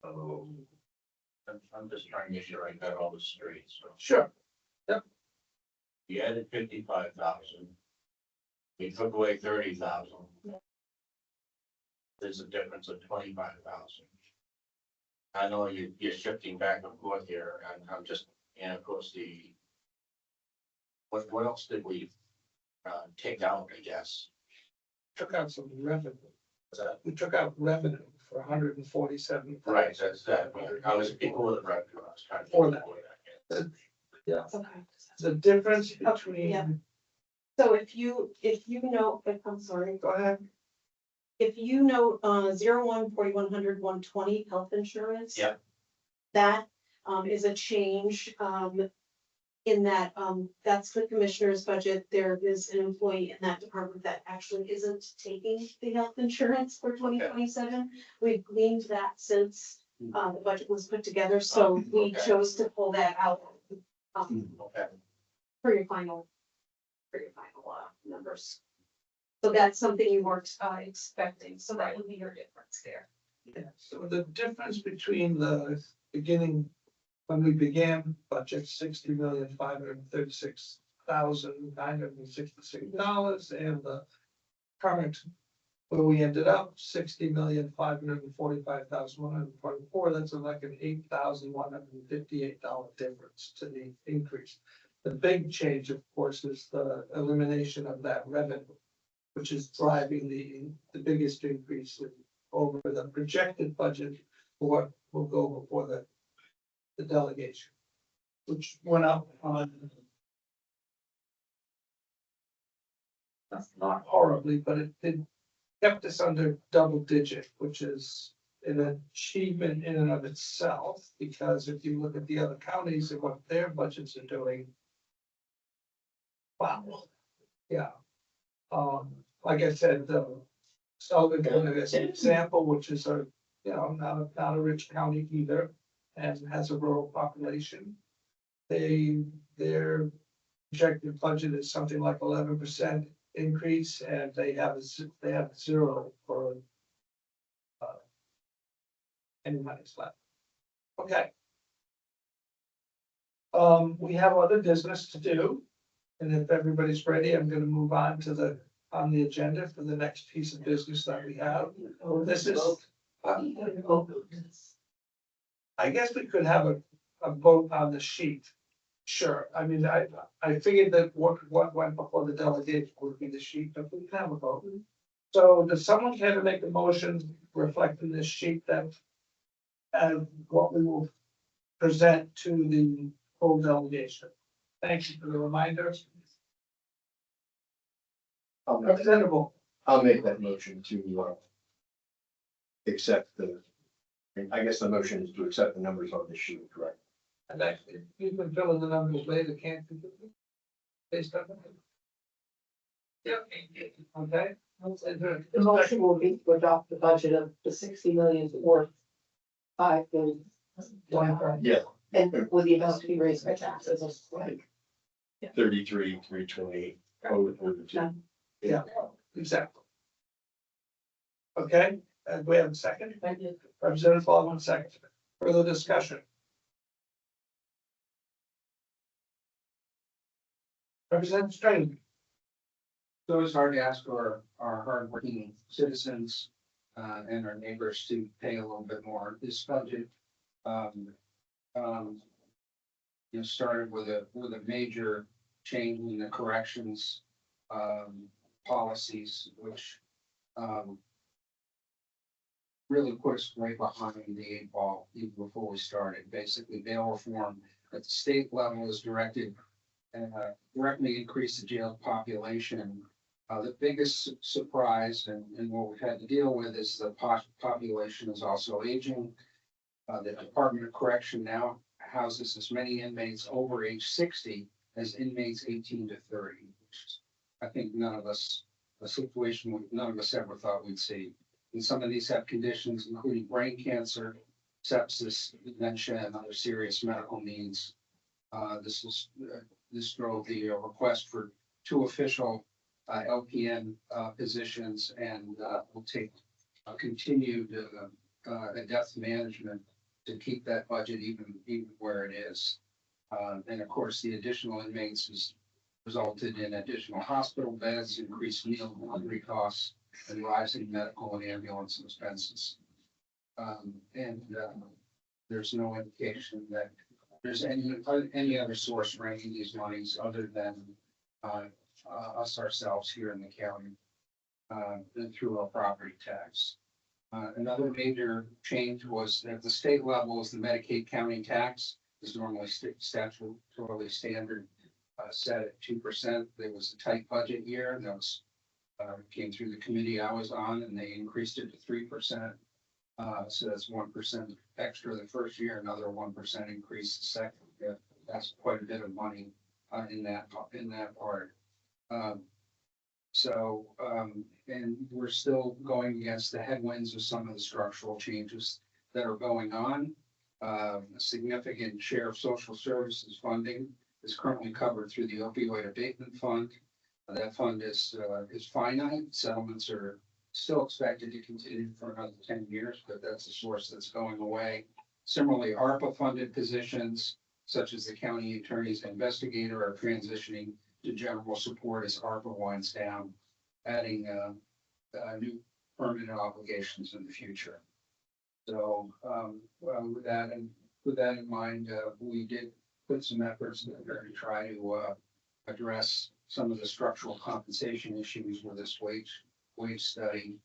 Oh, I'm just trying to make sure I got all the straight, so. sure. You added 55,000. We took away 30,000. There's a difference of 25,000. I know you're shifting back and forth here, and I'm just, and of course what else did we take out, I guess? Took out some revenue. Was that- We took out revenue for 147. Right, that's that. I was people with the revenue. I was trying to. For that. Yeah, Okay. the difference yeah. between, So if you know, I'm sorry, go ahead. if you know 01, 4100, 120 health insurance. Yeah. That is a change in that that's the commissioner's budget. There is an employee in that department that actually isn't taking the health insurance for 2027. We've gleaned that since the budget was put together, so we Okay. chose to pull that out Okay. for your final numbers. So that's something you weren't expecting, so that would be your difference there. Yeah, so the difference between the beginning, when we began budget, $60,536,966 and the current, where we ended up, $60,545,124, that's like an $8,158 difference to the increase. The big change, of course, is the elimination of that revenue, which is driving the biggest increase over the projected budget for what will go before the delegation, which went up on not horribly, but it kept us under double digit, which is an achievement in and of itself, because if you look at the other counties and what their budgets are doing, wow, yeah. Like I said, Sullivan County as an example, which is not a rich county either, and has a rural population. Their projected budget is something like 11% increase, and they have zero for any money's left. Okay. We have other business to do, and if everybody's ready, I'm going to move on to on the agenda for the next piece of business that we have. This is I guess we could have a vote on the sheet. Sure, I mean, I figured that what went before the delegation would be the sheet, but we can have a vote. So does someone care to make a motion reflecting this sheet that what we will present to the whole delegation? Thank you for the reminder. Representative, I'll make that motion to, accept I guess the motion is to accept the numbers on the sheet, correct? and actually, you can fill in the numbers later, can't you? Based on that. Yep, okay. The motion will be to adopt the budget of the 60 million worth 5 billion. Yeah. And with the amount to be raised by taxes, like. 33, 320, over 32. Yeah, exactly. Okay, and we have a second. Thank you. Representative Baldwin, second. Further discussion? Representative Strain. It's always hard to ask our hardworking citizens and our neighbors to pay a little bit more. This budget started with a major change in the corrections policies, which really put us right behind the 8 ball even before we started. Basically, bail reform at the state level is directed directly increase the jail population. The biggest surprise and what we've had to deal with is the population is also aging. The Department of Correction now houses as many inmates over age 60 as inmates 18 to 30, which is, I think, a situation none of us ever thought we'd see. And some of these have conditions including brain cancer, sepsis, dementia, and other serious medical needs. This drove the request for 2 official LPN positions and will take continued in-depth management to keep that budget even where it is. And of course, the additional inmates has resulted in additional hospital beds, increased meal and laundry costs, and rising medical and ambulance expenses. There's no indication that there's any other source for any of these monies other than us ourselves here in the county and through our property tax. Another major change was at the state level is the Medicaid county tax is normally statutorily standard set at 2%. There was a tight budget year and that was came through the committee I was on and they increased it to 3%. So that's 1% extra the first year, another 1% increase the second. Yeah, that's quite a bit of money in that part. And we're still going against the headwinds of some of the structural changes that are going on. A significant share of social services funding is currently covered through the opioid abatement fund. That fund is finite. Settlements are still expected to continue for another 10 years, but that's a source that's going away. Similarly, ARPA funded positions such as the county attorney's investigator are transitioning to general support as ARPA winds down, adding new permanent obligations in the future. So with that in mind, we did put some efforts in there to try to address some of the structural compensation issues with this wage study.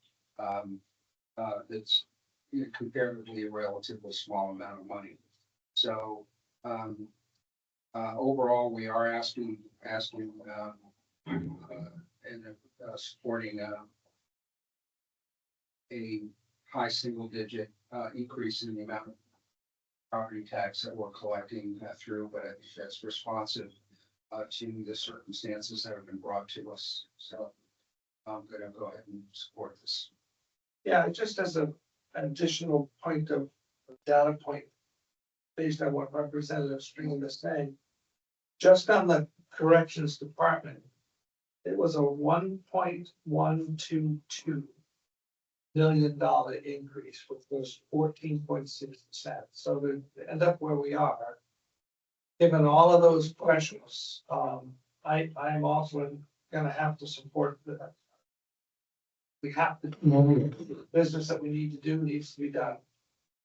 That's comparatively a relatively small amount of money. So overall, we are asking and supporting a high single-digit increase in the amount of property tax that we're collecting through, but I think that's responsive to the circumstances that have been brought to us. So I'm going to go ahead and support this. Yeah, just as an additional point of data point, based on what Representative String is saying, just on the corrections department, it was a $1.122 million increase, which was 14.6%. So to end up where we are, given all of those pressures, I'm also going to have to support we have to, the business that we need to do needs to be done.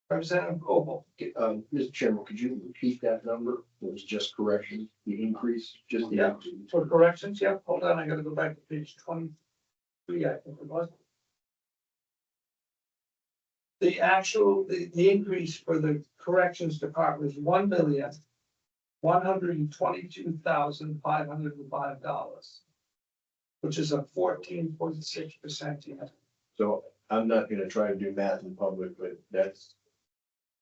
Representative Coble, Mr. Chairman, could you repeat that number? It was just correction, the increase, just the. Yeah. for corrections, yeah, hold on, I gotta go back to page 23, I think it was. The actual, the increase for the corrections department is $1,122,505, which is a 14.6%. So I'm not gonna try to do math in public, but that's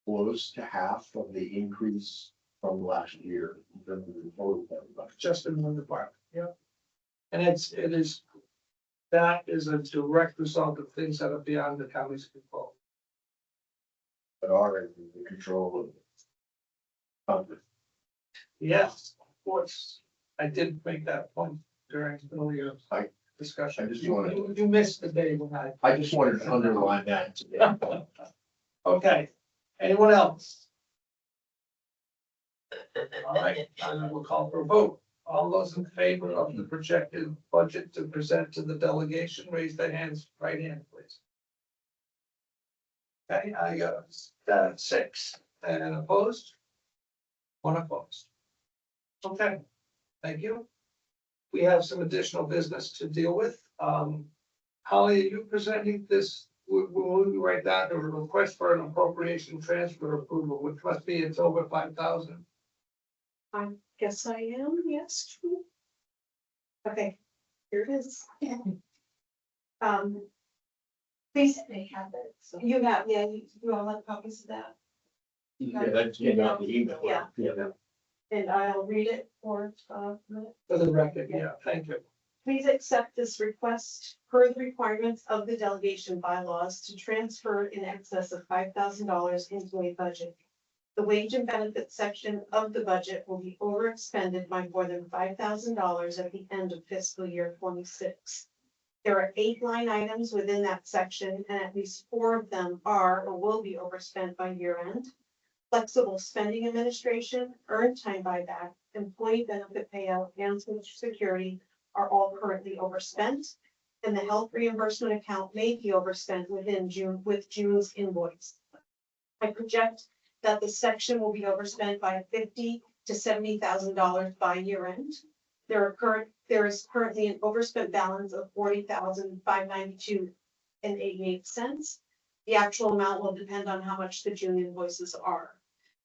close to half of the increase from last year. In terms of the total budget. Just in one department, yeah. And that is a direct result of things that are beyond the county's control. But are in the control of Congress. Yes, of course, I did make that point during earlier I discussion. just wanted- You missed the day when I just wanted to underline that today. Okay, anyone else? All right, I will call for a vote. All those in favor of the projected budget to present to the delegation, raise their hands, right hand, please. Okay, I got 6 and opposed. 1 opposed. Okay, thank you. We have some additional business to deal with. Holly, are you presenting this? We'll write that a request for an appropriation transfer approval, which must be it's over 5,000. I guess I am, yes, true. Okay, here it is. Please, They have it, so. you have, yeah, you all have copies of that, Yeah, that came out in the email. Yeah. Yeah. and I'll read it for, For the record, yeah, thank you. please accept this request per the requirements of the delegation bylaws to transfer in excess of $5,000 into a budget. The wage and benefits section of the budget will be overexpended by more than $5,000 at the end of fiscal year 26. There are 8 line items within that section, and at least 4 of them are or will be overspent by year end. Flexible spending administration, earned time buyback, employee benefit payout, and social security are all currently overspent. And the health reimbursement account may be overspent with June's invoice. I project that the section will be overspent by $50,000 to $70,000 by year end. There is currently an overspent balance of $40,592.88. The actual amount will depend on how much the June invoices are.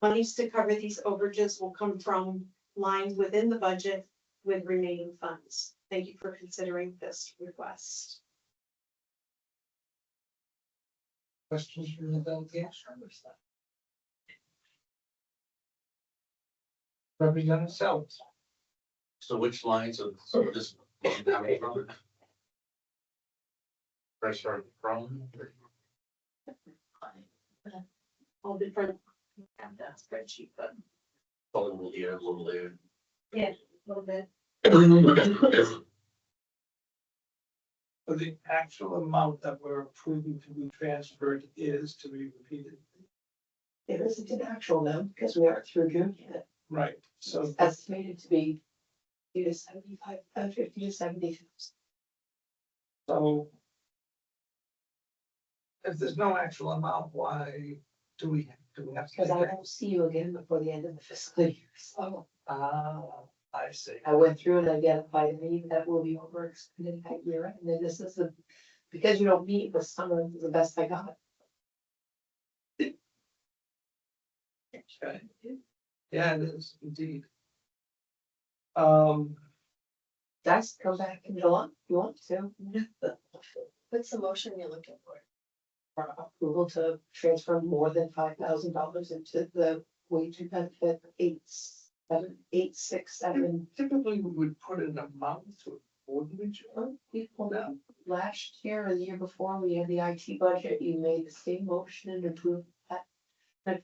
Monies to cover these overages will come from lines within the budget with remaining funds. Thank you for considering this request. Questions from the delegation? Representative Sells. So which lines of this? First from. All different, have that spreadsheet, but A little here, a little there. a little bit. So the actual amount that we're approving to be transferred is to be repeated. There isn't an actual amount because we aren't through June yet. Right, so It's estimated to be 50 to 70,000. So if there's no actual amount, why do we have to? Because I won't see you again before the end of the fiscal year. So I see. I went through and identified any that will be overextended that year. And then this is because you don't meet with summer, is the best I got. Okay. Yeah, it is indeed. Guys, come back in July if you want to. What's the motion you're looking for? For approval to transfer more than $5,000 into the wage and benefit 867. Typically, we would put an amount to it, wouldn't we? Joe? We pulled out last year or the year before, we had the IT budget, you made the same motion and approved that. But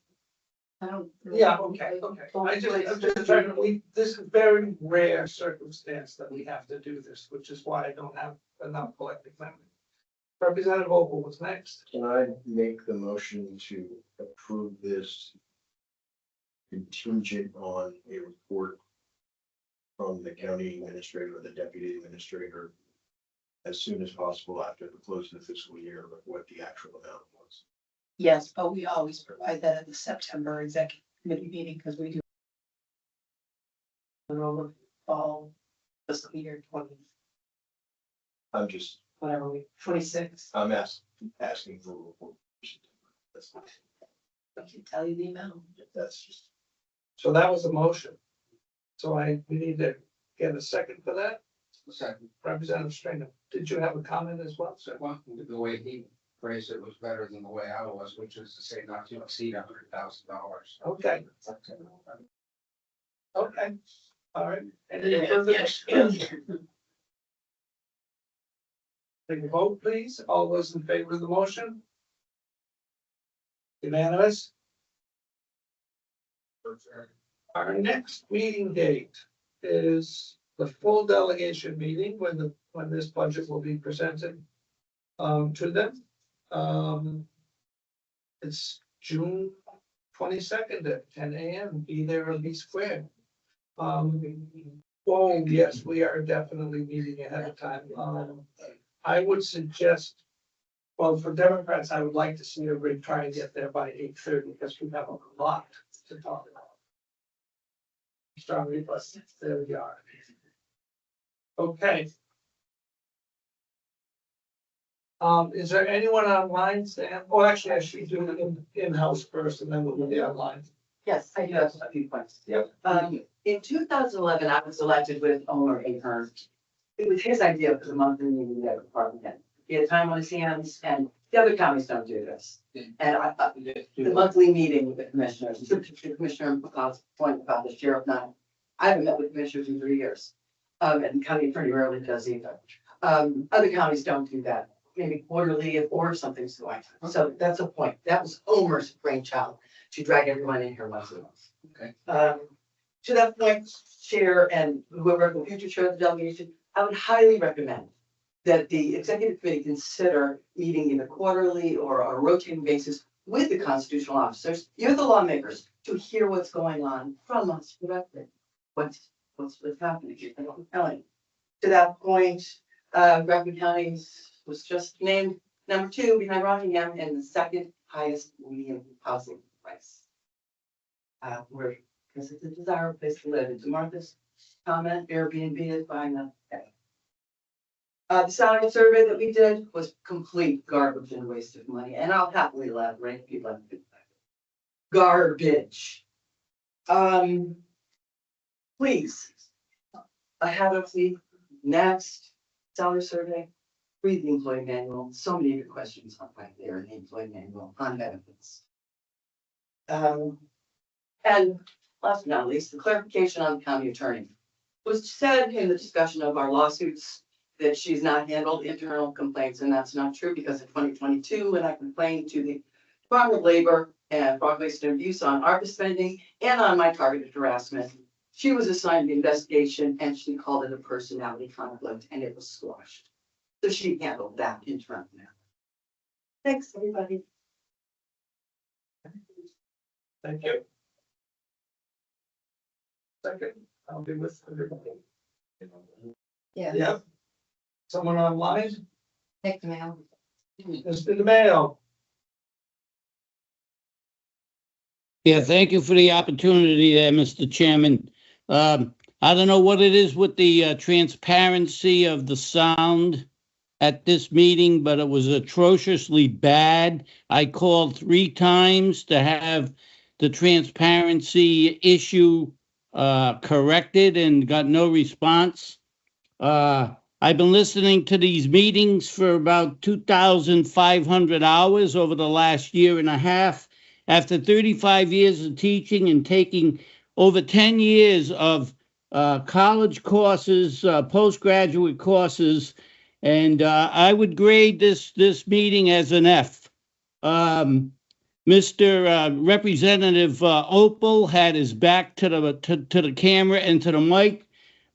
I don't. Yeah, okay. I'm just trying to, this is very rare circumstance that we have to do this, which is why I don't have enough collective memory. Representative Opal was next. Can I make the motion to approve this contingent on a report from the county administrator or the deputy administrator as soon as possible after the close of the fiscal year, what the actual amount was. Yes, but we always provide that at the September executive committee meeting because we do. Over fall fiscal year 20, I'm just, whatever we, 26. I'm asking for a report. That's fine. I can tell you the amount. That's just, So that was a motion. So we need to get a second for that. Second, Representative Stringer, did you have a comment as well, sir? well, the way he phrased it was better than the way I was, which is to say not to exceed $100,000. Okay. Okay, all right. Any further discussion? Take a vote, please. All those in favor of the motion? Unanimous? Our next meeting date is the full delegation meeting when this budget will be presented to them. It's June 22nd at 10 a.m. Be there or be square. Oh, yes, we are definitely meeting ahead of time. I would suggest, well, for Democrats, I would like to see everybody try and get there by 8:30 because we have a lot to talk about. Strong request, there we are. Okay. Is there anyone online, Sam? Oh, actually, I should do it in-house first and then we'll do the online. Yes, I do have a few points. Yep. In 2011, I was elected with Omer Ahern. It was his idea for the monthly meeting that department head. He had time on his hands, and the other counties don't do this. And the monthly meeting with the commissioners, to Commissioner McLeod's point about the sheriff not, I haven't met with commissioners in 3 years. And county attorney rarely does either. Other counties don't do that, maybe quarterly or something so like that. So that's a point. That was Omer's brainchild to drag everyone in here once in a while. Okay. To that point, Chair and whoever the future chair of the delegation, I would highly recommend that the executive committee consider meeting either quarterly or on a rotating basis with the constitutional officers. You're the lawmakers to hear what's going on from us directly. What's happening here. To that point, Grafton County was just named number 2 behind Rockingham and the second highest median housing price. Because it's a desirable place to live. And to Martha's comment, Airbnb is buying them. The salary survey that we did was complete garbage and waste of money, and I'll happily elaborate if you'd like to. Garbage. Please, ahead of the next salary survey, read the employee manual. So many good questions on right there in the employee manual on benefits. And last but not least, the clarification on the county attorney was said in the discussion of our lawsuits that she's not handled internal complaints, and that's not true because in 2022, when I complained to the Department of Labor and fraud, and abuse on ARPA spending and on my targeted harassment, she was assigned the investigation and she called it a personality conflict and it was squashed. So she handled that internally now. Thanks, everybody. Thank you. Second, I'll be with everybody. Yeah. Yep. Someone online? Take the mail. Mr. DeMayo. Yeah, thank you for the opportunity there, Mr. Chairman. I don't know what it is with the transparency of the sound at this meeting, but it was atrociously bad. I called 3 times to have the transparency issue corrected and got no response. I've been listening to these meetings for about 2,500 hours over the last year and a half. After 35 years of teaching and taking over 10 years of college courses, postgraduate courses, and I would grade this meeting as an F. Mr. Representative Opal had his back to the camera and to the mic.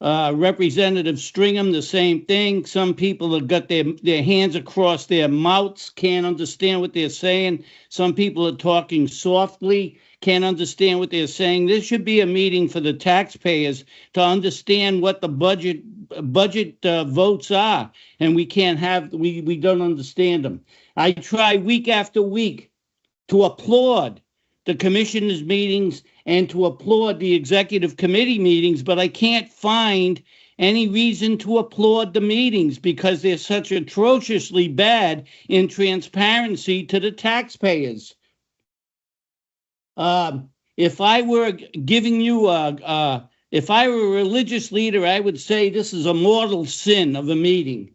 Representative Stringham, the same thing. Some people have got their hands across their mouths, can't understand what they're saying. Some people are talking softly, can't understand what they're saying. This should be a meeting for the taxpayers to understand what the budget budget votes are, and we can't have, we don't understand them. I try week after week to applaud the commissioners' meetings and to applaud the executive committee meetings, but I can't find any reason to applaud the meetings because they're such atrociously bad in transparency to the taxpayers. If I were giving you if I were a religious leader, I would say this is a mortal sin of a meeting.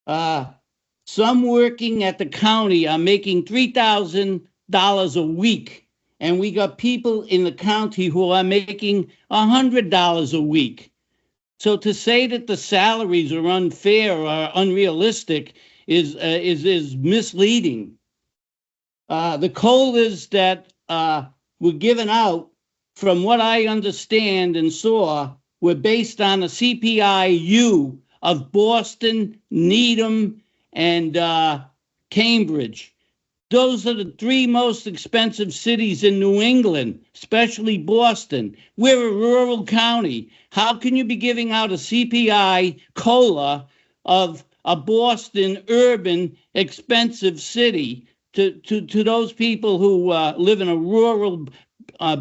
Some working at the county are making $3,000 a week, and we got people in the county who are making $100 a week. So to say that the salaries are unfair or unrealistic is misleading. The COLAs that were given out, from what I understand and saw, were based on the CPI-U of Boston, Needham, and Cambridge. Those are the three most expensive cities in New England, especially Boston. We're a rural county. How can you be giving out a CPI COLA of a Boston urban expensive city to those people who live in a rural, I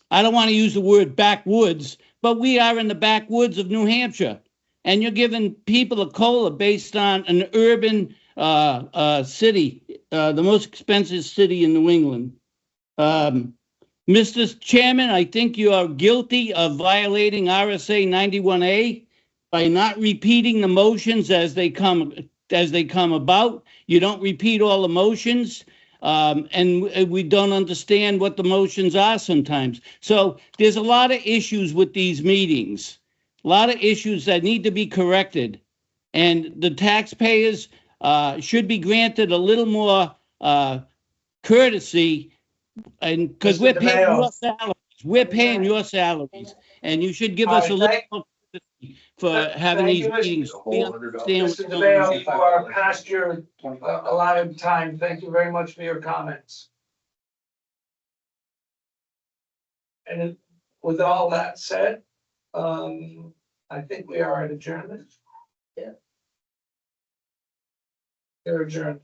don't want to use the word backwoods, but we are in the backwoods of New Hampshire. And you're giving people a COLA based on an urban city, the most expensive city in New England. Mr. Chairman, I think you are guilty of violating RSA 91A by not repeating the motions as they come about. You don't repeat all the motions, and we don't understand what the motions are sometimes. So there's a lot of issues with these meetings, a lot of issues that need to be corrected, and the taxpayers should be granted a little more courtesy, and because we're paying your salaries, and you should give us a little more courtesy for having these meetings. We understand what's Mr. going on. DeMayo, you are past your allotted time. Thank you very much for your comments. And with all that said, I think we are at adjournment. Yeah. They're adjourned.